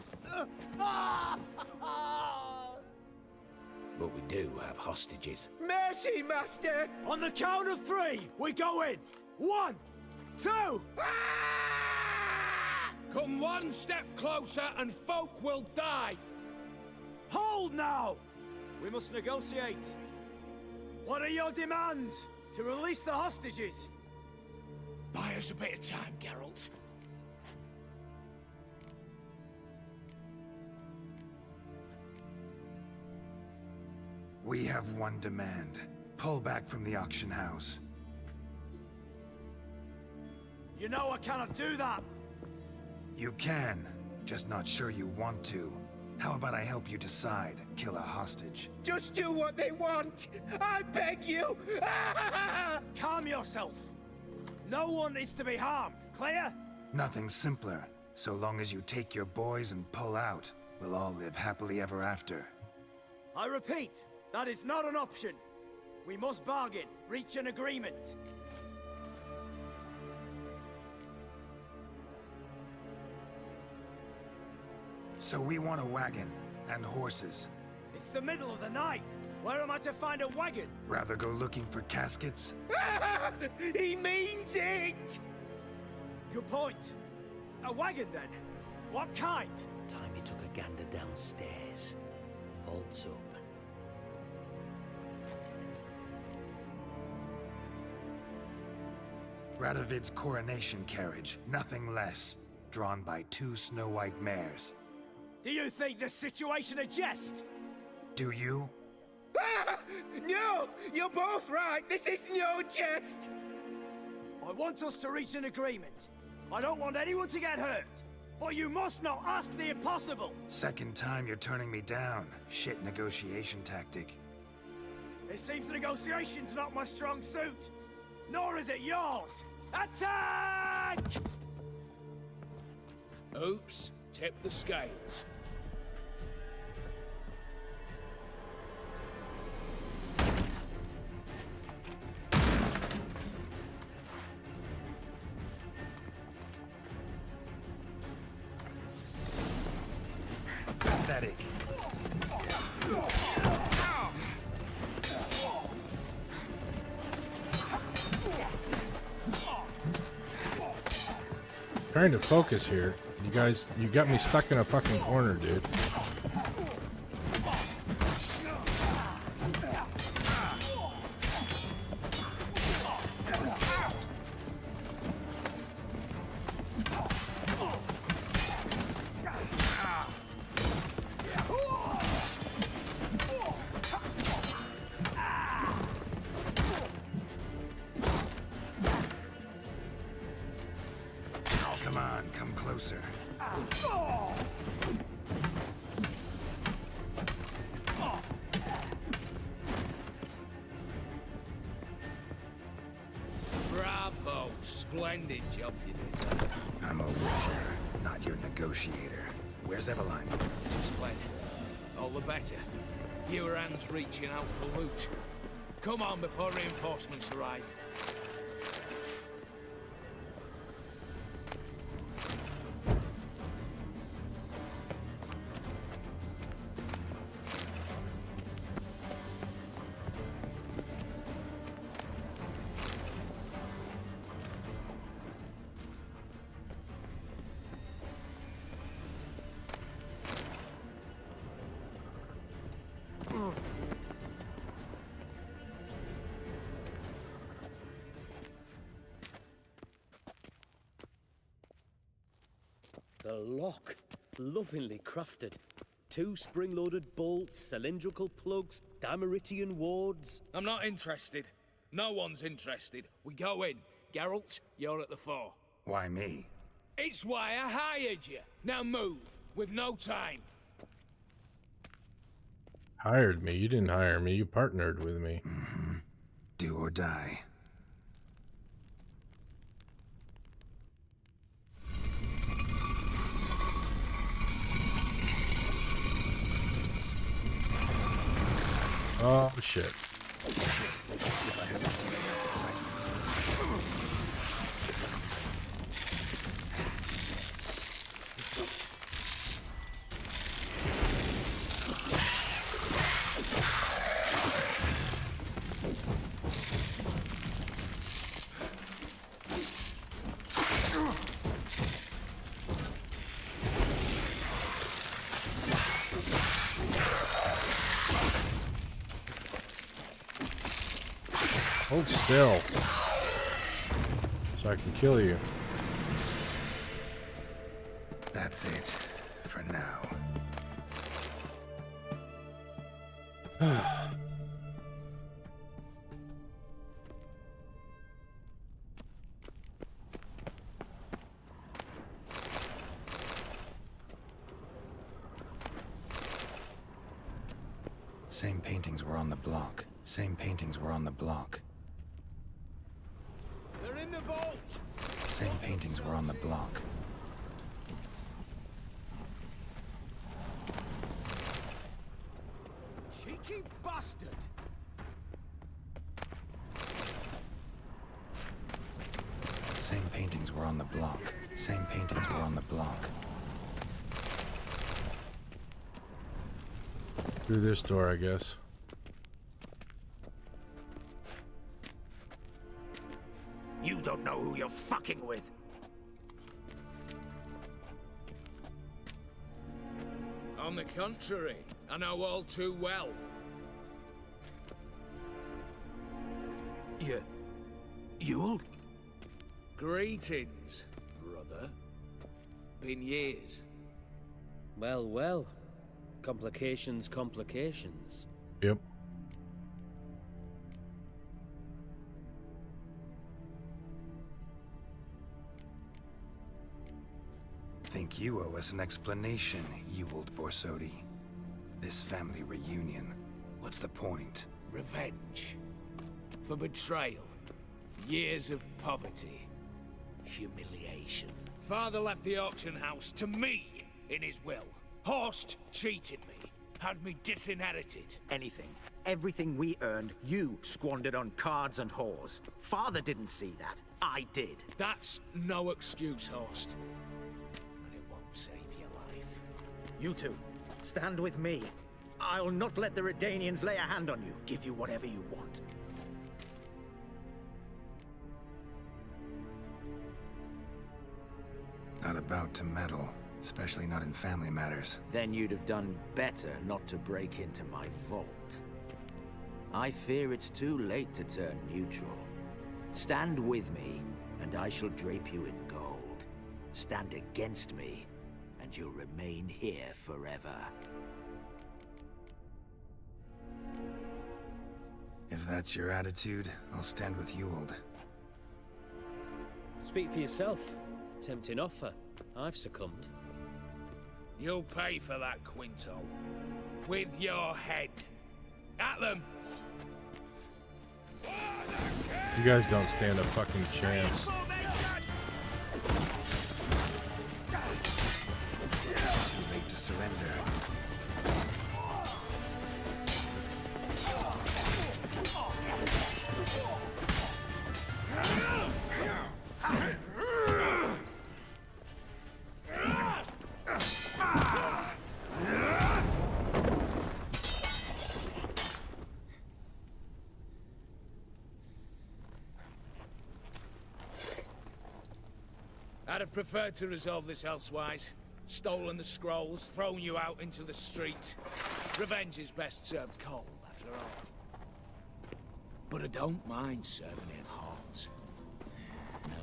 But we do have hostages. Mercy, Master! On the count of three, we go in! 1, 2... Come one step closer and folk will die! Hold now! We must negotiate. What are your demands? To release the hostages? Buy us a bit of time, Geralt. We have one demand. Pull back from the auction house. You know I cannot do that! You can, just not sure you want to. How about I help you decide? Kill a hostage. Just do what they want! I beg you! Calm yourself! No one is to be harmed, clear? Nothing simpler. So long as you take your boys and pull out, we'll all live happily ever after. I repeat, that is not an option. We must bargain, reach an agreement. So we want a wagon and horses. It's the middle of the night. Where am I to find a wagon? Rather go looking for caskets? He means it! Good point. A wagon, then? What kind? Timey took a gander downstairs. Vault's open. Radovid's coronation carriage, nothing less. Drawn by 2 snow-white mares. Do you think the situation a jest? Do you? No! You're both right! This is no jest! I want us to reach an agreement. I don't want anyone to get hurt. But you must not ask the impossible! Second time you're turning me down. Shit negotiation tactic. It seems negotiation's not my strong suit. Nor is it yours! Attack! Oops, tip the scales. Pathetic. Trying to focus here. You guys, you got me stuck in a fucking corner, dude. Come on, come closer. Bravo, splendid job you did. I'm a witcher, not your negotiator. Where's Eveline? She's fled. All the better. Fewer hands reaching out for loot. Come on before reinforcements arrive. The lock. Lovingly crafted. 2 spring-loaded bolts, cylindrical plugs, Dameritian wards. I'm not interested. No one's interested. We go in. Geralt, you're at the fore. Why me? It's why I hired you. Now move. We've no time. Hired me? You didn't hire me. You partnered with me. Mm-hmm. Do or die. Oh, shit. Hold still, so I can kill you. That's it, for now. Same paintings were on the block. Same paintings were on the block. They're in the vault! Same paintings were on the block. Cheeky bastard! Same paintings were on the block. Same paintings were on the block. Through this door, I guess. You don't know who you're fucking with. On the contrary, I know all too well. Ewald? Greetings, brother. Been years. Well, well. Complications, complications. Yep. Think you owe us an explanation, Ewald Borsodi. This family reunion, what's the point? Revenge. For betrayal. Years of poverty. Humiliation. Father left the auction house to me in his will. Horst cheated me. Had me disinherited. Anything. Everything we earned, you squandered on cards and whores. Father didn't see that. I did. That's no excuse, Horst. And it won't save your life. You two, stand with me. I'll not let the Redanians lay a hand on you. Give you whatever you want. Not about to meddle, especially not in family matters. Then you'd have done better not to break into my vault. I fear it's too late to turn neutral. Stand with me, and I shall drape you in gold. Stand against me, and you'll remain here forever. If that's your attitude, I'll stand with Ewald. Speak for yourself. Tempting offer. I've succumbed. You'll pay for that, Quinto. With your head. At them! You guys don't stand a fucking chance. Too late to surrender. I'd have preferred to resolve this elsewise. Stolen the scrolls, thrown you out into the street. Revenge is best served cold, after all. But I don't mind serving it hot. No.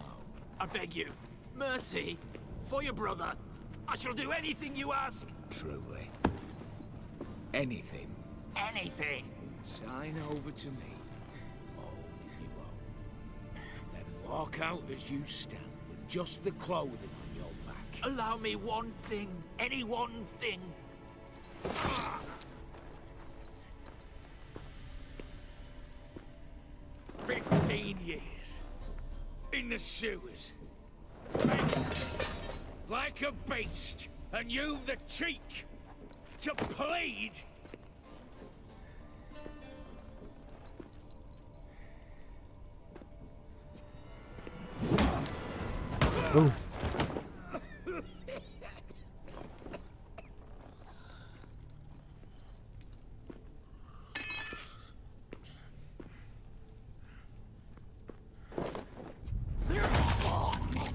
I beg you, mercy, for your brother. I shall do anything you ask. Truly. Anything. Anything. Sign over to me. All that you own. Then walk out as you stand, with just the clothing on your back. Allow me one thing. Any one thing. 15 years. In the sewers. Begged like a beast. And you the cheek to plead. Oh.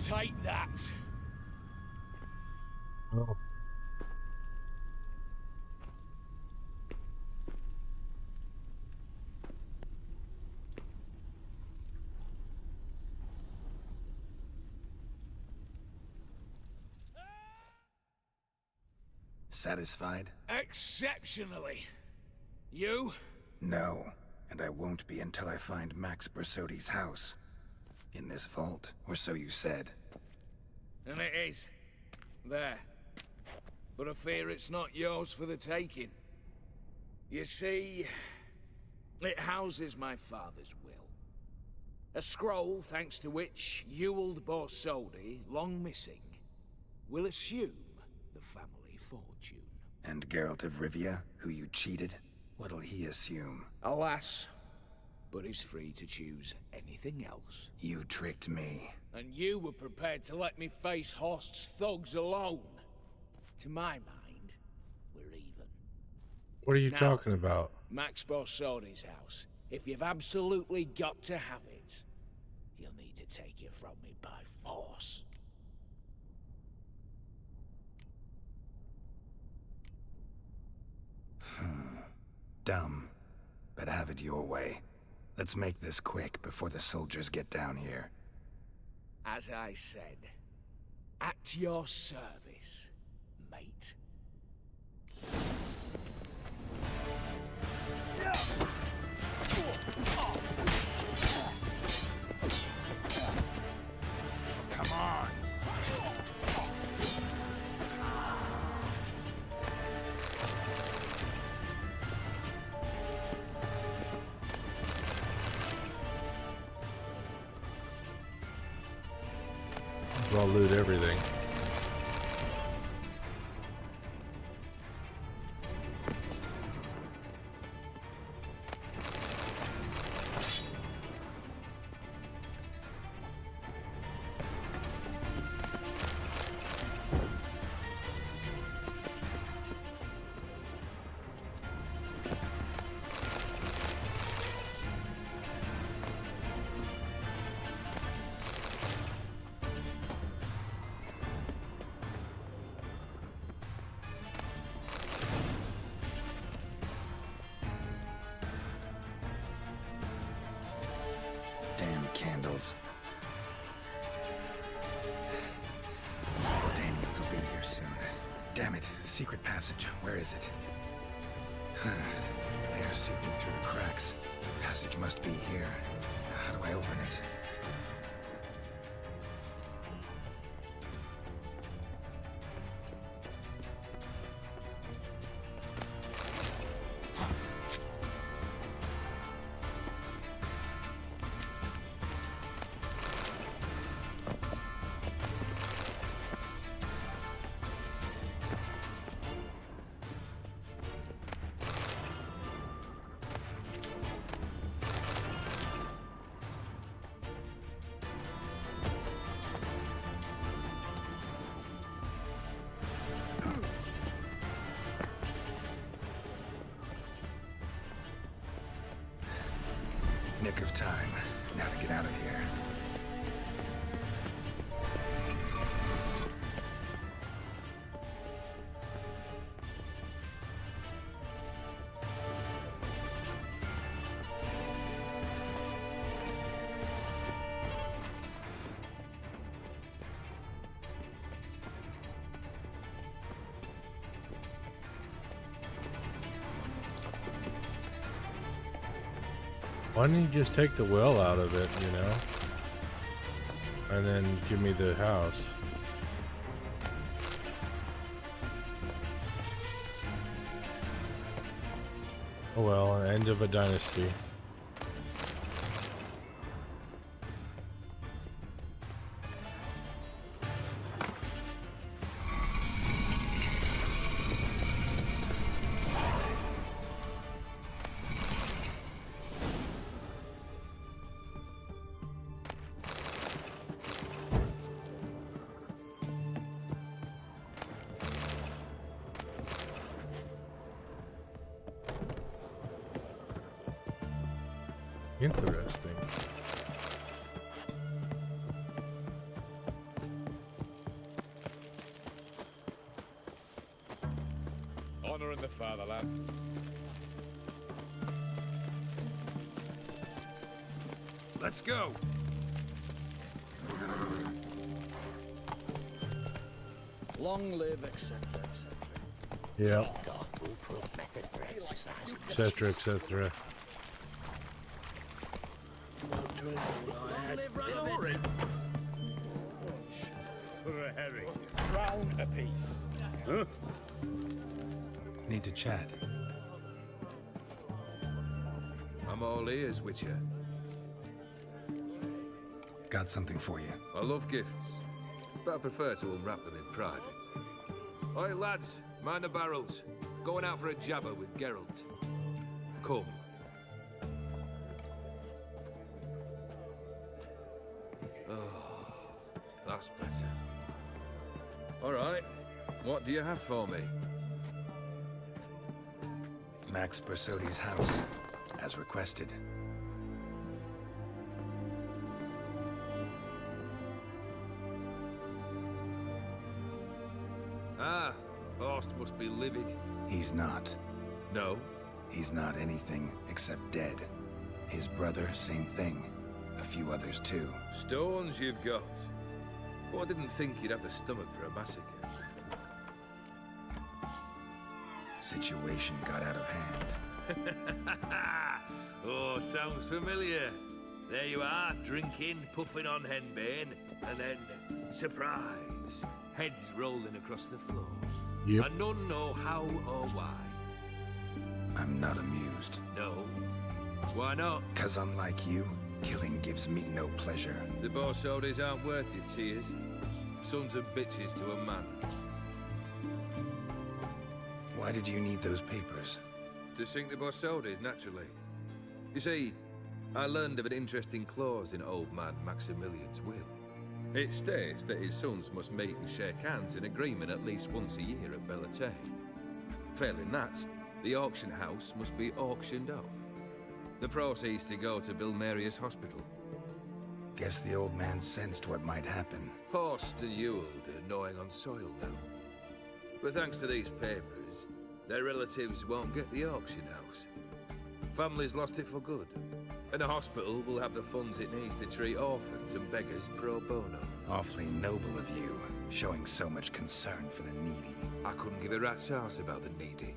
Take that. Oh. Satisfied? Exceptionally. You? No, and I won't be until I find Max Borsodi's house. In this vault, or so you said. And it is. There. But I fear it's not yours for the taking. You see, it houses my father's will. A scroll thanks to which Ewald Borsodi, long missing, will assume the family fortune. And Geralt of Rivia, who you cheated, what'll he assume? Alas, but he's free to choose anything else. You tricked me. And you were prepared to let me face Horst's thugs alone. To my mind, we're even. What are you Now, talking about? Max Borsodi's house. If you've absolutely got to have it, you'll need to take it from me by force. Dumb, but have it your way. Let's make this quick before the soldiers get down here. As I said, at your service, mate. Come on! I'll loot everything. Damn candles. Daniels will be here soon. Damn it. Secret passage. Where is it? Air seeping through the cracks. Passage must be here. Now, how do I open it? Nick of time. Now to get out of here. Why didn't you just take the well out of it, you know? And then give me the house. Oh well, an end of a dynasty. Interesting. Honor in the fatherland. Let's go. Long live, etc., etc. Yeah. Got a foolproof method for exercise. Etc., etc. For a herring. Crown apiece. Huh? Need to chat. I'm all ears, Witcher. Got something for you. I love gifts, but I prefer to unwrap them in private. Oi, lads, mind the barrels. Going out for a jabber with Geralt. Come. Oh, that's better. All right, what do you have for me? Max Bersodi's house, as requested. Ah, Horst must be livid. He's not. No? He's not anything except dead. His brother, same thing. A few others too. Stones you've got. But I didn't think you'd have the stomach for a massacre. Situation got out of hand. Oh, sounds familiar. There you are, drinking, puffing on henbane, and then, surprise, heads rolling across the floor. Yep. And none know how or why. I'm not amused. No? Why not? 'Cause unlike you, killing gives me no pleasure. The Borsodis aren't worth your tears. Sons and bitches to a man. Why did you need those papers? To sink the Borsodis, naturally. You see, I learned of an interesting clause in old man Maximilian's will. It states that his sons must meet and shake hands in agreement at least once a year at Bellatane. Failing that, the auction house must be auctioned off. The proceeds to go to Bilmerius Hospital. Guess the old man sensed what might happen. Horst and Ewald are gnawing on soil now. But thanks to these papers, their relatives won't get the auction house. Families lost it for good. And the hospital will have the funds it needs to treat orphans and beggars pro bono. Awfully noble of you, showing so much concern for the needy. I couldn't give a rat's ass about the needy.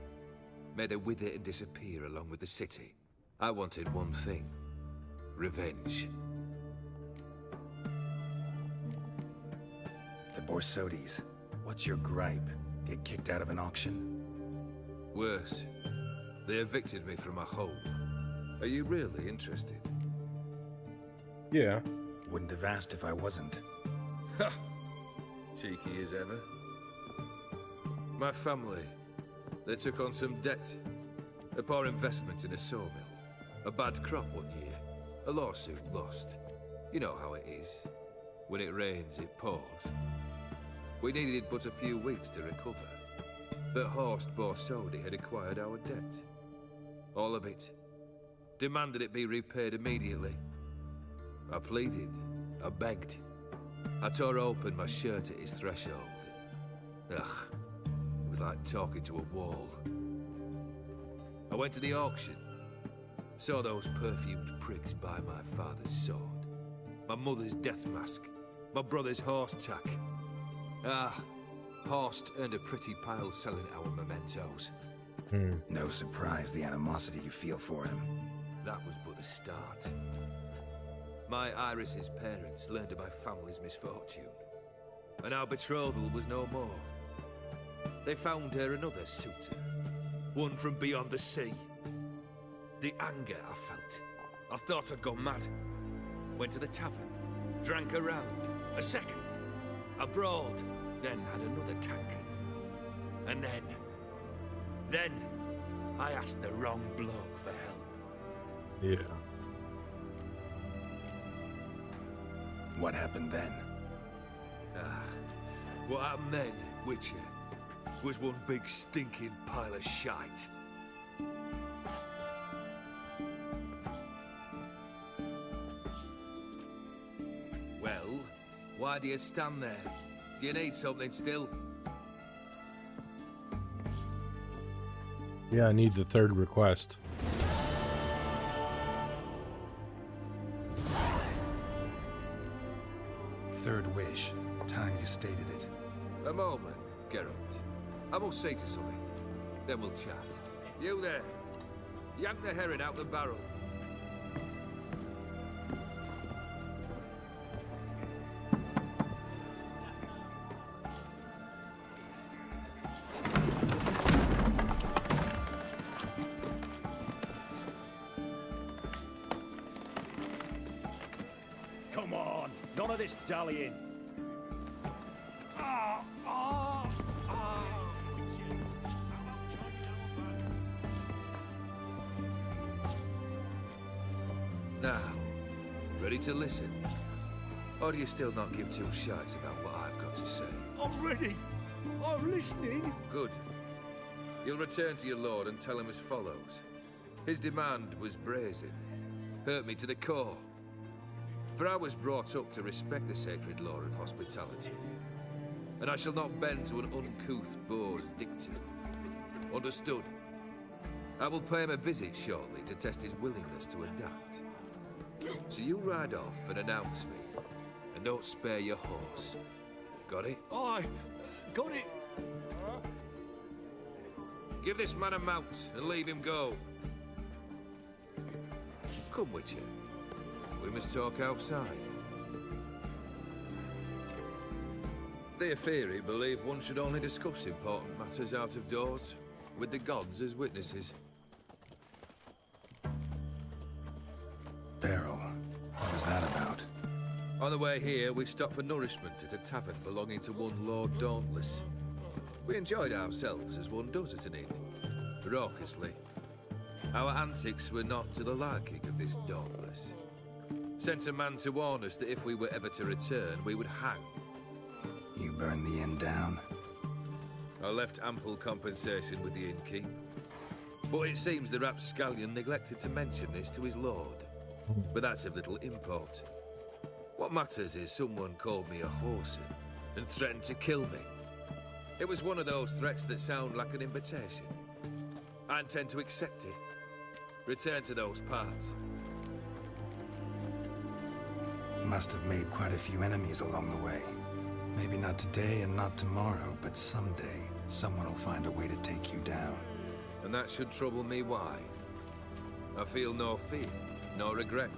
May they wither and disappear along with the city. I wanted one thing. Revenge. The Borsodis. What's your gripe? Get kicked out of an auction? Worse. They evicted me from my home. Are you really interested? Yeah. Wouldn't have asked if I wasn't. Ha! Cheeky as ever. My family, they took on some debt. A poor investment in a sawmill. A bad crop one year. A lawsuit lost. You know how it is. When it rains, it pours. We needed but a few weeks to recover. But Horst Borsodi had acquired our debt. All of it. Demanded it be repaid immediately. I pleaded. I begged. I tore open my shirt at his threshold. Ugh. It was like talking to a wall. I went to the auction. Saw those perfumed prigs buy my father's sword. My mother's death mask. My brother's horse tack. Ah, Horst earned a pretty pile selling our mementos. No surprise the animosity you feel for him. That was but the start. My Iris's parents learned of my family's misfortune, and our betrothal was no more. They found her another suitor, one from beyond the sea. The anger I felt, I thought I'd gone mad. Went to the tavern, drank a round, a second, abroad, then had another tankard. And then I asked the wrong bloke for help. Yeah. What happened then? What happened then, Witcher, was one big stinking pile of shite. Well, why do you stand there? Do you need something still? Yeah, I need the third request. Third wish. Time you stated it. A moment, Geralt. I must say to something. Then we'll chat. You there. Yank the herring out the barrel. Come on, none of this dallying. Now, ready to listen? Or do you still not give two shites about what I've got to say? I'm ready. I'm listening. Good. You'll return to your lord and tell him as follows. His demand was brazen. Hurt me to the core. For I was brought up to respect the sacred law of hospitality. And I shall not bend to an uncouth boor's dictum. Understood? I will pay him a visit shortly to test his willingness to adapt. So you ride off and announce me. And don't spare your horse. Got it? Aye, got it. Give this man a mount and leave him go. Come, Witcher. We must talk outside. The Aetheri believe one should only discuss important matters out of doors, with the gods as witnesses. Beryl, what was that about? On the way here, we stopped for nourishment at a tavern belonging to one Lord Dauntless. We enjoyed ourselves as one does at an inn, raucously. Our antics were not to the liking of this Dauntless. Sent a man to warn us that if we were ever to return, we would hang. You burned the inn down? I left ample compensation with the innkeep. But it seems the rapscallion neglected to mention this to his lord. But that's of little import. What matters is someone called me a whoreson and threatened to kill me. It was one of those threats that sound like an invitation. I intend to accept it. Return to those parts. Must have made quite a few enemies along the way. Maybe not today and not tomorrow, but someday, someone will find a way to take you down. And that should trouble me why? I feel no fear, no regret.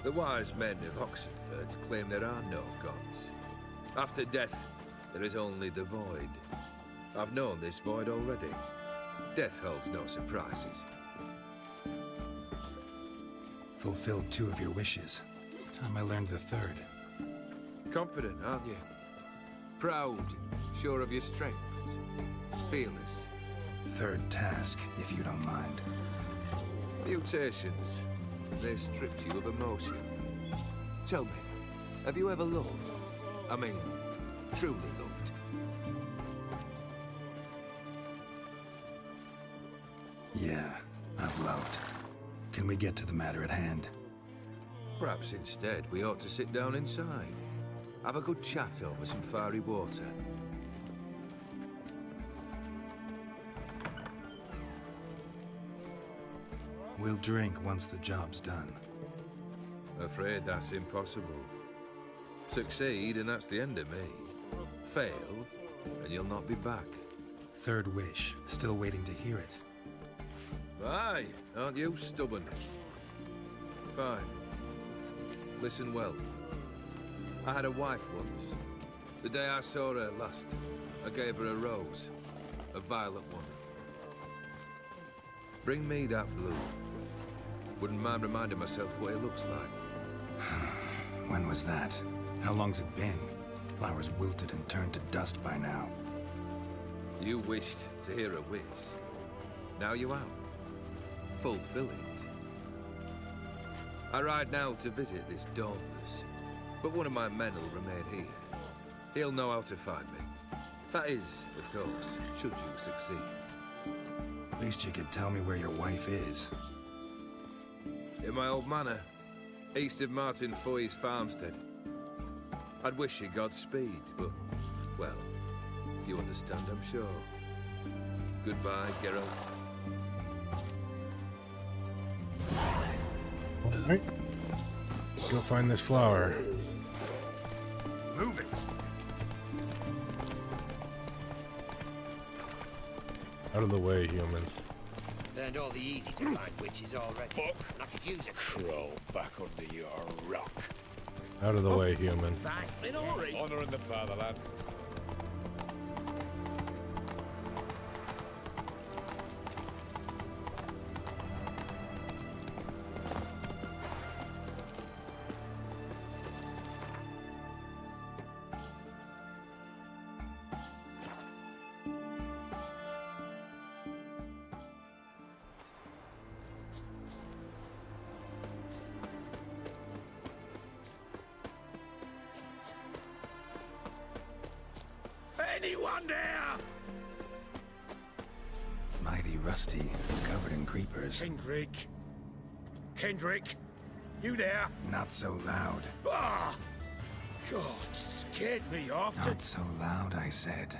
The wise men of Oxenford claim there are no gods. After death, there is only the void. I've known this void already. Death holds no surprises. Fulfilled 2 of your wishes. Time I learned the 3rd. Confident, aren't you? Proud, sure of your strengths. Fearless. 3rd task, if you don't mind. Mutations. They stripped you of emotion. Tell me, have you ever loved? I mean, truly loved? Yeah, I've loved. Can we get to the matter at hand? Perhaps instead we ought to sit down inside. Have a good chat over some fiery water. We'll drink once the job's done. Afraid that's impossible. Succeed, and that's the end of me. Fail, and you'll not be back. 3rd wish. Still waiting to hear it. Aye, aren't you stubborn? Fine. Listen well. I had a wife once. The day I saw her last, I gave her a rose. A violet one. Bring me that blue. Wouldn't mind reminding myself what it looks like. When was that? How long's it been? Flowers wilted and turned to dust by now. You wished to hear a wish. Now you have. Fulfill it. I ride now to visit this Dauntless, but one of my men will remain here. He'll know how to find me. That is, of course, should you succeed. At least you could tell me where your wife is. In my old manor, east of Martin Foy's farmstead. I'd wish you Godspeed, but, well, you understand, I'm sure. Goodbye, Geralt. Alright. Let's go find this flower. Move it! Out of the way, humans. Learned all the easy to find witches already. And I could use a Crawl back under your rock. Out of the way, human. Fast in a hurry. Honor in the fatherland. Anyone there? rusty and covered in creepers. Kendrick! Kendrick! You there? Not so loud. Ah! God, scared me off. Not so loud, I said.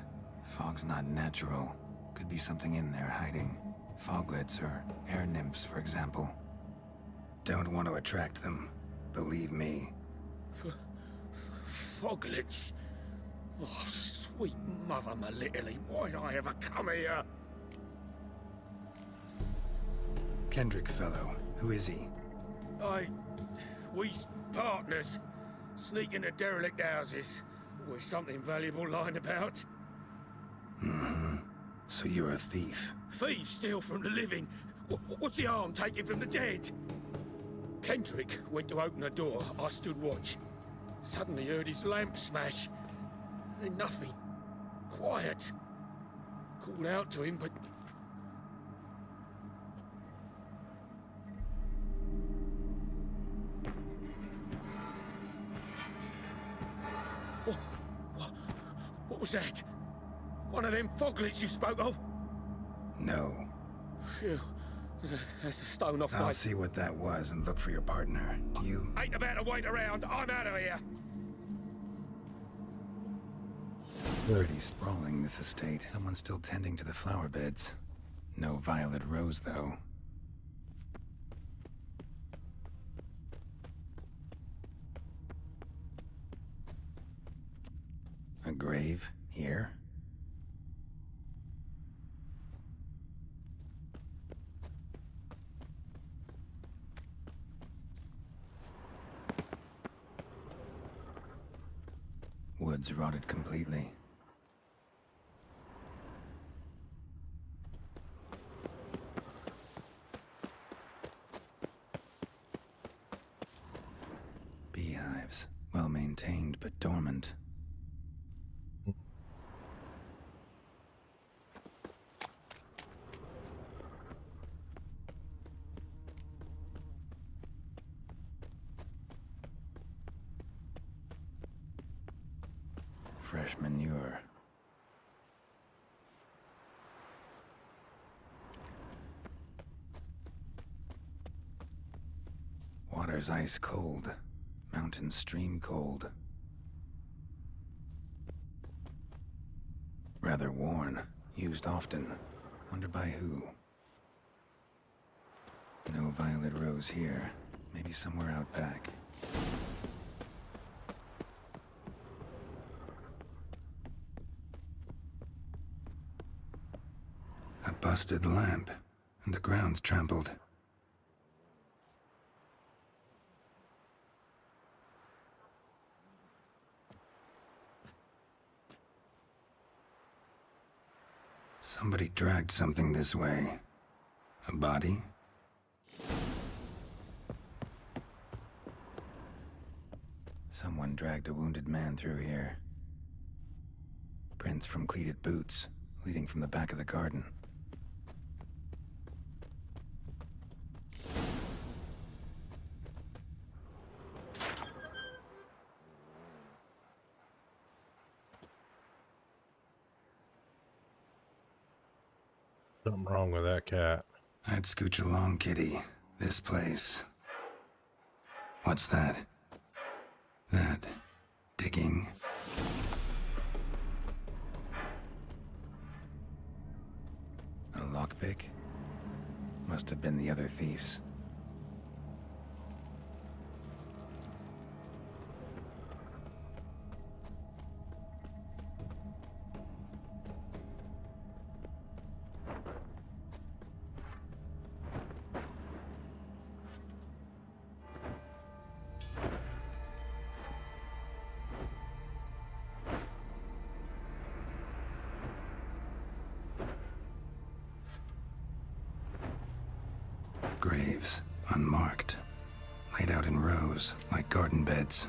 Fog's not natural. Could be something in there hiding. Foglets or air nymphs, for example. Don't want to attract them. Believe me. Foglets? Oh, sweet mother Melittle, why'd I ever come here? Kendrick fellow. Who is he? We's partners. Sneak into derelict houses. With something valuable lying about. Mm-hmm. So you're a thief. Thieves steal from the living. What's the harm taking from the dead? Kendrick went to open the door. I stood watch. Suddenly heard his lamp smash. Then nothing. Quiet. Called out to him, but... What was that? One of them foglets you spoke of? No. Phew. That's a stone off my... I'll see what that was and look for your partner. You... Ain't about to wait around. I'm out of here. Pretty sprawling, this estate. Someone's still tending to the flower beds. No violet rose, though. A grave here? Woods rotted completely. Beehives, well maintained but dormant. Fresh manure. Water's ice cold. Mountain stream cold. Rather worn. Used often. Wonder by who. No violet rose here. Maybe somewhere out back. A busted lamp, and the ground's trampled. Somebody dragged something this way. A body? Someone dragged a wounded man through here. Prints from cleated boots, leading from the back of the garden. Something wrong with that cat. I'd scooch along, kitty. This place. What's that? That... digging? A lockpick? Must have been the other thieves. Graves, unmarked, laid out in rows like garden beds.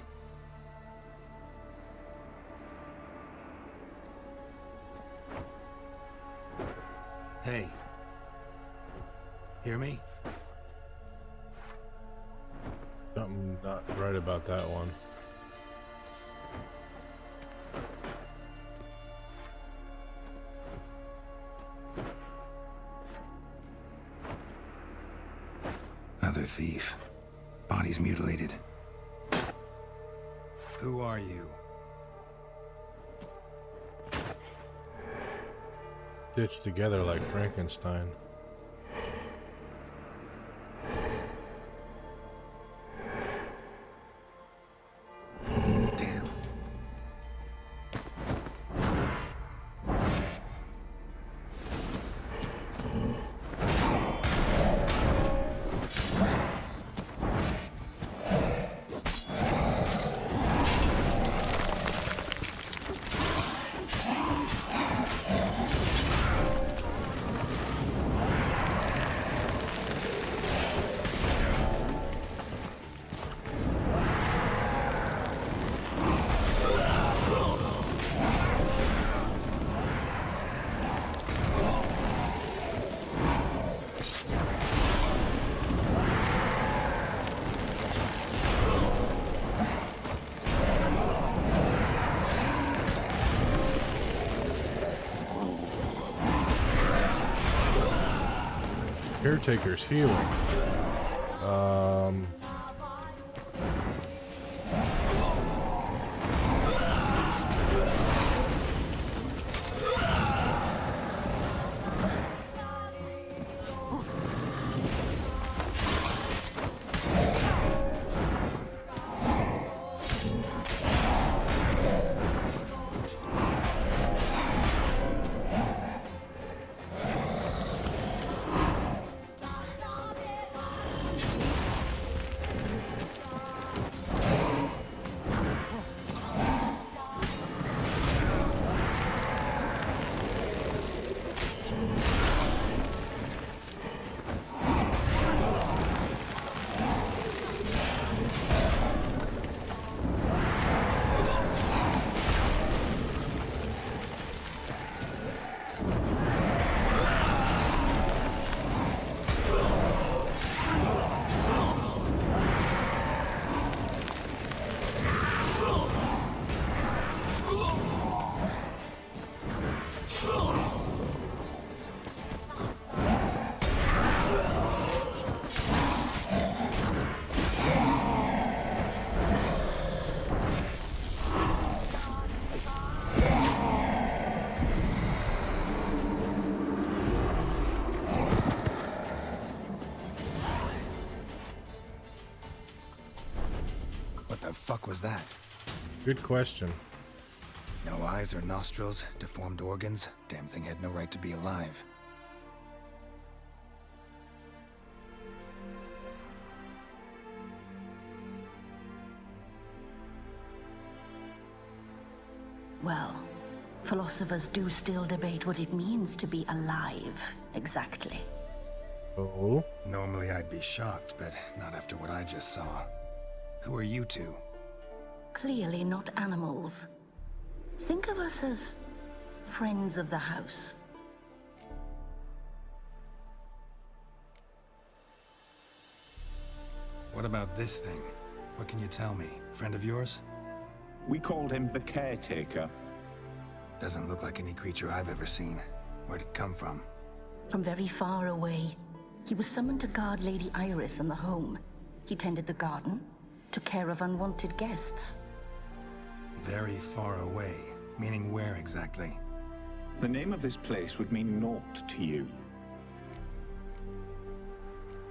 Hey. Hear me? Something not right about that one. thief. Body's mutilated. Who are you? Stitched together like Frankenstein. Damn. Caretaker's healing. What the fuck was that? Good question. No eyes or nostrils, deformed organs. Damn thing had no right to be alive. Well, philosophers do still debate what it means to be alive, exactly. Oh? Normally I'd be shocked, but not after what I just saw. Who are you two? Clearly not animals. Think of us as friends of the house. What about this thing? What can you tell me? Friend of yours? We called him the Caretaker. Doesn't look like any creature I've ever seen. Where'd it come from? From very far away. He was summoned to guard Lady Iris and the home. He tended the garden, took care of unwanted guests. Very far away. Meaning where exactly? The name of this place would mean naught to you.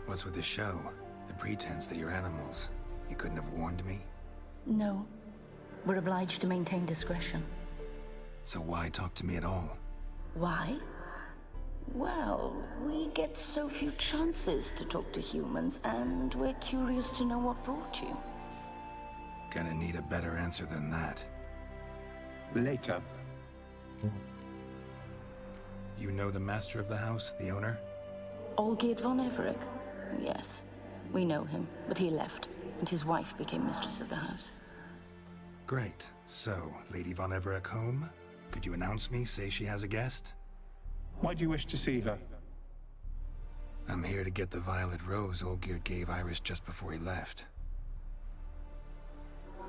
What's with the show? The pretense that you're animals. You couldn't have warned me? No. We're obliged to maintain discretion. So why talk to me at all? Why? Well, we get so few chances to talk to humans, and we're curious to know what brought you. Gonna need a better answer than that. Later. You know the master of the house, the owner? Olgierd von Everec? Yes. We know him, but he left, and his wife became mistress of the house. Great. So, Lady von Everec home? Could you announce me, say she has a guest? Why do you wish to see her? I'm here to get the violet rose Olgierd gave Iris just before he left.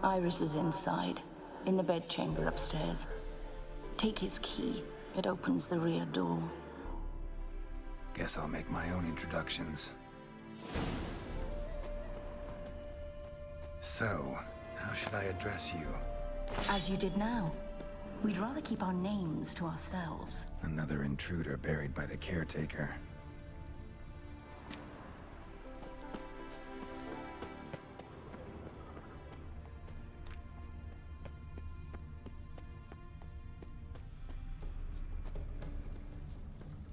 Iris is inside, in the bedchamber upstairs. Take his key. It opens the rear door. Guess I'll make my own introductions. So, how should I address you? As you did now. We'd rather keep our names to ourselves. Another intruder buried by the caretaker.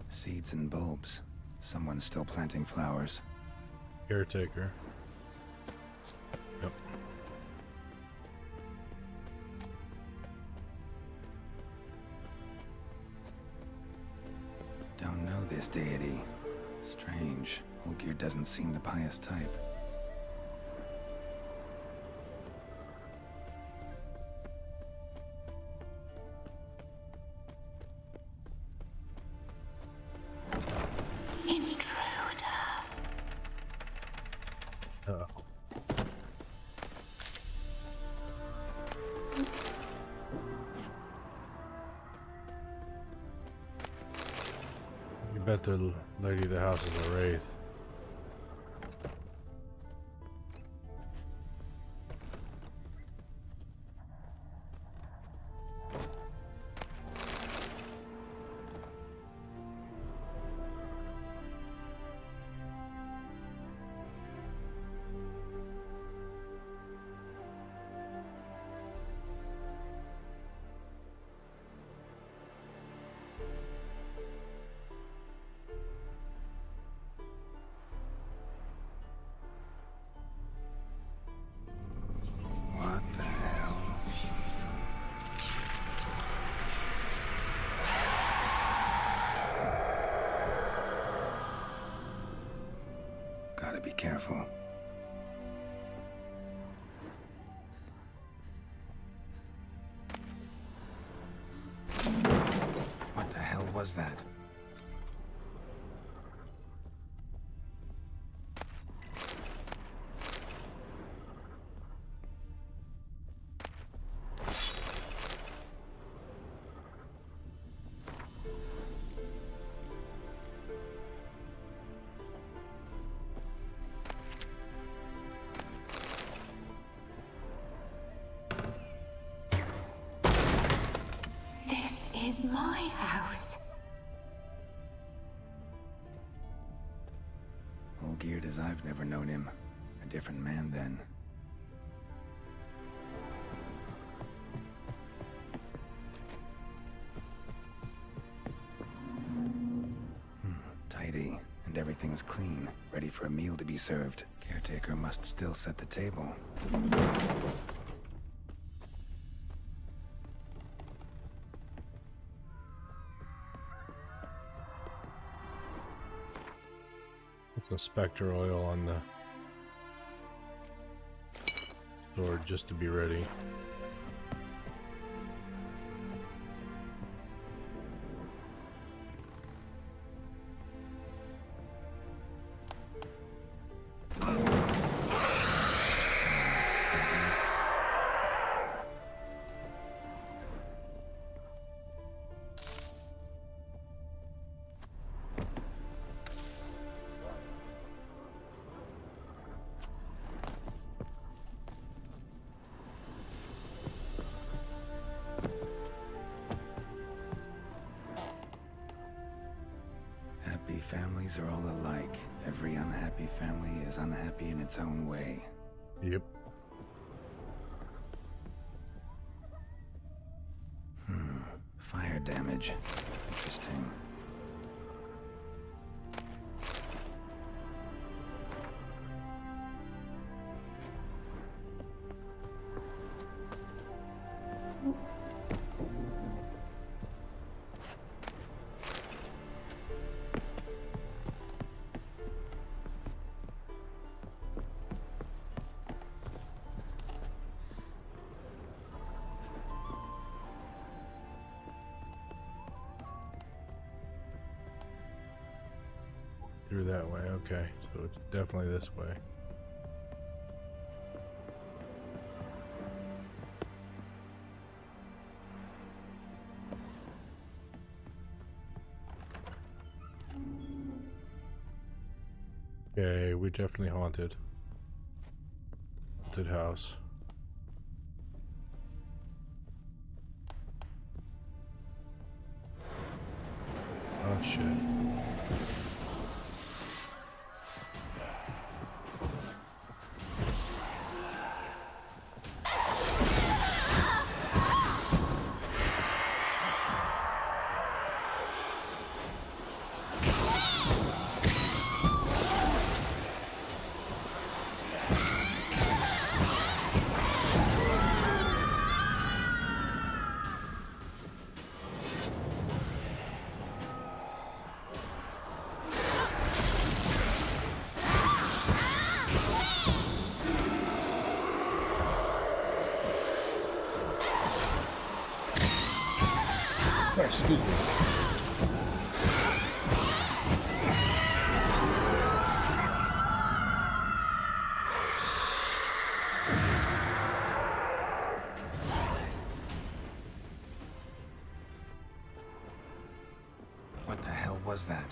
Seeds and bulbs. Someone's still planting flowers. Caretaker. Yep. Don't know this deity. Strange. Olgierd doesn't seem the pious type. Bet the lady of the house is a wraith. Gotta be careful. What the hell was that? Is my house. Olgierd as I've never known him. A different man then. Tidy. And everything's clean. Ready for a meal to be served. Caretaker must still set the table. Some spectre oil on the sword just to be ready. Happy families are all alike. Every unhappy family is unhappy in its own way. Yep. Fire damage. Interesting. Through that way, okay. So it's definitely this way. Okay, we definitely haunted. haunted house. Oh shit. Excuse me. What the hell was that?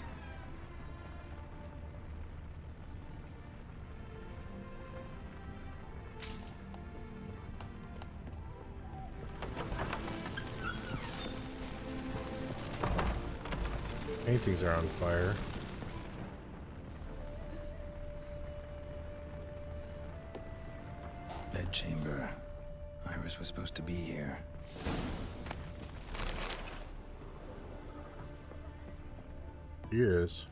Paintings are on fire. Bedchamber. Iris was supposed to be here. He is.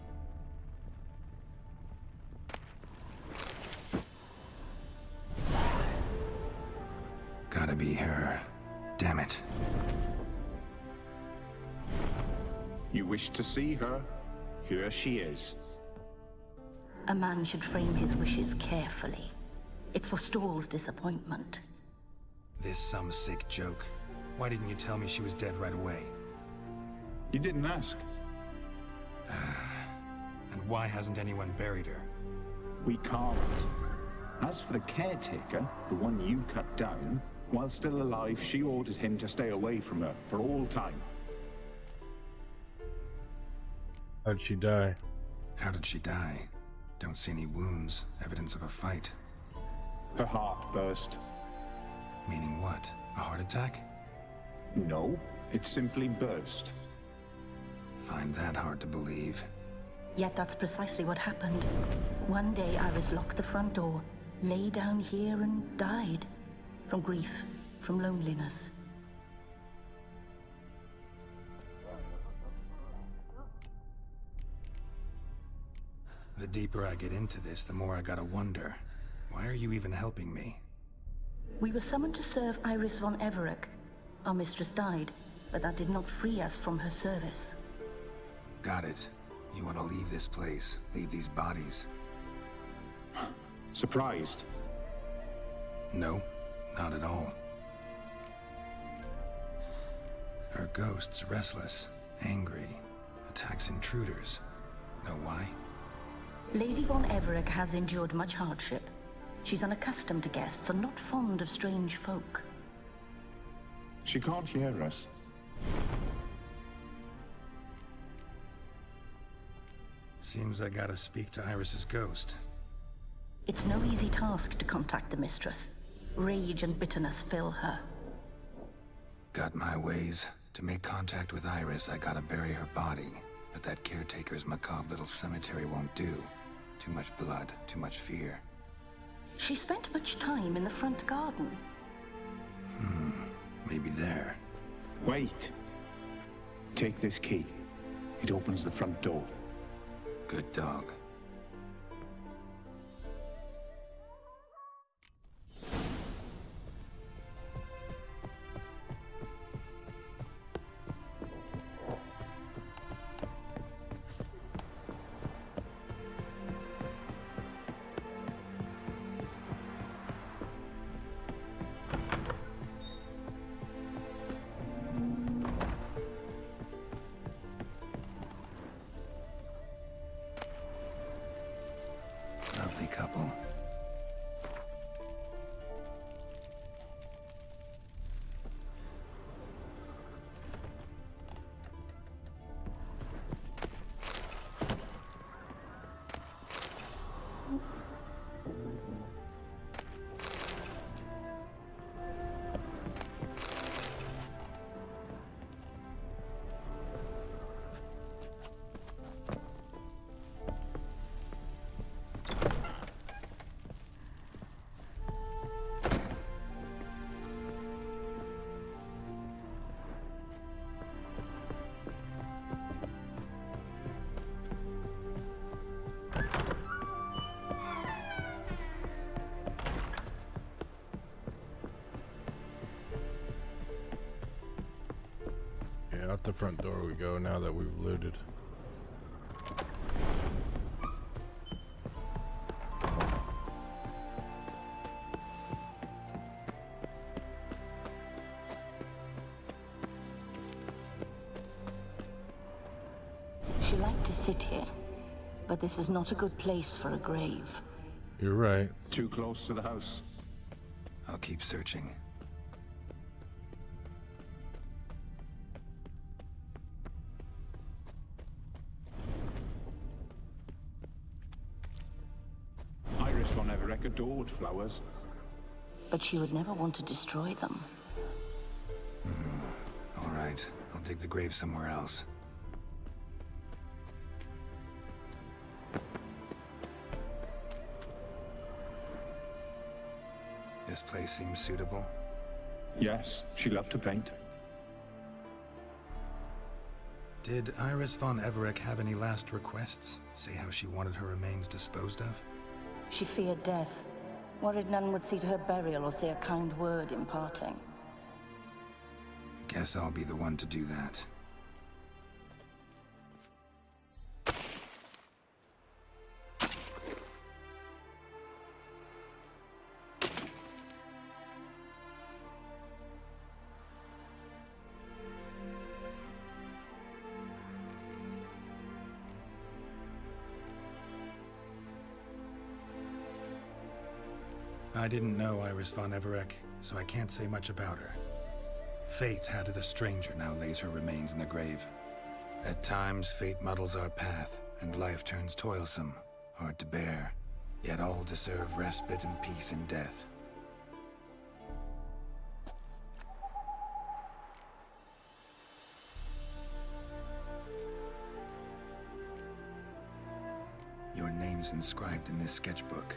Gotta be her. Damn it. You wish to see her? Here she is. A man should frame his wishes carefully. It forestalls disappointment. This some sick joke. Why didn't you tell me she was dead right away? You didn't ask. And why hasn't anyone buried her? We can't. As for the caretaker, the one you cut down, while still alive, she ordered him to stay away from her for all time. How'd she die? How did she die? Don't see any wounds, evidence of a fight. Her heart burst. Meaning what? A heart attack? No, it simply burst. Find that hard to believe. Yet that's precisely what happened. One day Iris locked the front door, lay down here and died. From grief, from loneliness. The deeper I get into this, the more I gotta wonder. Why are you even helping me? We were summoned to serve Iris von Everec. Our mistress died, but that did not free us from her service. Got it. You want to leave this place, leave these bodies. Surprised? No, not at all. Her ghost's restless, angry, attacks intruders. Know why? Lady von Everec has endured much hardship. She's unaccustomed to guests and not fond of strange folk. She can't hear us. Seems I gotta speak to Iris's ghost. It's no easy task to contact the mistress. Rage and bitterness fill her. Got my ways. To make contact with Iris, I gotta bury her body. But that caretaker's macabre little cemetery won't do. Too much blood, too much fear. She spent much time in the front garden. Maybe there. Wait. Take this key. It opens the front door. Good dog. out the front door we go now that we've looted. She liked to sit here, but this is not a good place for a grave. You're right. Too close to the house. I'll keep searching. Iris von Everec adored flowers. But she would never want to destroy them. All right, I'll dig the grave somewhere else. This place seems suitable. Yes, she loved to paint. Did Iris von Everec have any last requests? Say how she wanted her remains disposed of? She feared death, worried none would see to her burial or say a kind word in parting. Guess I'll be the one to do that. I didn't know Iris von Everec, so I can't say much about her. Fate had it a stranger now lays her remains in the grave. At times, fate muddles our path, and life turns toilsome, hard to bear. Yet all deserve respite and peace in death. Your name's inscribed in this sketchbook.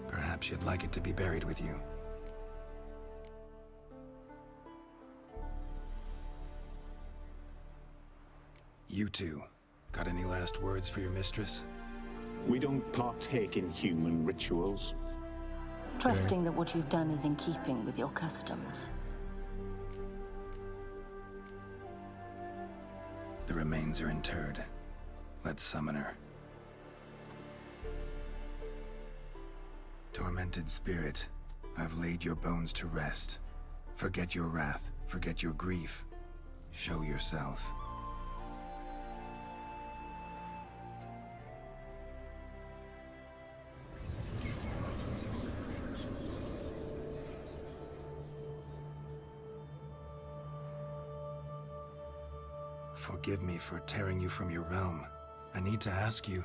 Perhaps you'd like it to be buried with you. You two, got any last words for your mistress? We don't partake in human rituals. Trusting that what you've done is in keeping with your customs. The remains are interred. Let's summon her. Tormented spirit, I've laid your bones to rest. Forget your wrath, forget your grief. Show yourself. Forgive me for tearing you from your realm. I need to ask you.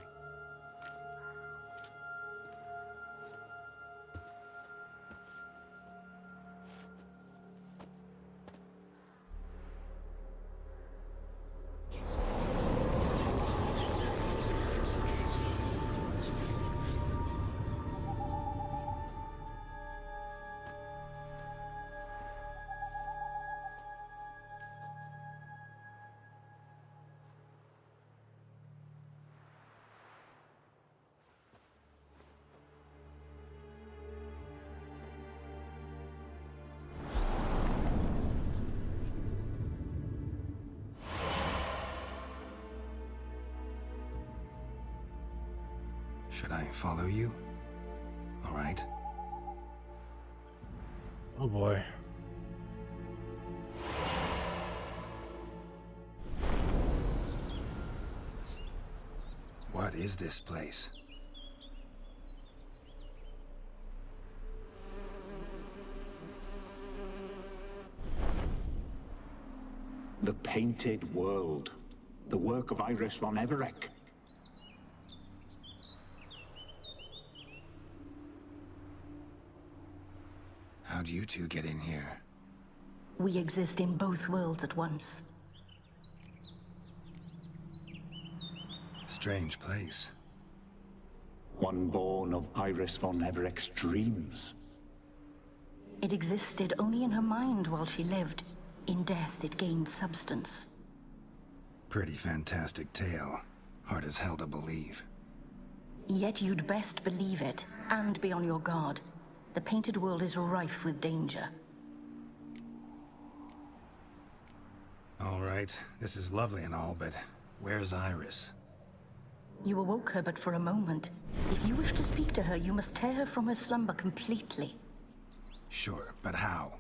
Should I follow you? All right. Oh boy. What is this place? The Painted World. The work of Iris von Everec. How'd you two get in here? We exist in both worlds at once. Strange place. One born of Iris von Everec's dreams. It existed only in her mind while she lived. In death, it gained substance. Pretty fantastic tale. Hard as hell to believe. Yet you'd best believe it, and be on your guard. The Painted World is rife with danger. All right. This is lovely and all, but where's Iris? You awoke her but for a moment. If you wish to speak to her, you must tear her from her slumber completely. Sure, but how?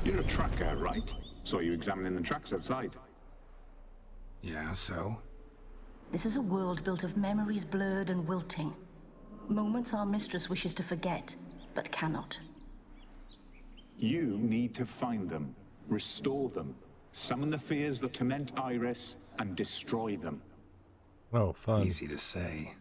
You're a tracker, right? Saw you examining the tracks outside. Yeah, so? This is a world built of memories blurred and wilting. Moments our mistress wishes to forget, but cannot. You need to find them, restore them, summon the fears that torment Iris, and destroy them. Oh, fun. Easy to say.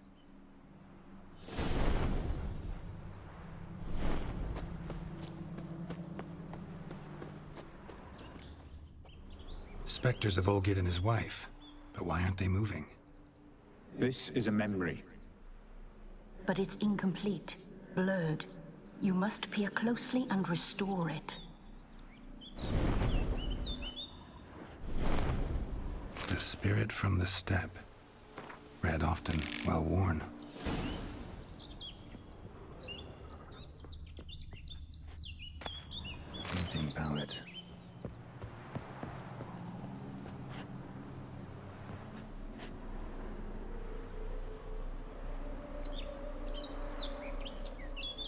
Spectres of Olgierd and his wife. But why aren't they moving? This is a memory. But it's incomplete, blurred. You must peer closely and restore it. The spirit from the steppe. Read often, well worn. Painting palette.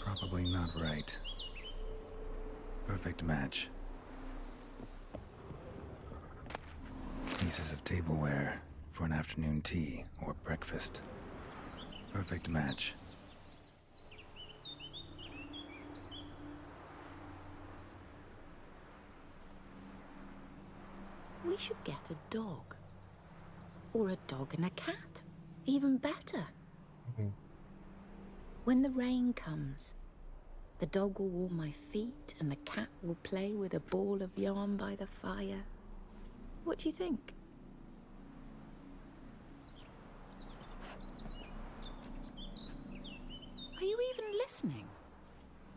Probably not right. Perfect match. Pieces of tableware for an afternoon tea or breakfast. Perfect match. We should get a dog. Or a dog and a cat. Even better. When the rain comes, the dog will warm my feet and the cat will play with a ball of yarn by the fire. What do you think? Are you even listening?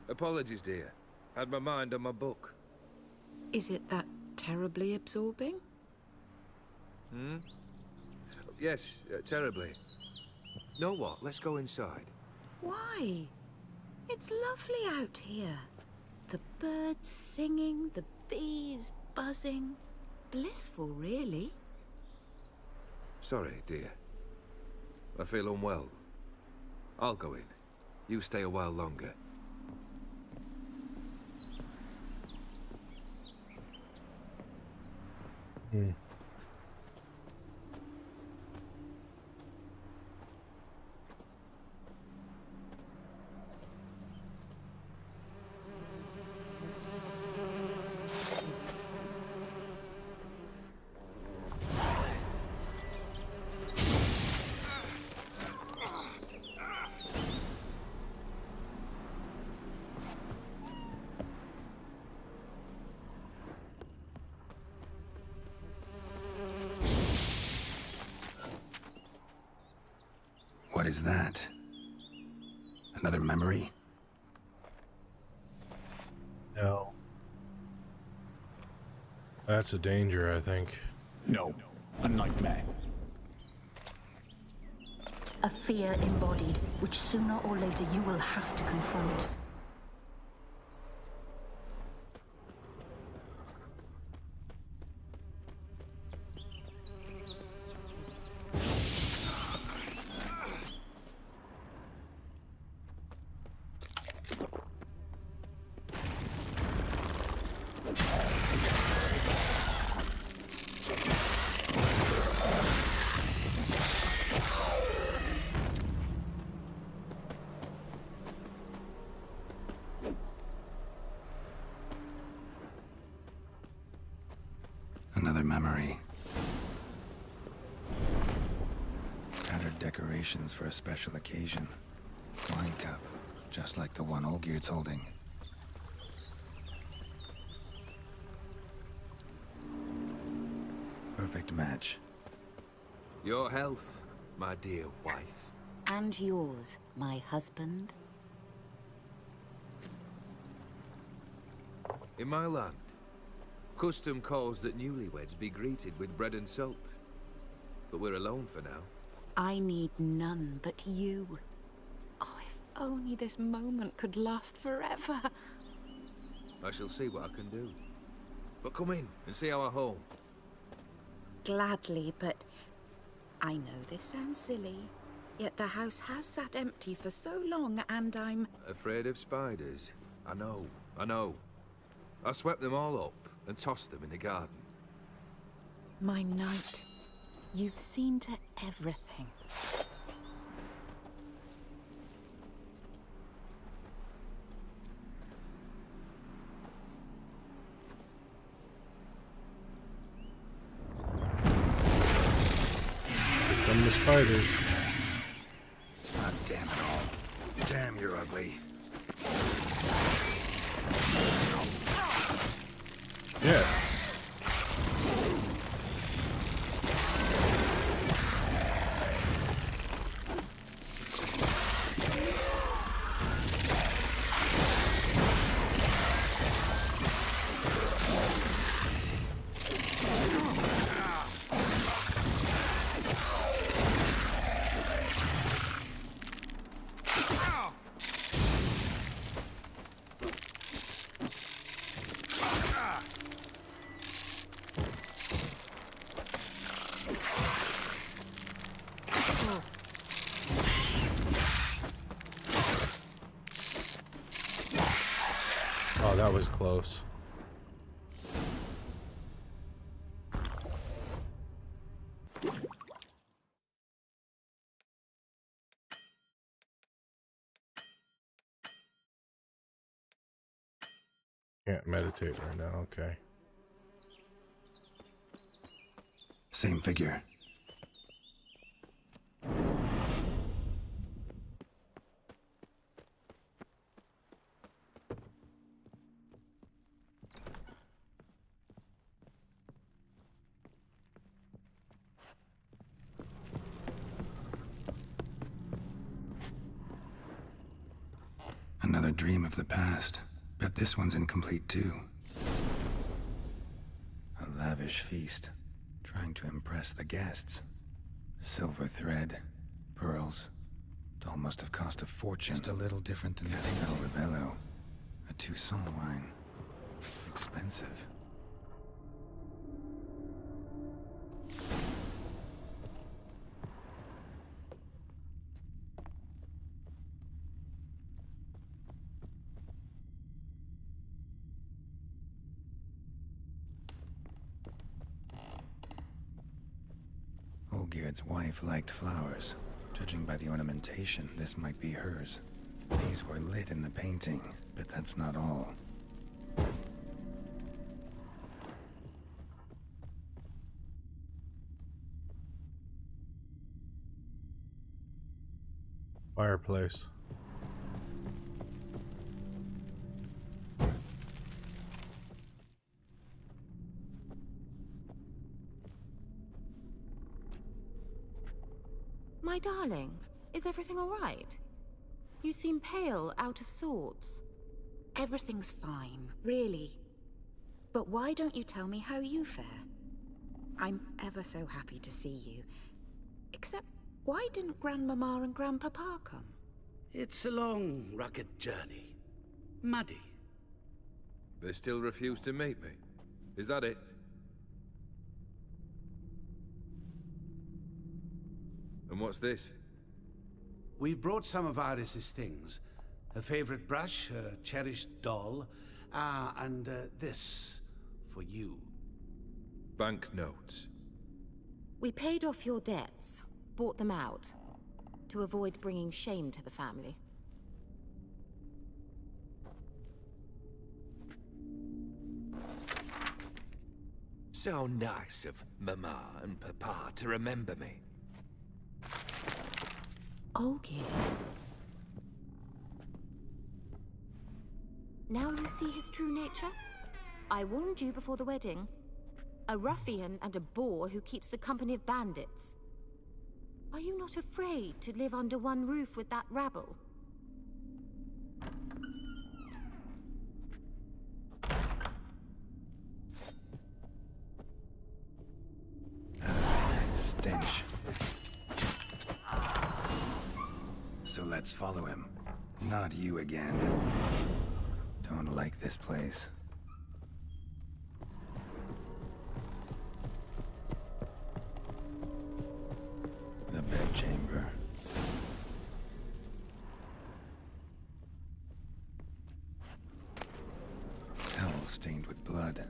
Apologies, dear. Had my mind on my book. Is it that terribly absorbing? Yes, terribly. Know what? Let's go inside. Why? It's lovely out here. The birds singing, the bees buzzing. Blissful, really. Sorry, dear. I feel unwell. I'll go in. You stay a while longer. What is that? Another memory? No. That's a danger, I think. No, a nightmare. A fear embodied, which sooner or later you will have to confront. Another memory. Tattered decorations for a special occasion. Wine cup, just like the one Olgierd's holding. Perfect match. Your health, my dear wife. And yours, my husband. In my land, custom calls that newlyweds be greeted with bread and salt. But we're alone for now. I need none but you. Oh, if only this moment could last forever. I shall see what I can do. But come in and see our home. gladly, but I know this sounds silly, yet the house has sat empty for so long, and I'm... Afraid of spiders? I know. I swept them all up and tossed them in the garden. My knight, you've seen to everything. From the spiders. God damn it all. Damn, you're ugly. Yeah. Oh, that was close. Can't meditate right now, okay. Same figure. Another dream of the past. Bet this one's incomplete too. A lavish feast, trying to impress the guests. Silver thread, pearls. It all must have cost a fortune. Just a little different than Castel Rebello. A Toussaint wine. Expensive. Olgierd's wife liked flowers. Judging by the ornamentation, this might be hers. These were lit in the painting, but that's not all. Fireplace. My darling, is everything all right? You seem pale, out of sorts. Everything's fine, really. But why don't you tell me how you fare? I'm ever so happy to see you. Except, why didn't Grandmama and Grandpapa come? It's a long, rugged journey. Muddy. They still refuse to meet me. Is that it? And what's this? We've brought some of Iris's things. Her favorite brush, her cherished doll, and this for you. Banknotes. We paid off your debts, bought them out, to avoid bringing shame to the family. So nice of Mama and Papa to remember me. Olgierd. Now you see his true nature? I warned you before the wedding. A ruffian and a boor who keeps the company of bandits. Are you not afraid to live under one roof with that rabble? That stench. So let's follow him. Not you again. Don't like this place. stained with blood.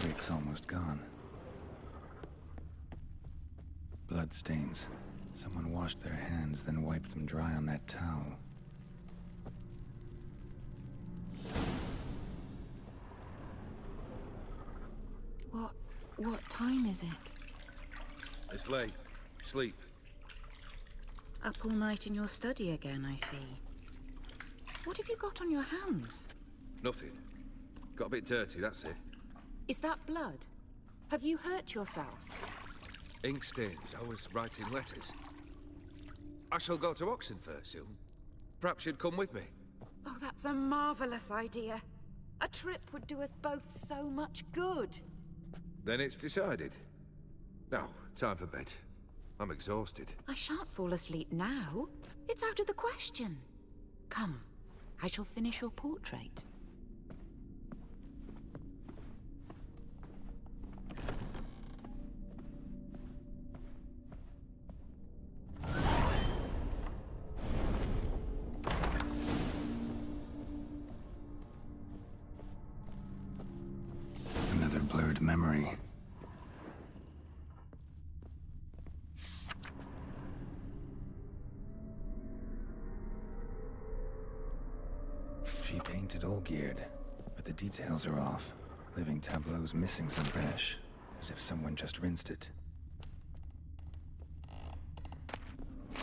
Wick's almost gone. Bloodstains. Someone washed their hands, then wiped them dry on that towel. What time is it? It's late. Sleep. Up all night in your study again, I see. What have you got on your hands? Nothing. Got a bit dirty, that's it. Is that blood? Have you hurt yourself? Ink stains. I was writing letters. I shall go to Oxenfurt soon. Perhaps you'd come with me. Oh, that's a marvelous idea. A trip would do us both so much good. Then it's decided. Now, time for bed. I'm exhausted. I shan't fall asleep now. It's out of the question. Come, I shall finish your portrait. Another blurred memory. She painted Olgierd, but the details are off. Living tableau's missing some fresh, as if someone just rinsed it.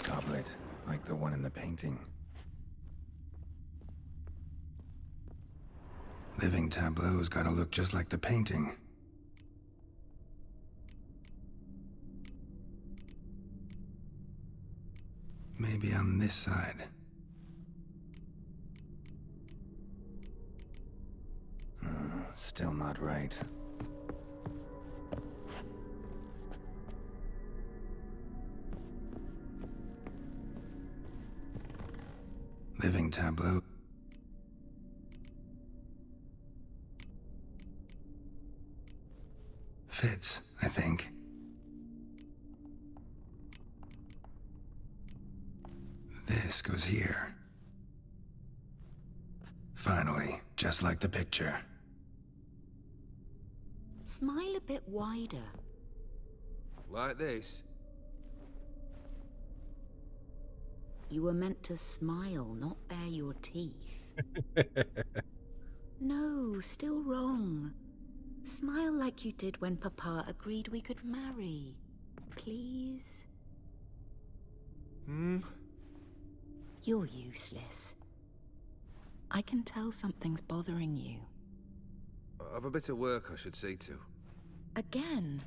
Goblet, like the one in the painting. Living tableau's gotta look just like the painting. Maybe on this side. Still not right. Living tableau. Fits, I think. This goes here. Finally, just like the picture. Smile a bit wider. Like this? You were meant to smile, not bare your teeth. No, still wrong. Smile like you did when Papa agreed we could marry. Please? You're useless. I can tell something's bothering you. I've a bit of work I should see to. Again?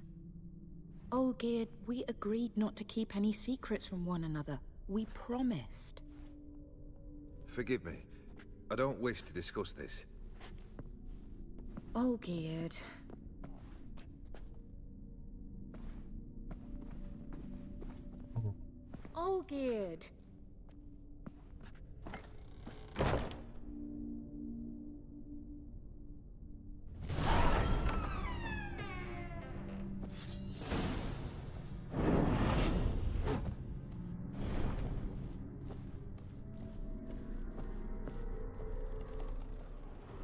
Olgierd, we agreed not to keep any secrets from one another. We promised. Forgive me. I don't wish to discuss this. Olgierd. Olgierd.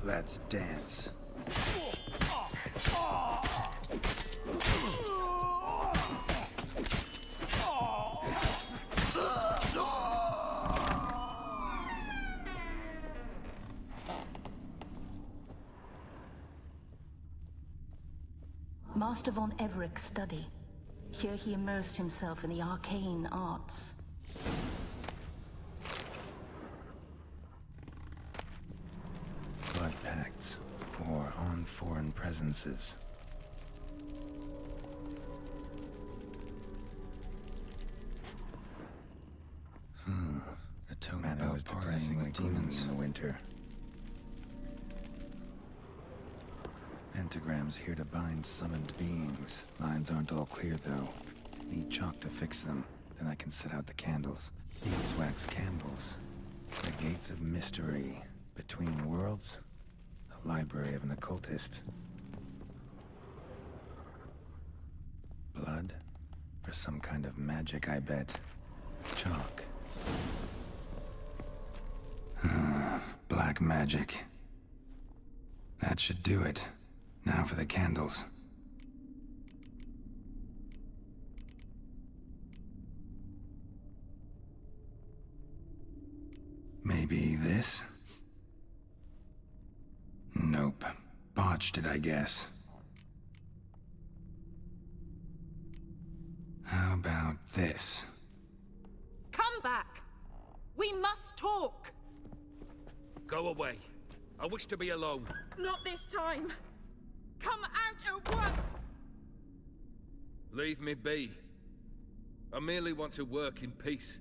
Let's dance. Master von Everek's study. Here he immersed himself in the arcane arts. Blood pacts, or on foreign presences. A tome about partying with demons in the winter. Pentagrams here to bind summoned beings. Lines aren't all clear, though. Need chalk to fix them, then I can set out the candles. Beeswax candles. The gates of mystery. Between worlds. The library of an occultist. Blood? For some kind of magic, I bet. Chalk. Black magic. That should do it. Now for the candles. Maybe this? Nope. Botched it, I guess. How about this? Come back! We must talk! Go away. I wish to be alone. Not this time! Come out at once! Leave me be. I merely want to work in peace.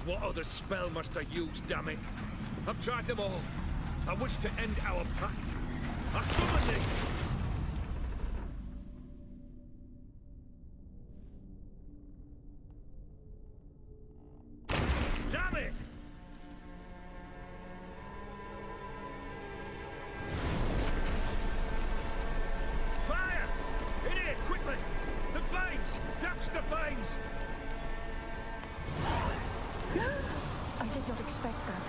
What other spell must I use, damn it? I've tried them all. I wish to end our pact. I summon thee! Damn it! Fire! In here, quickly! The flames! Douse the flames! I did not expect that.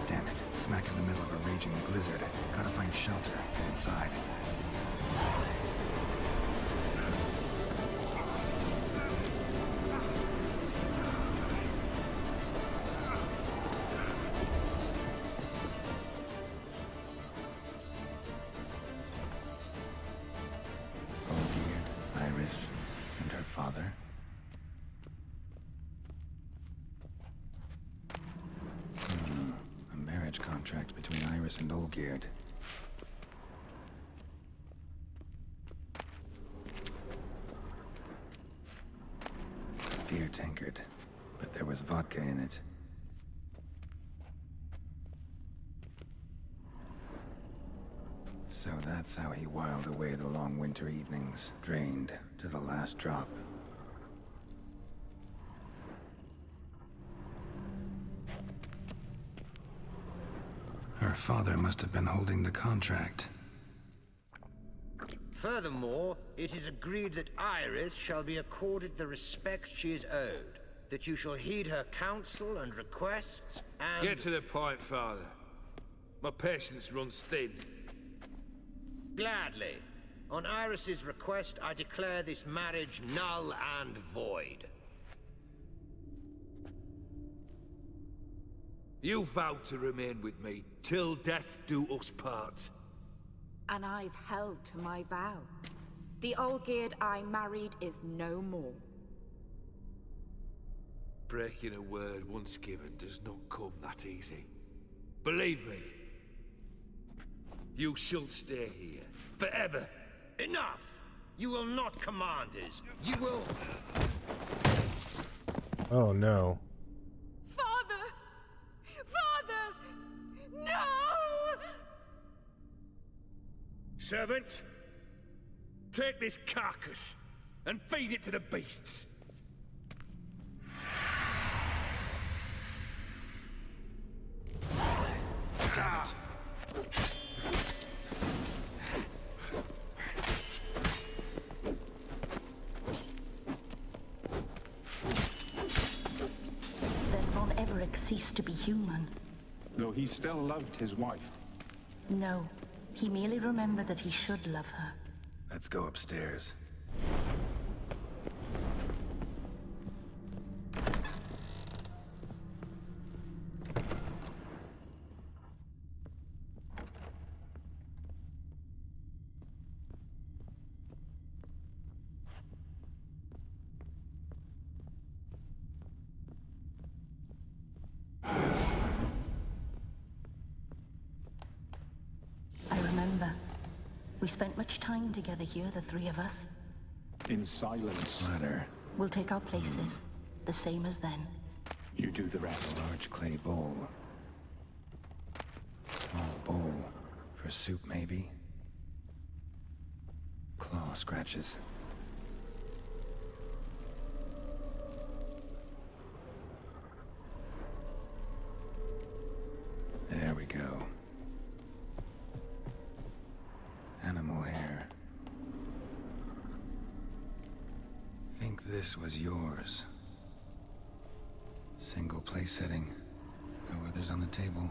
Damn it. Smack in the middle of a raging blizzard. Gotta find shelter. Get inside. Iris and her father. A marriage contract between Iris and Olgierd. Dear tankard, but there was vodka in it. So that's how he whiled away the long winter evenings, drained to the last drop. Her father must have been holding the contract. Furthermore, it is agreed that Iris shall be accorded the respect she is owed, that you shall heed her counsel and requests, and... Get to the point, Father. My patience runs thin. Gladly. On Iris's request, I declare this marriage null and void. You vowed to remain with me till death do us part. And I've held to my vow. The Olgierd I married is no more. Breaking a word once given does not come that easy. Believe me. You shall stay here. Forever. Enough! You will not command us. You will... Oh no. Father! Father! No! Servants, take this carcass and feed it to the beasts. Damn it. Then Von Everett ceased to be human. Though he still loved his wife. No, he merely remembered that he should love her. Let's go upstairs. We spent much time together here, the three of us. In silence. Ladder. We'll take our places, the same as then. You do the rest. Large clay bowl. Small bowl. For soup, maybe? Claw scratches. There we go. Animal hair. Think this was yours. Single place setting. No others on the table.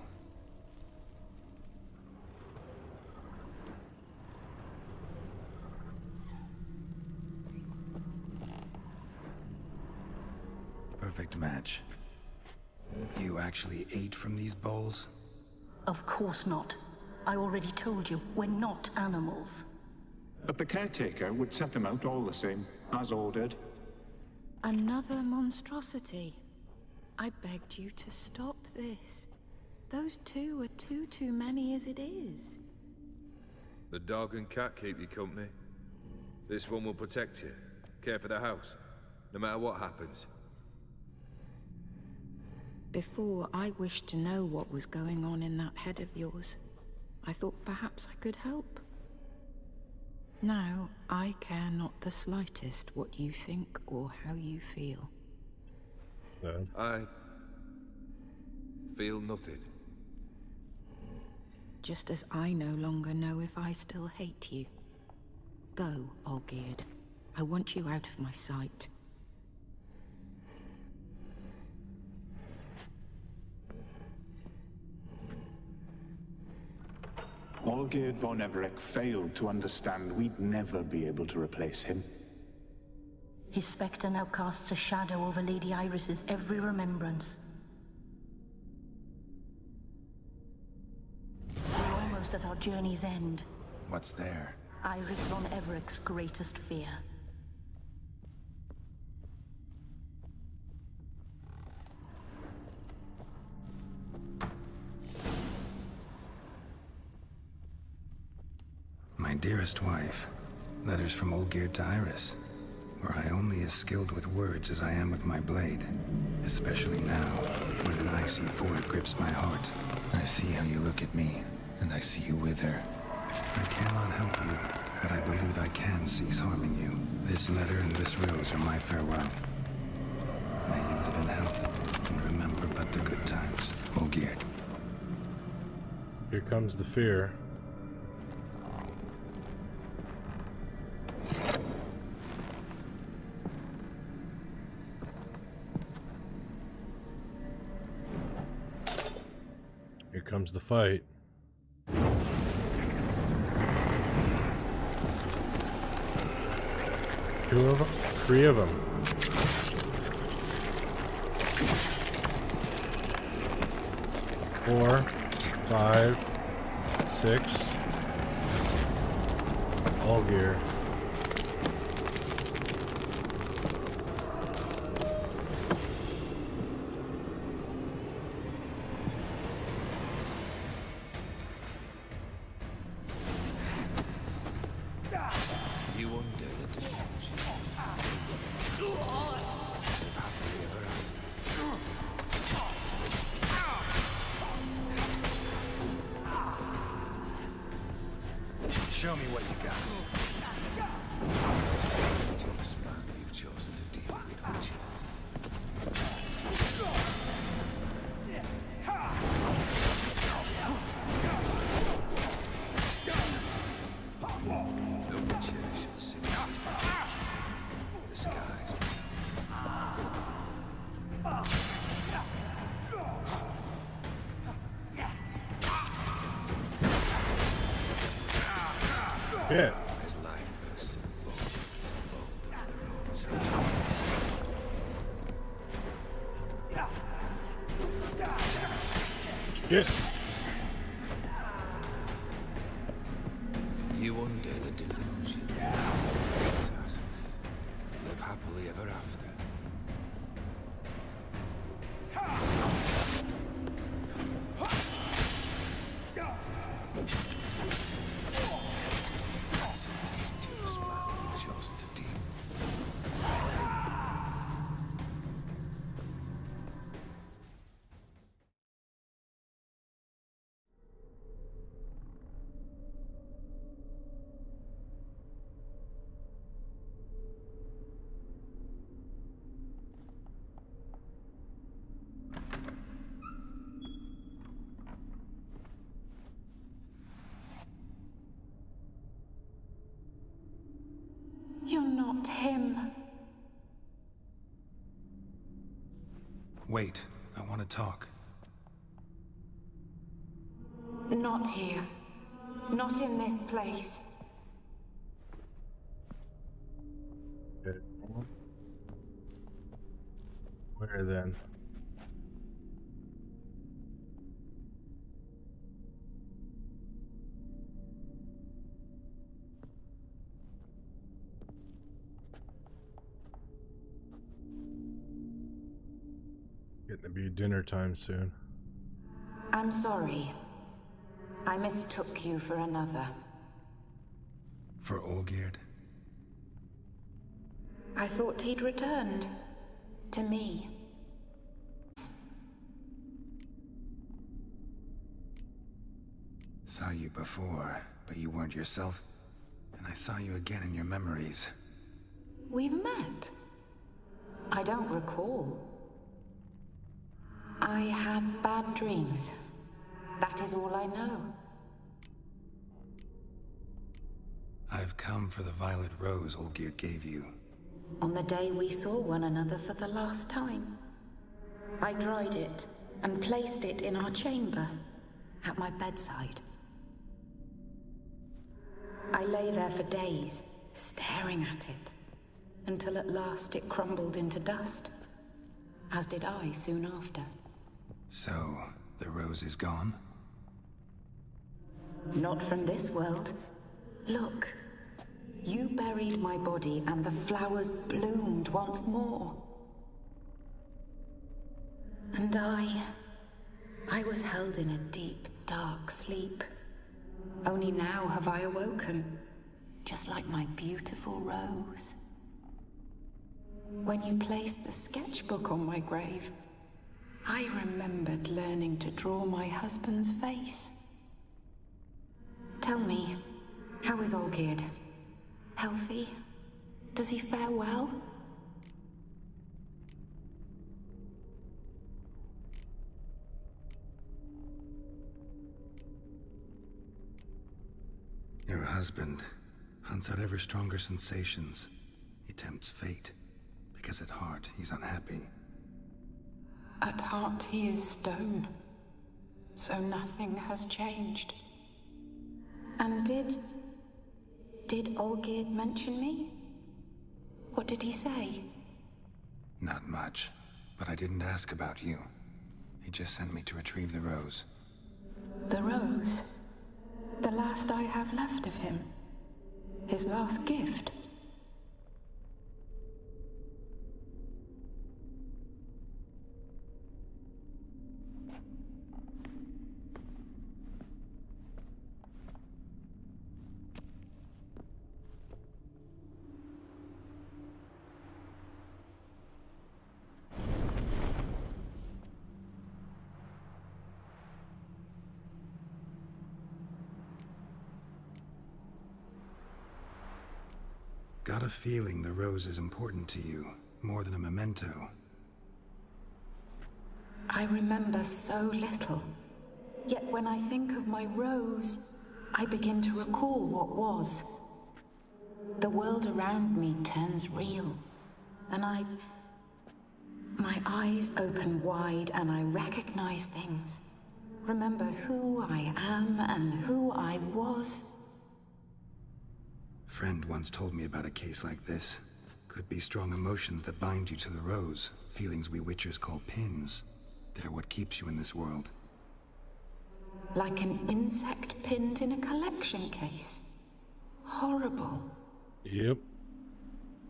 Perfect match. You actually ate from these bowls? Of course not. I already told you, we're not animals. But the caretaker would set them out all the same, as ordered. Another monstrosity. I begged you to stop this. Those two are too many as it is. The dog and cat keep you company. This one will protect you, care for the house, no matter what happens. Before, I wished to know what was going on in that head of yours. I thought perhaps I could help. Now, I care not the slightest what you think or how you feel. I feel nothing. Just as I no longer know if I still hate you. Go, Olgierd. I want you out of my sight. Olgierd von Everec failed to understand we'd never be able to replace him. His spectre now casts a shadow over Lady Iris's every remembrance. We're almost at our journey's end. What's there? Iris von Everec's greatest fear. My dearest wife. Letters from Olgierd to Iris. Were I only as skilled with words as I am with my blade. Especially now, when an icy void grips my heart. I see how you look at me, and I see you with her. I cannot help you, but I believe I can cease harming you. This letter and this rose are my farewell. May you live in health, and remember but the good times, Olgierd. Here comes the fear. Here comes the fight. Two of them? Three of them. Four, 5, 6. Olgierd. You wonder the delusion. Live happily ever after. Show me what you got. Just man you've chosen to deal with, would you? The Witcher should sing the skies. Yeah. As life first is unfolded on the roadside. Shit. You under the delusion. Tasks. Live happily ever after. Not him. Wait, I want to talk. Not here. Not in this place. Okay. Where then? Getting to be dinner time soon. I'm sorry. I mistook you for another. For Olgierd? I thought he'd returned. To me. Saw you before, but you weren't yourself. And I saw you again in your memories. We've met? I don't recall. I had bad dreams. That is all I know. I've come for the violet rose Olgierd gave you. On the day we saw one another for the last time. I dried it and placed it in our chamber, at my bedside. I lay there for days, staring at it, until at last it crumbled into dust, as did I soon after. So, the rose is gone? Not from this world. Look. You buried my body and the flowers bloomed once more. And I was held in a deep, dark sleep. Only now have I awoken, just like my beautiful rose. When you placed the sketchbook on my grave, I remembered learning to draw my husband's face. Tell me, how is Olgierd? Healthy? Does he fare well? Your husband hunts out ever stronger sensations. He tempts fate, because at heart he's unhappy. At heart he is stone, so nothing has changed. And did Olgierd mention me? What did he say? Not much, but I didn't ask about you. He just sent me to retrieve the rose. The rose? The last I have left of him? His last gift? Got a feeling the rose is important to you, more than a memento. I remember so little. Yet when I think of my rose, I begin to recall what was. The world around me turns real, and my eyes open wide and I recognize things. Remember who I am and who I was. Friend once told me about a case like this. Could be strong emotions that bind you to the rose. Feelings we witchers call pins. They're what keeps you in this world. Like an insect pinned in a collection case. Horrible. Yep.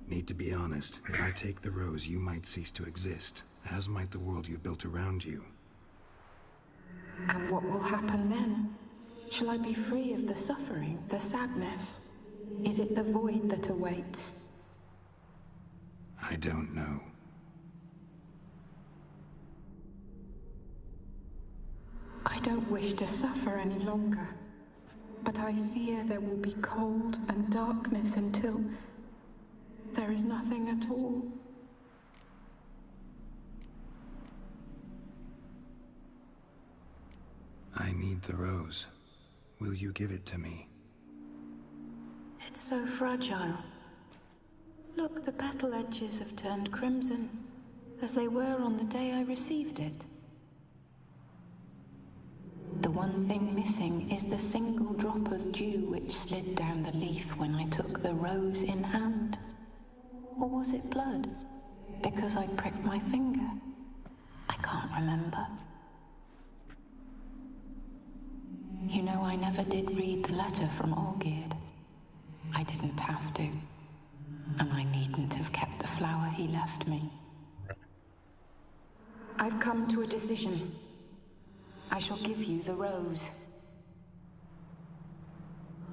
Need to be honest. If I take the rose, you might cease to exist. As might the world you built around you. And what will happen then? Shall I be free of the suffering, the sadness? Is it the void that awaits? I don't know. I don't wish to suffer any longer, but I fear there will be cold and darkness until there is nothing at all. I need the rose. Will you give it to me? It's so fragile. Look, the petal edges have turned crimson, as they were on the day I received it. The one thing missing is the single drop of dew which slid down the leaf when I took the rose in hand. Or was it blood? Because I pricked my finger. I can't remember. You know, I never did read the letter from Olgierd. I didn't have to. And I needn't have kept the flower he left me. I've come to a decision. I shall give you the rose.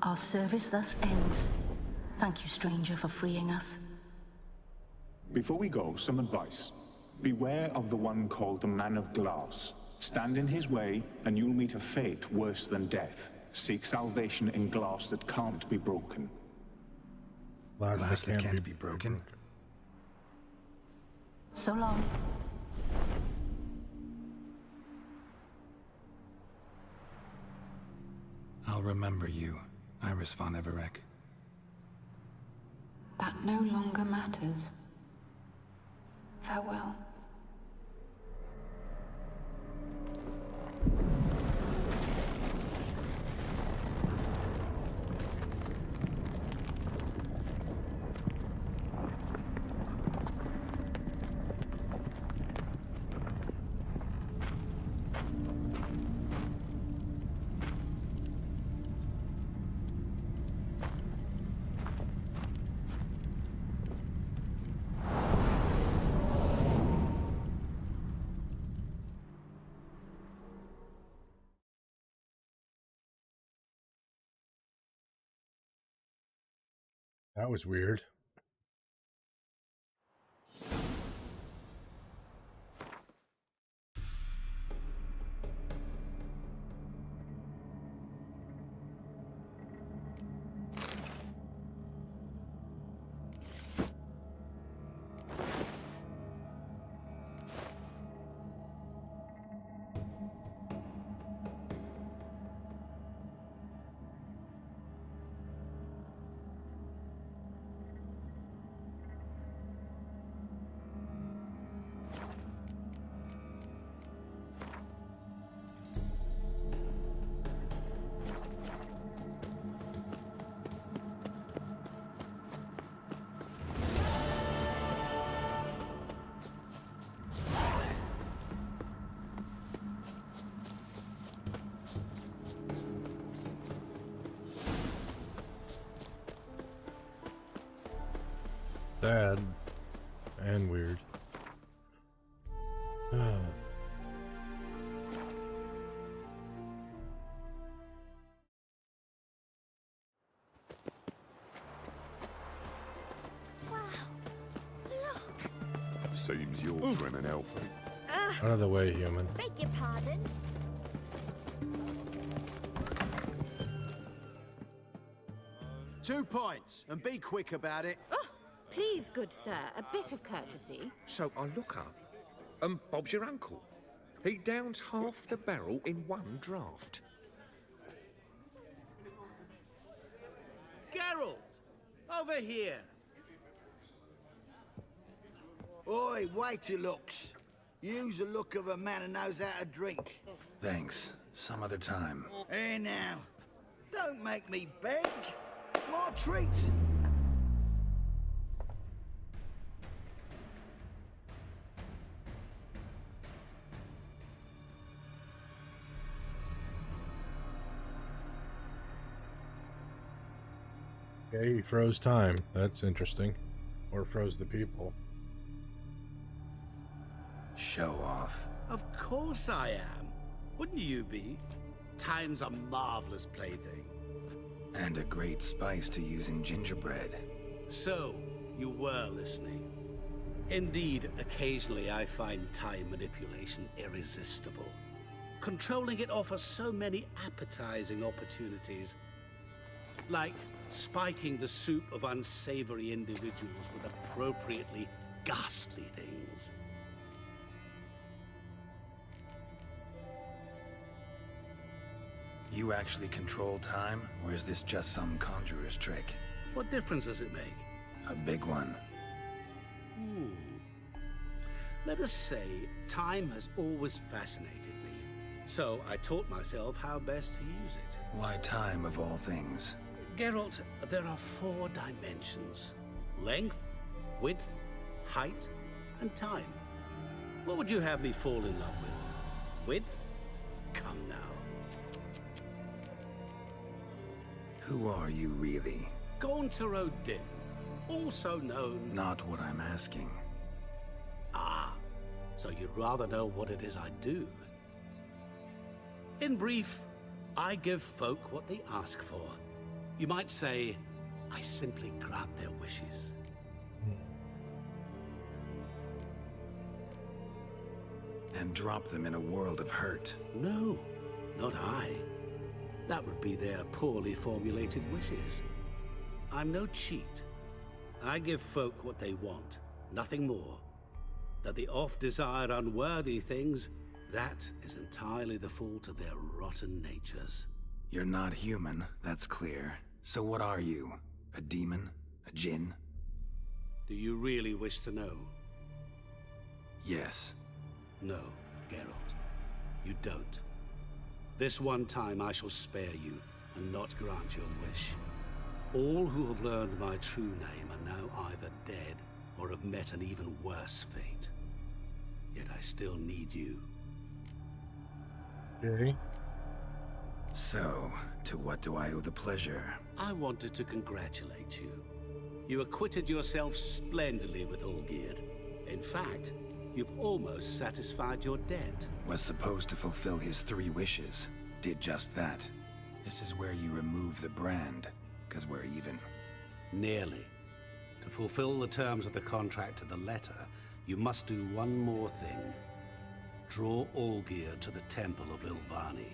Our service thus ends. Thank you, stranger, for freeing us. Before we go, some advice. Beware of the one called the Man of Glass. Stand in his way, and you'll meet a fate worse than death. Seek salvation in glass that can't be broken. Glass that can't be broken? So long. I'll remember you, Iris von Everec. That no longer matters. Farewell. That was weird. Sad and weird. Seems you're trim and healthy. Out of the way, human. Beg your pardon? Two points, and be quick about it. Oh, please, good sir, a bit of courtesy. So I look up, and Bob's your uncle. He downs half the barrel in one draught. Geralt! Over here! Oi, waiter looks. Use the look of a man who knows how to drink. Thanks. Some other time. Here now. Don't make me beg. My treat. Okay, he froze time. That's interesting. Or froze the people. Show off. Of course I am. Wouldn't you be? Time's a marvelous plaything. And a great spice to use in gingerbread. So, you were listening. Indeed, occasionally I find time manipulation irresistible. Controlling it offers so many appetizing opportunities. Like spiking the soup of unsavory individuals with appropriately ghastly things. You actually control time, or is this just some conjurer's trick? What difference does it make? A big one. Let us say, time has always fascinated me. So I taught myself how best to use it. Why time of all things? Geralt, there are 4 dimensions. Length, width, height, and time. What would you have me fall in love with? Width? Come now. Who are you really? Gaunter O'Dim, also known... Not what I'm asking. Ah, so you'd rather know what it is I do. In brief, I give folk what they ask for. You might say, I simply grant their wishes. And drop them in a world of hurt. No, not I. That would be their poorly formulated wishes. I'm no cheat. I give folk what they want, nothing more. That they oft desire unworthy things, that is entirely the fault of their rotten natures. You're not human, that's clear. So what are you? A demon? A djinn? Do you really wish to know? Yes. No, Geralt. You don't. This one time I shall spare you, and not grant your wish. All who have learned my true name are now either dead, or have met an even worse fate. Yet I still need you. Okay. So, to what do I owe the pleasure? I wanted to congratulate you. You acquitted yourself splendidly with Olgierd. In fact, you've almost satisfied your debt. Was supposed to fulfill his 3 wishes. Did just that. This is where you remove the brand, because we're even. Nearly. To fulfill the terms of the contract to the letter, you must do one more thing. Draw Olgierd to the Temple of Lilvani.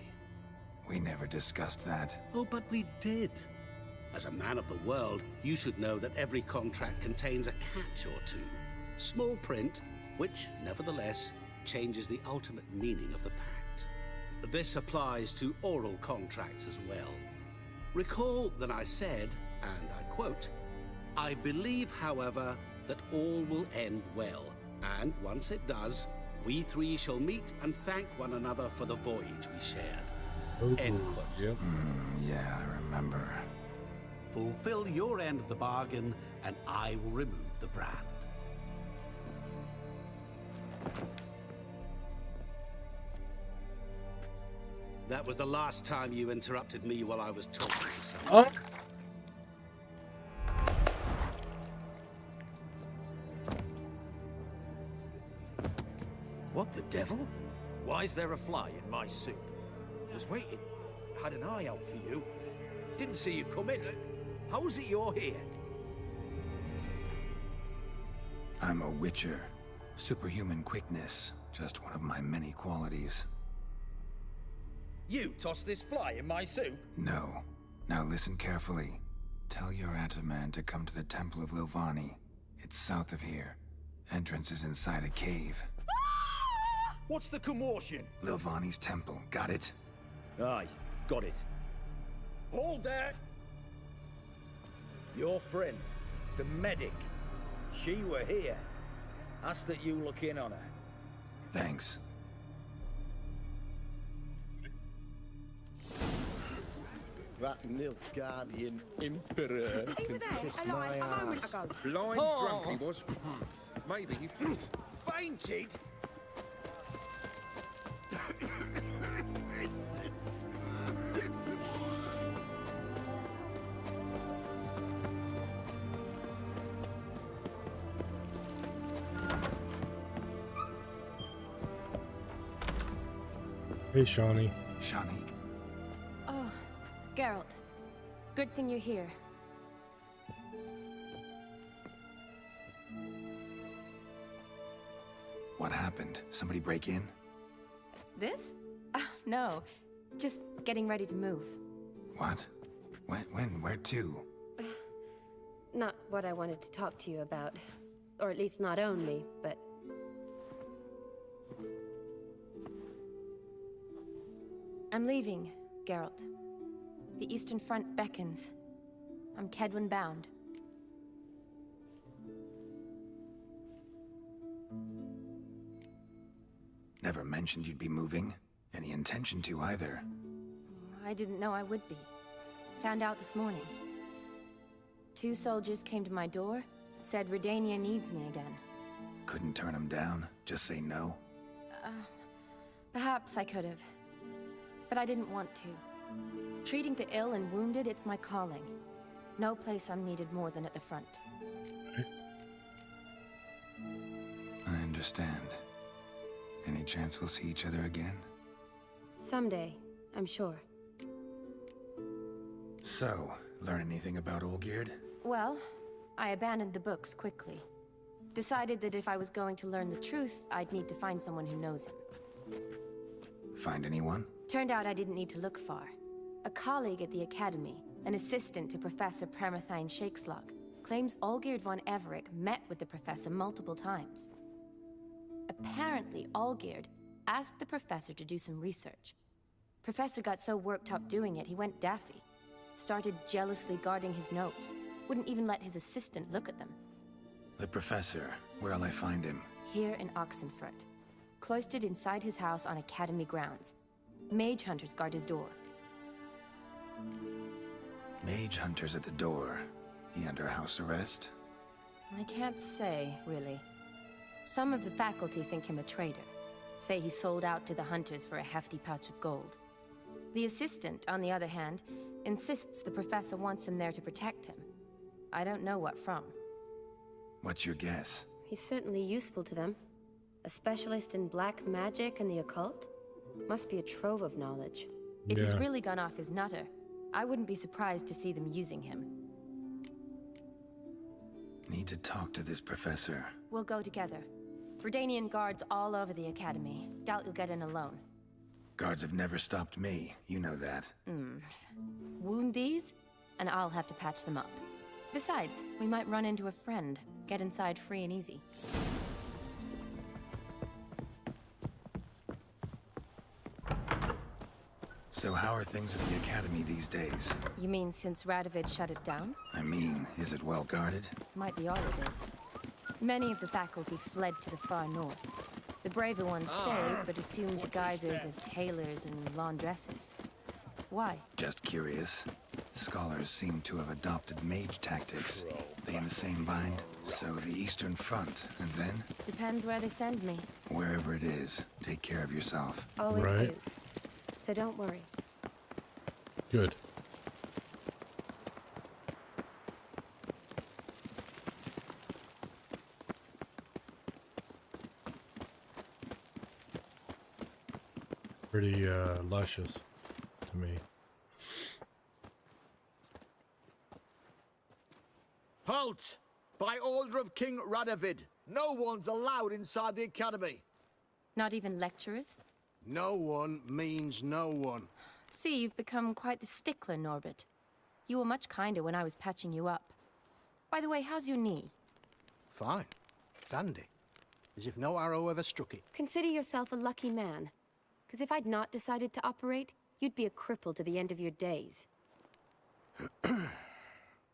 We never discussed that. Oh, but we did. As a man of the world, you should know that every contract contains a catch or two. Small print, which, nevertheless, changes the ultimate meaning of the pact. This applies to oral contracts as well. Recall that I said, and I quote, "I believe, however, that all will end well, and once it does, we 3 shall meet and thank one another for the voyage we shared." End quote. Yep. Yeah, I remember. Fulfill your end of the bargain, and I will remove the brand. That was the last time you interrupted me while I was talking to someone. What the devil? Why is there a fly in my soup? I was waiting. Had an eye out for you. Didn't see you come in. How is it you're here? I'm a witcher. Superhuman quickness. Just one of my many qualities. You tossed this fly in my soup? No. Now listen carefully. Tell your Ataman to come to the Temple of Lilvani. It's south of here. Entrance is inside a cave. What's the commotion? Lilvani's temple, got it? Aye, got it. Hold there! Your friend, the medic, she were here. Ask that you look in on her. Thanks. That Nilfgaardian emperor can kiss my ass. Blind drunk he was. Maybe he fainted. Hey, Shawnee. Shawnee. Oh, Geralt. Good thing you're here. What happened? Somebody break in? This? No. Just getting ready to move. What? When? Where to? Not what I wanted to talk to you about. Or at least not only, but... I'm leaving, Geralt. The Eastern Front beckons. I'm Kedwen bound. Never mentioned you'd be moving. Any intention to either. I didn't know I would be. Found out this morning. 2 soldiers came to my door, said Redania needs me again. Couldn't turn him down? Just say no? Perhaps I could have. But I didn't want to. Treating the ill and wounded, it's my calling. No place I'm needed more than at the front. I understand. Any chance we'll see each other again? Someday, I'm sure. So, learn anything about Olgierd? Well, I abandoned the books quickly. Decided that if I was going to learn the truth, I'd need to find someone who knows him. Find anyone? Turned out I didn't need to look far. A colleague at the Academy, an assistant to Professor Premathine Shakeslog, claims Olgierd von Everec met with the professor multiple times. Apparently, Olgierd asked the professor to do some research. Professor got so worked up doing it, he went daffy. Started jealously guarding his notes. Wouldn't even let his assistant look at them. The professor. Where'll I find him? Here in Oxenfurt. Cloistered inside his house on Academy grounds. Mage hunters guard his door. Mage hunters at the door. He under house arrest? I can't say, really. Some of the faculty think him a traitor. Say he sold out to the hunters for a hefty pouch of gold. The assistant, on the other hand, insists the professor wants him there to protect him. I don't know what from. What's your guess? He's certainly useful to them. A specialist in black magic and the occult? Must be a trove of knowledge. If he's really gone off his nutter, I wouldn't be surprised to see them using him. Need to talk to this professor. We'll go together. Redanian guards all over the Academy. Doubt you'll get in alone. Guards have never stopped me. You know that. Wound these, and I'll have to patch them up. Besides, we might run into a friend. Get inside free and easy. So how are things at the Academy these days? You mean since Radovid shut it down? I mean, is it well guarded? Might be all it is. Many of the faculty fled to the far north. The braver ones stayed, but assumed the guises of tailors and laundresses. Why? Just curious. Scholars seem to have adopted mage tactics. They in the same bind? So the Eastern Front, and then? Depends where they send me. Wherever it is, take care of yourself. Always do. So don't worry. Good. Pretty luscious to me. Halt! By order of King Radovid, no one's allowed inside the Academy. Not even lecturers? No one means no one. See, you've become quite the stickler, Norbert. You were much kinder when I was patching you up. By the way, how's your knee? Fine. Dandy. As if no arrow ever struck it. Consider yourself a lucky man. Because if I'd not decided to operate, you'd be a cripple to the end of your days.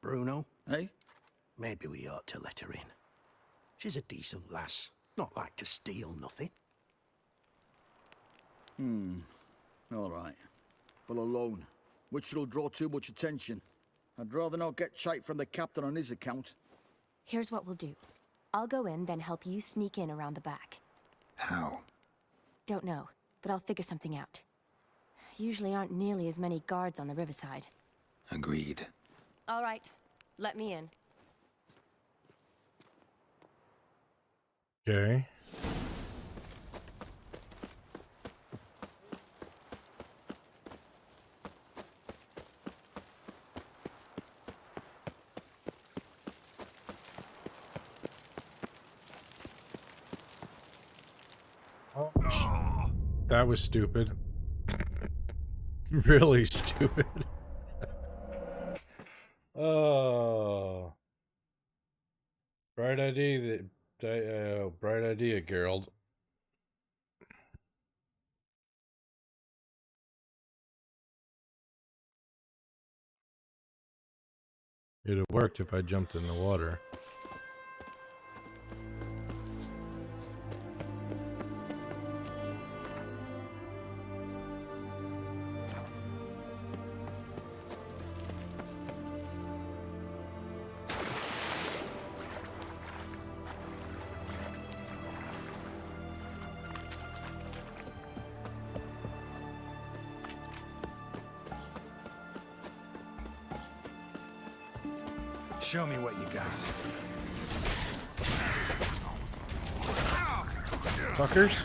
Bruno, eh? Maybe we ought to let her in. She's a decent lass. Not like to steal nothing. All right. But alone, which will draw too much attention. I'd rather not get shite from the captain on his account. Here's what we'll do. I'll go in, then help you sneak in around the back. How? Don't know, but I'll figure something out. Usually aren't nearly as many guards on the riverside. Agreed. All right, let me in. Okay. That was stupid. Really stupid. Oh. Bright idea, bright idea, Geralt. It'd have worked if I jumped in the water. Show me what you got. Fuckers.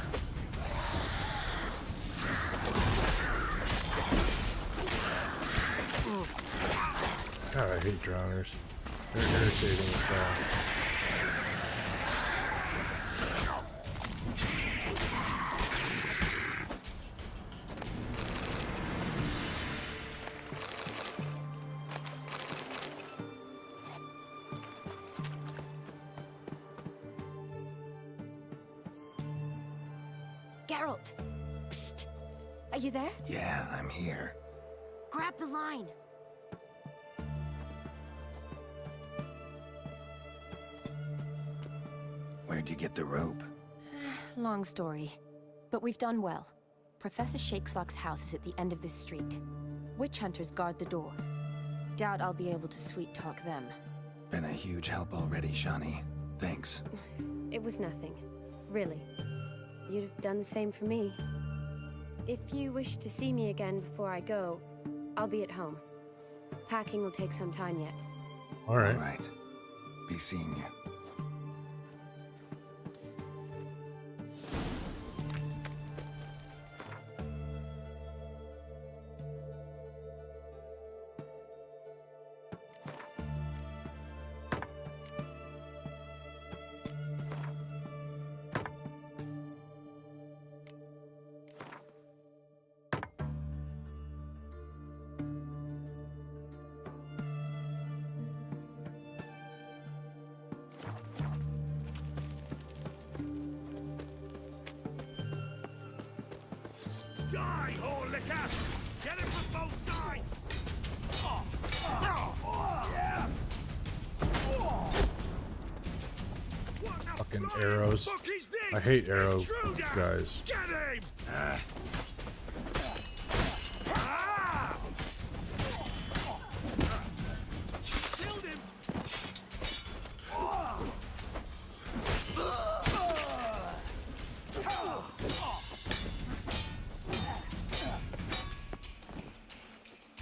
God, I hate drowners. They're irritating as hell. Geralt! Psst! Are you there? Yeah, I'm here. Grab the line! Where'd you get the rope? Long story. But we've done well. Professor Shakeslock's house is at the end of this street. Witch hunters guard the door. Doubt I'll be able to sweet-talk them. Been a huge help already, Shani. Thanks. It was nothing. Really. You'd have done the same for me. If you wish to see me again before I go, I'll be at home. Packing will take some time yet. All right. All right. Be seeing you. Die, whore liquor! Get it from both sides! Fucking arrows. I hate arrow guys. Get him! Killed him!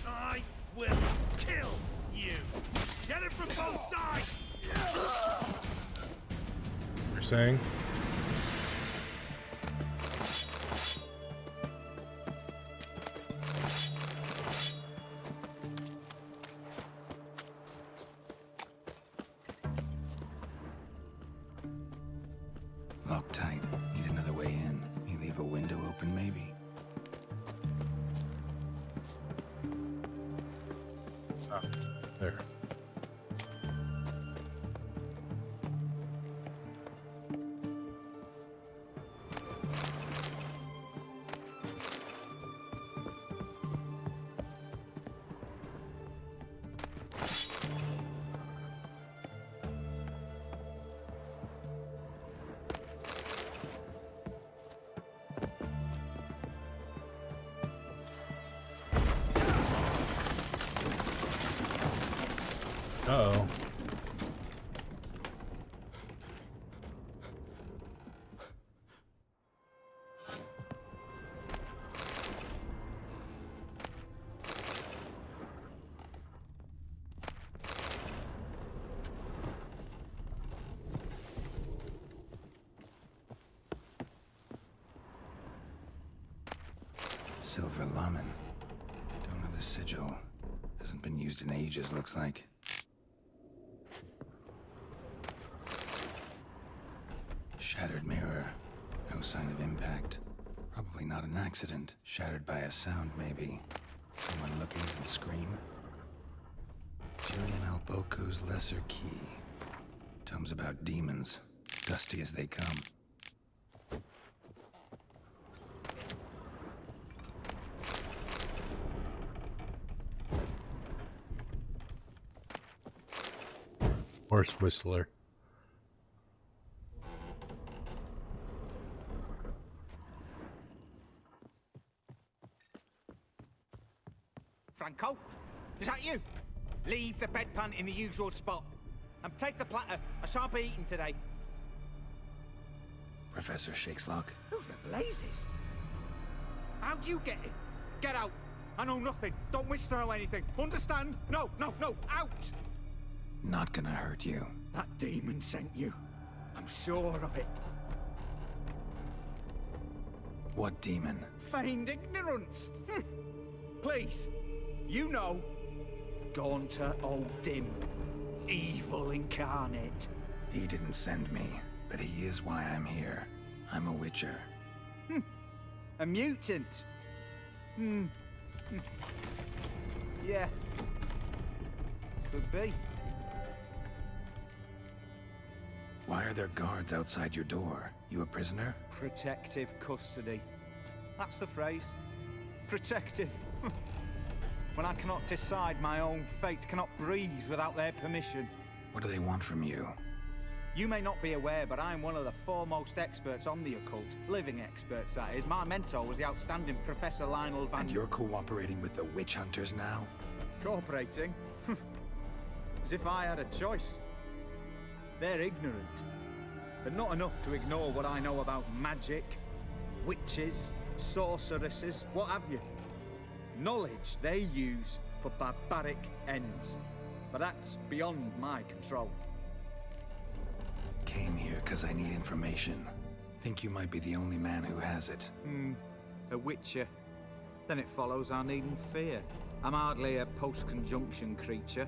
I will kill you! Get it from both sides! You're saying? Locked tight. Need another way in. You leave a window open, maybe? Ah, there. Uh-oh. Silver Laman. Don't know the sigil. Hasn't been used in ages, looks like. Shattered mirror. No sign of impact. Probably not an accident. Shattered by a sound, maybe. Someone looking and scream. Julian Alboco's Lesser Key. Tomes about demons. Dusty as they come. Horse Whistler. Franco, is that you? Leave the bedpan in the usual spot. And take the platter. I shan't be eating today. Professor Shakeslock. Who the blazes? How'd you get in? Get out. I know nothing. Don't wish to know anything. Understand? No, no, no. Out! Not gonna hurt you. That demon sent you. I'm sure of it. What demon? Feigned ignorance. Please, you know. Gaunter O'Dim. Evil incarnate. He didn't send me, but he is why I'm here. I'm a witcher. A mutant? Yeah. Could be. Why are there guards outside your door? You a prisoner? Protective custody. That's the phrase. Protective. When I cannot decide my own fate, cannot breathe without their permission. What do they want from you? You may not be aware, but I'm one of the foremost experts on the occult. Living experts, that is. My mentor was the outstanding Professor Lionel Van... And you're cooperating with the witch hunters now? Cooperating? As if I had a choice. They're ignorant, but not enough to ignore what I know about magic, witches, sorceresses, what have you. Knowledge they use for barbaric ends, but that's beyond my control. Came here because I need information. Think you might be the only man who has it. A witcher. Then it follows I needn't fear. I'm hardly a post-conjunction creature.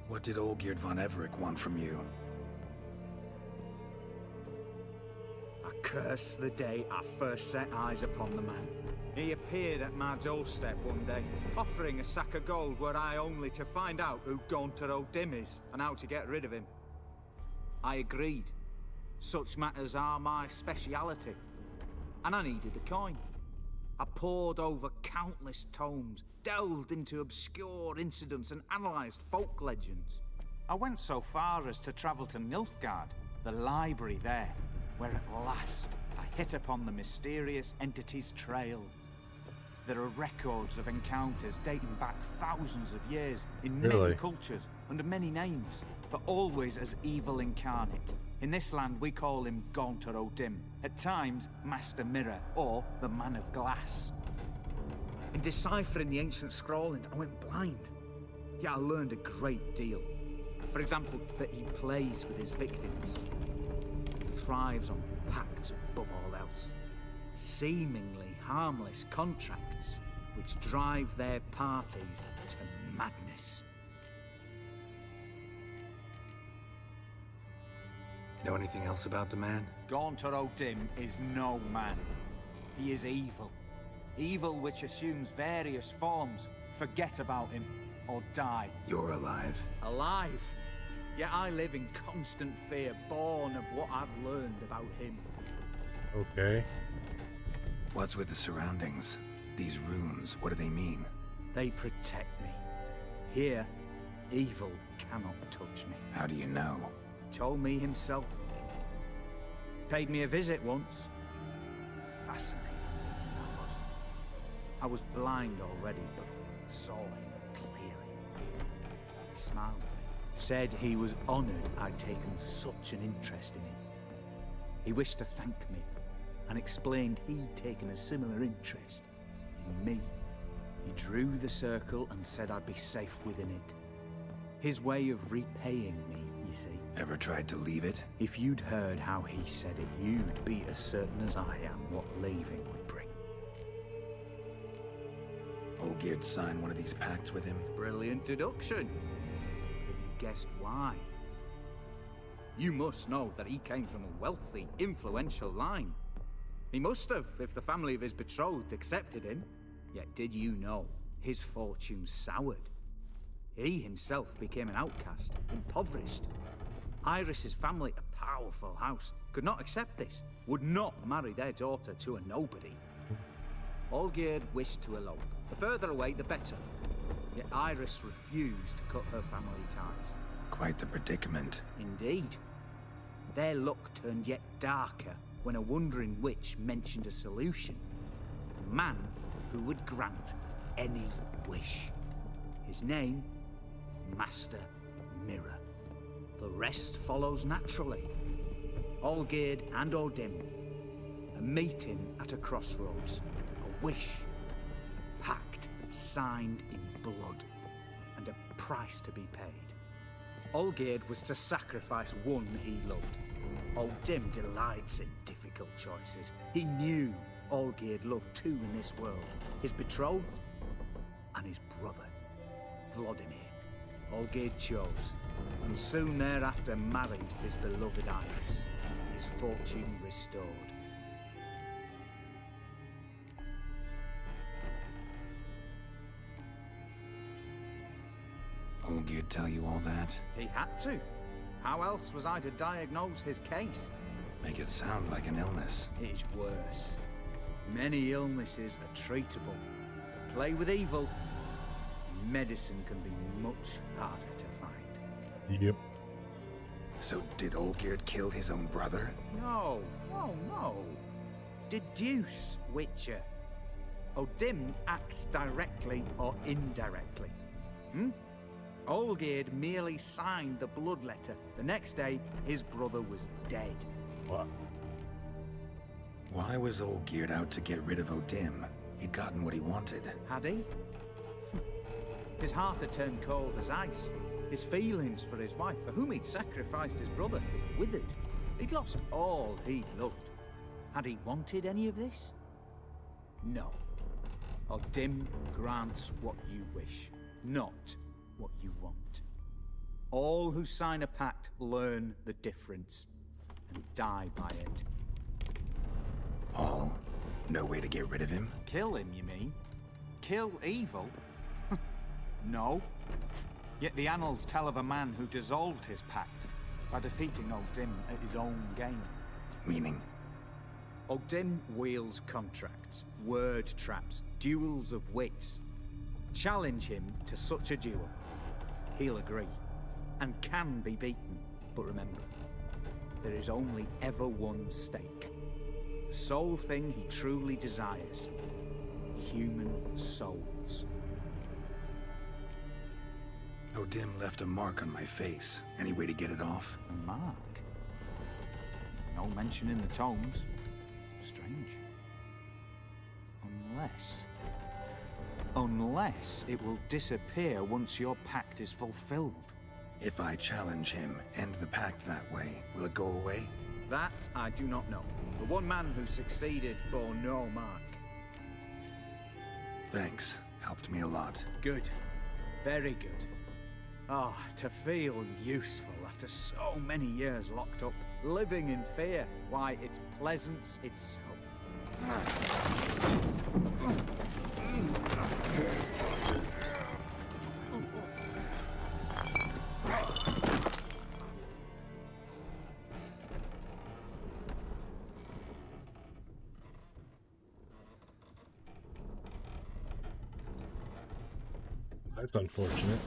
What did Olgierd von Everec want from you? I curse the day I first set eyes upon the man. He appeared at my doorstep one day, offering a sack of gold were I only to find out who Gaunter O'Dim is and how to get rid of him. I agreed. Such matters are my speciality. And I needed the coin. I pored over countless tomes, delved into obscure incidents and analysed folk legends. I went so far as to travel to Nilfgaard, the library there, where at last I hit upon the mysterious entity's trail. There are records of encounters dating back thousands of years in many cultures, under many names, but always as evil incarnate. In this land, we call him Gaunter O'Dim, at times Master Mirror, or the Man of Glass. In deciphering the ancient scrawlings, I went blind. Yet I learned a great deal. For example, that he plays with his victims, thrives on pacts above all else, seemingly harmless contracts which drive their parties to madness. Know anything else about the man? Gaunter O'Dim is no man. He is evil. Evil which assumes various forms. Forget about him, or die. You're alive. Alive? Yet I live in constant fear, born of what I've learned about him. Okay. What's with the surroundings? These runes, what do they mean? They protect me. Here, evil cannot touch me. How do you know? He told me himself. Paid me a visit once. Fascinating I was blind already, but saw him clearly. He smiled at me. Said he was honoured I'd taken such an interest in him. He wished to thank me, and explained he'd taken a similar interest in me. He drew the circle and said I'd be safe within it. His way of repaying me, you see. Ever tried to leave it? If you'd heard how he said it, you'd be as certain as I am what leaving would bring. Olgierd signed one of these pacts with him? Brilliant deduction. Have you guessed why? You must know that he came from a wealthy, influential line. He must have, if the family of his betrothed accepted him. Yet did you know his fortune soured? He himself became an outcast, impoverished. Iris's family, a powerful house, could not accept this, would not marry their daughter to a nobody. Olgierd wished to elope. The further away, the better. Yet Iris refused to cut her family ties. Quite the predicament. Indeed. Their luck turned yet darker when a wandering witch mentioned a solution. A man who would grant any wish. His name, Master Mirror. The rest follows naturally. Olgierd and O'Dim. A meeting at a crossroads. A wish. A pact signed in blood. And a price to be paid. Olgierd was to sacrifice one he loved. Old Dim delights in difficult choices. He knew Olgierd loved two in this world, his betrothed and his brother, Vladimir. Olgierd chose, and soon thereafter married his beloved Iris, his fortune restored. Olgierd tell you all that? He had to. How else was I to diagnose his case? Make it sound like an illness. It is worse. Many illnesses are treatable, but play with evil, medicine can be much harder to find. Yep. So did Olgierd kill his own brother? No. Deduce, Witcher. Odim acts directly or indirectly. Olgierd merely signed the blood letter. The next day, his brother was dead. What? Why was Olgierd out to get rid of Odim? He'd gotten what he wanted. Had he? His heart had turned cold as ice. His feelings for his wife, for whom he'd sacrificed his brother, had withered. He'd lost all he'd loved. Had he wanted any of this? No. Odim grants what you wish, not what you want. All who sign a pact learn the difference and die by it. All? No way to get rid of him? Kill him, you mean? Kill evil? No. Yet the annals tell of a man who dissolved his pact by defeating Odim at his own game. Meaning? Odim wields contracts, word traps, duels of wits. Challenge him to such a duel. He'll agree, and can be beaten. But remember, there is only ever one stake. The sole thing he truly desires. Human souls. Odim left a mark on my face. Any way to get it off? A mark? No mention in the tomes. Strange. Unless it will disappear once your pact is fulfilled. If I challenge him, end the pact that way, will it go away? That I do not know. The one man who succeeded bore no mark. Thanks. Helped me a lot. Good. Very good. Oh, to feel useful after so many years locked up, living in fear. Why, it's pleasance itself. That's unfortunate.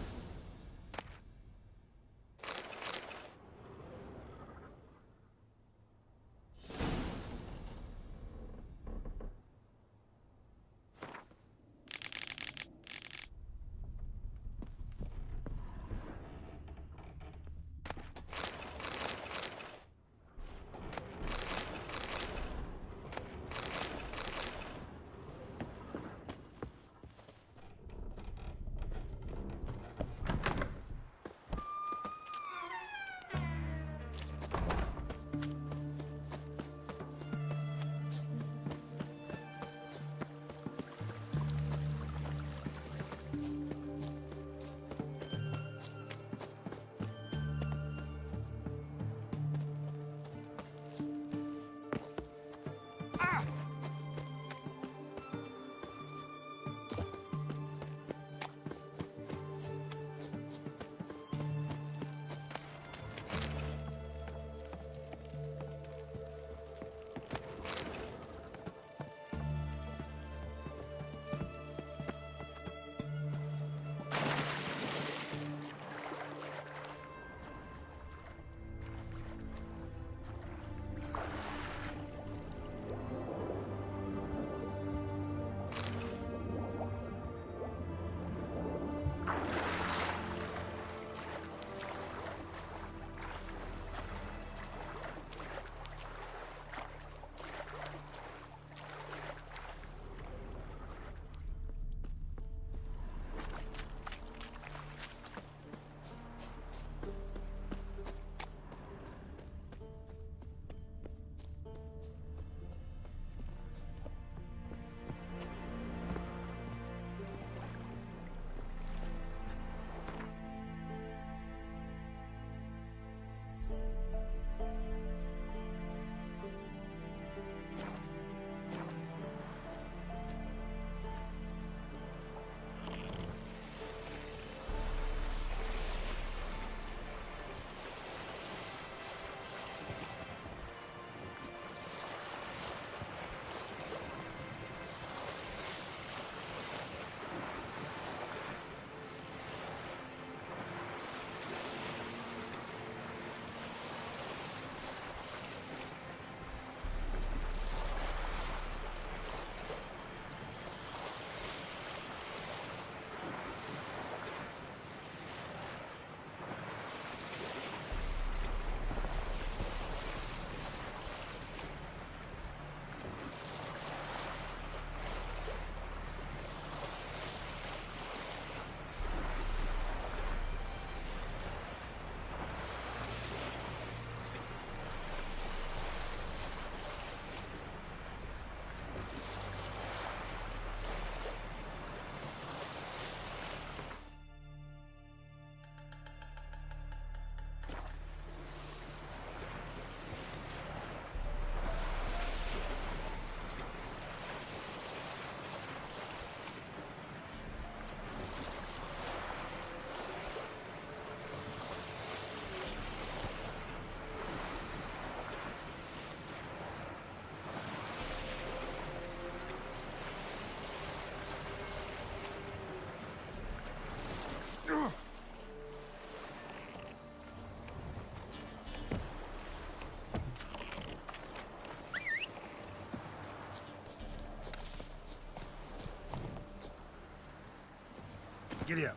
Giddy up.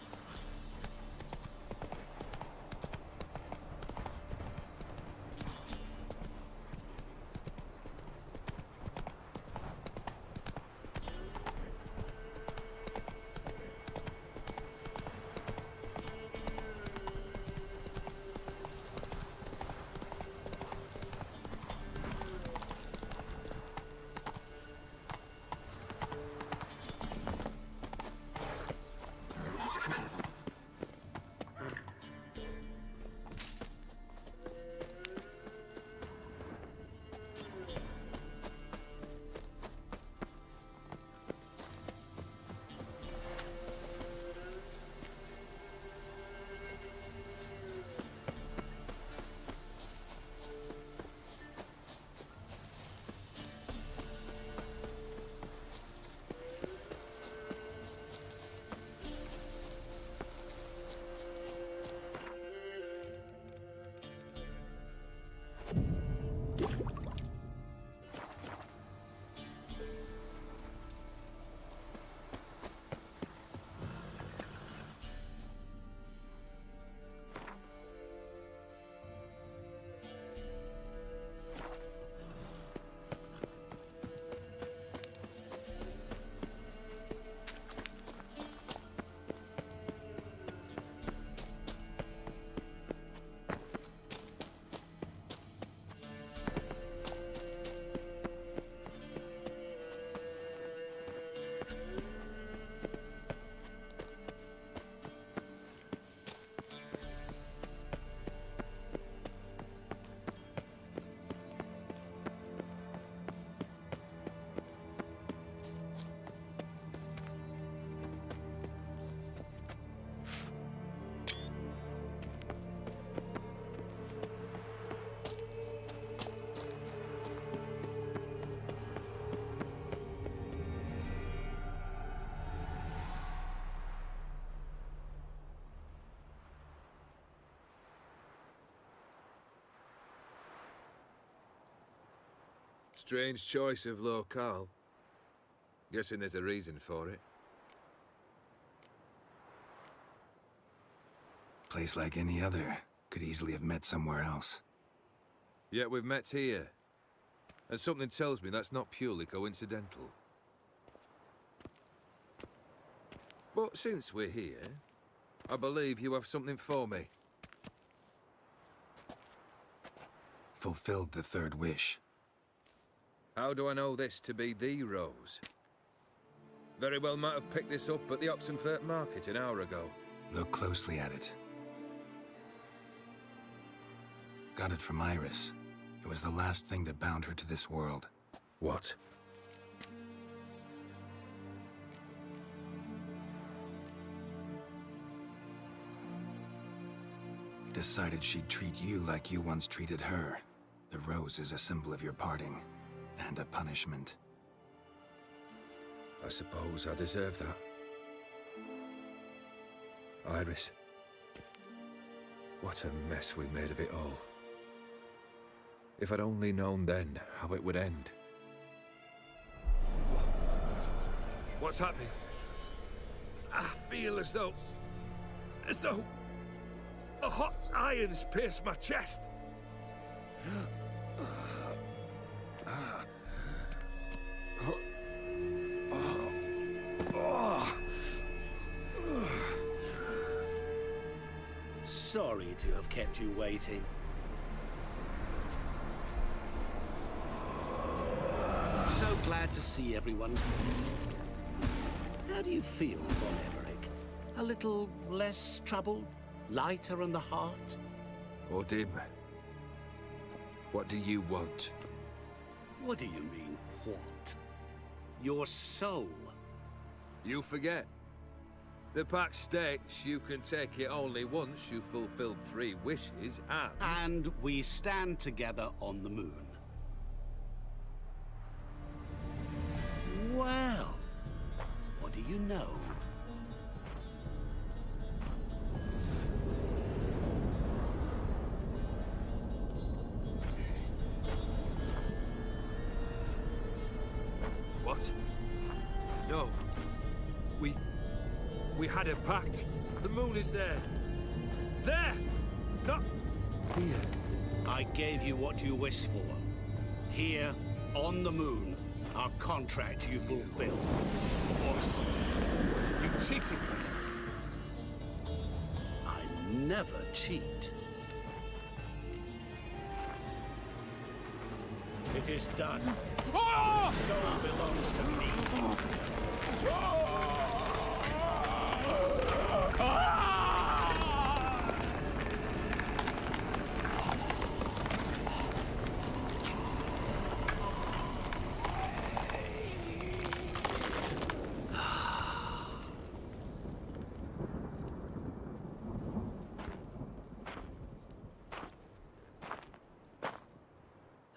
Strange choice of locale. Guessing there's a reason for it. Place like any other. Could easily have met somewhere else. Yet we've met here. And something tells me that's not purely coincidental. But since we're here, I believe you have something for me. Fulfilled the third wish. How do I know this to be the rose? Very well might have picked this up at the Oxenfurt market an hour ago. Look closely at it. Got it from Iris. It was the last thing that bound her to this world. What? Decided she'd treat you like you once treated her. The rose is a symbol of your parting. And a punishment. I suppose I deserve that. Iris. What a mess we made of it all. If I'd only known then how it would end. What's happening? I feel as though a hot iron's pierced my chest. Sorry to have kept you waiting. So glad to see everyone. How do you feel, Von Emmerich? A little less troubled? Lighter on the heart? Odim, what do you want? What do you mean, what? Your soul. You forget. The pact states you can take it only once you've fulfilled 3 wishes, And we stand together on the moon. Well, what do you know? What? No. We had a pact. The moon is there. There! Not here. I gave you what you wished for. Here, on the moon, our contract you fulfilled. Awesome. You cheated me. I never cheat. It is done. Oh! The soul belongs to me.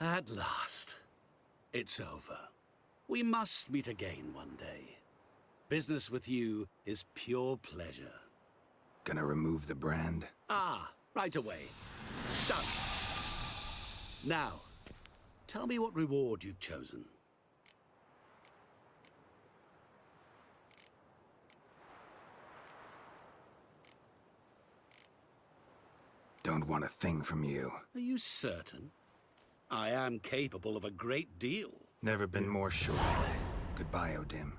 At last, it's over. We must meet again one day. Business with you is pure pleasure. Gonna remove the brand? Ah, right away. Done. Now, tell me what reward you've chosen. Don't want a thing from you. Are you certain? I am capable of a great deal. Never been more sure. Goodbye, Odim.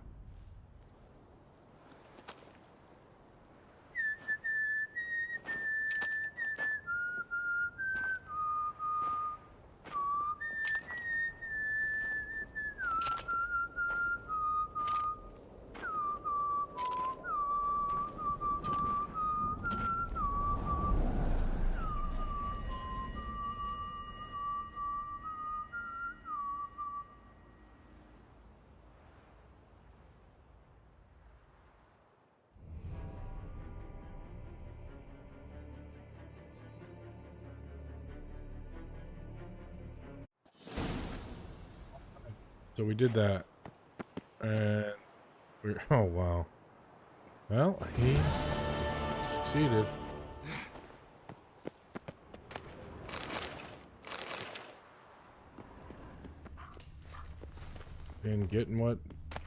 So we did that, and we're, oh wow. Well, he succeeded. In getting what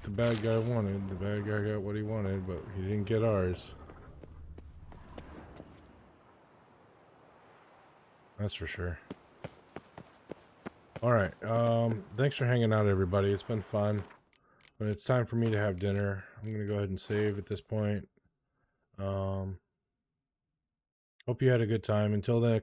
the bad guy wanted. The bad guy got what he wanted, but he didn't get ours. That's for sure. Alright, thanks for hanging out, everybody. It's been fun. But it's time for me to have dinner. I'm going to go ahead and save at this point. Hope you had a good time. Until next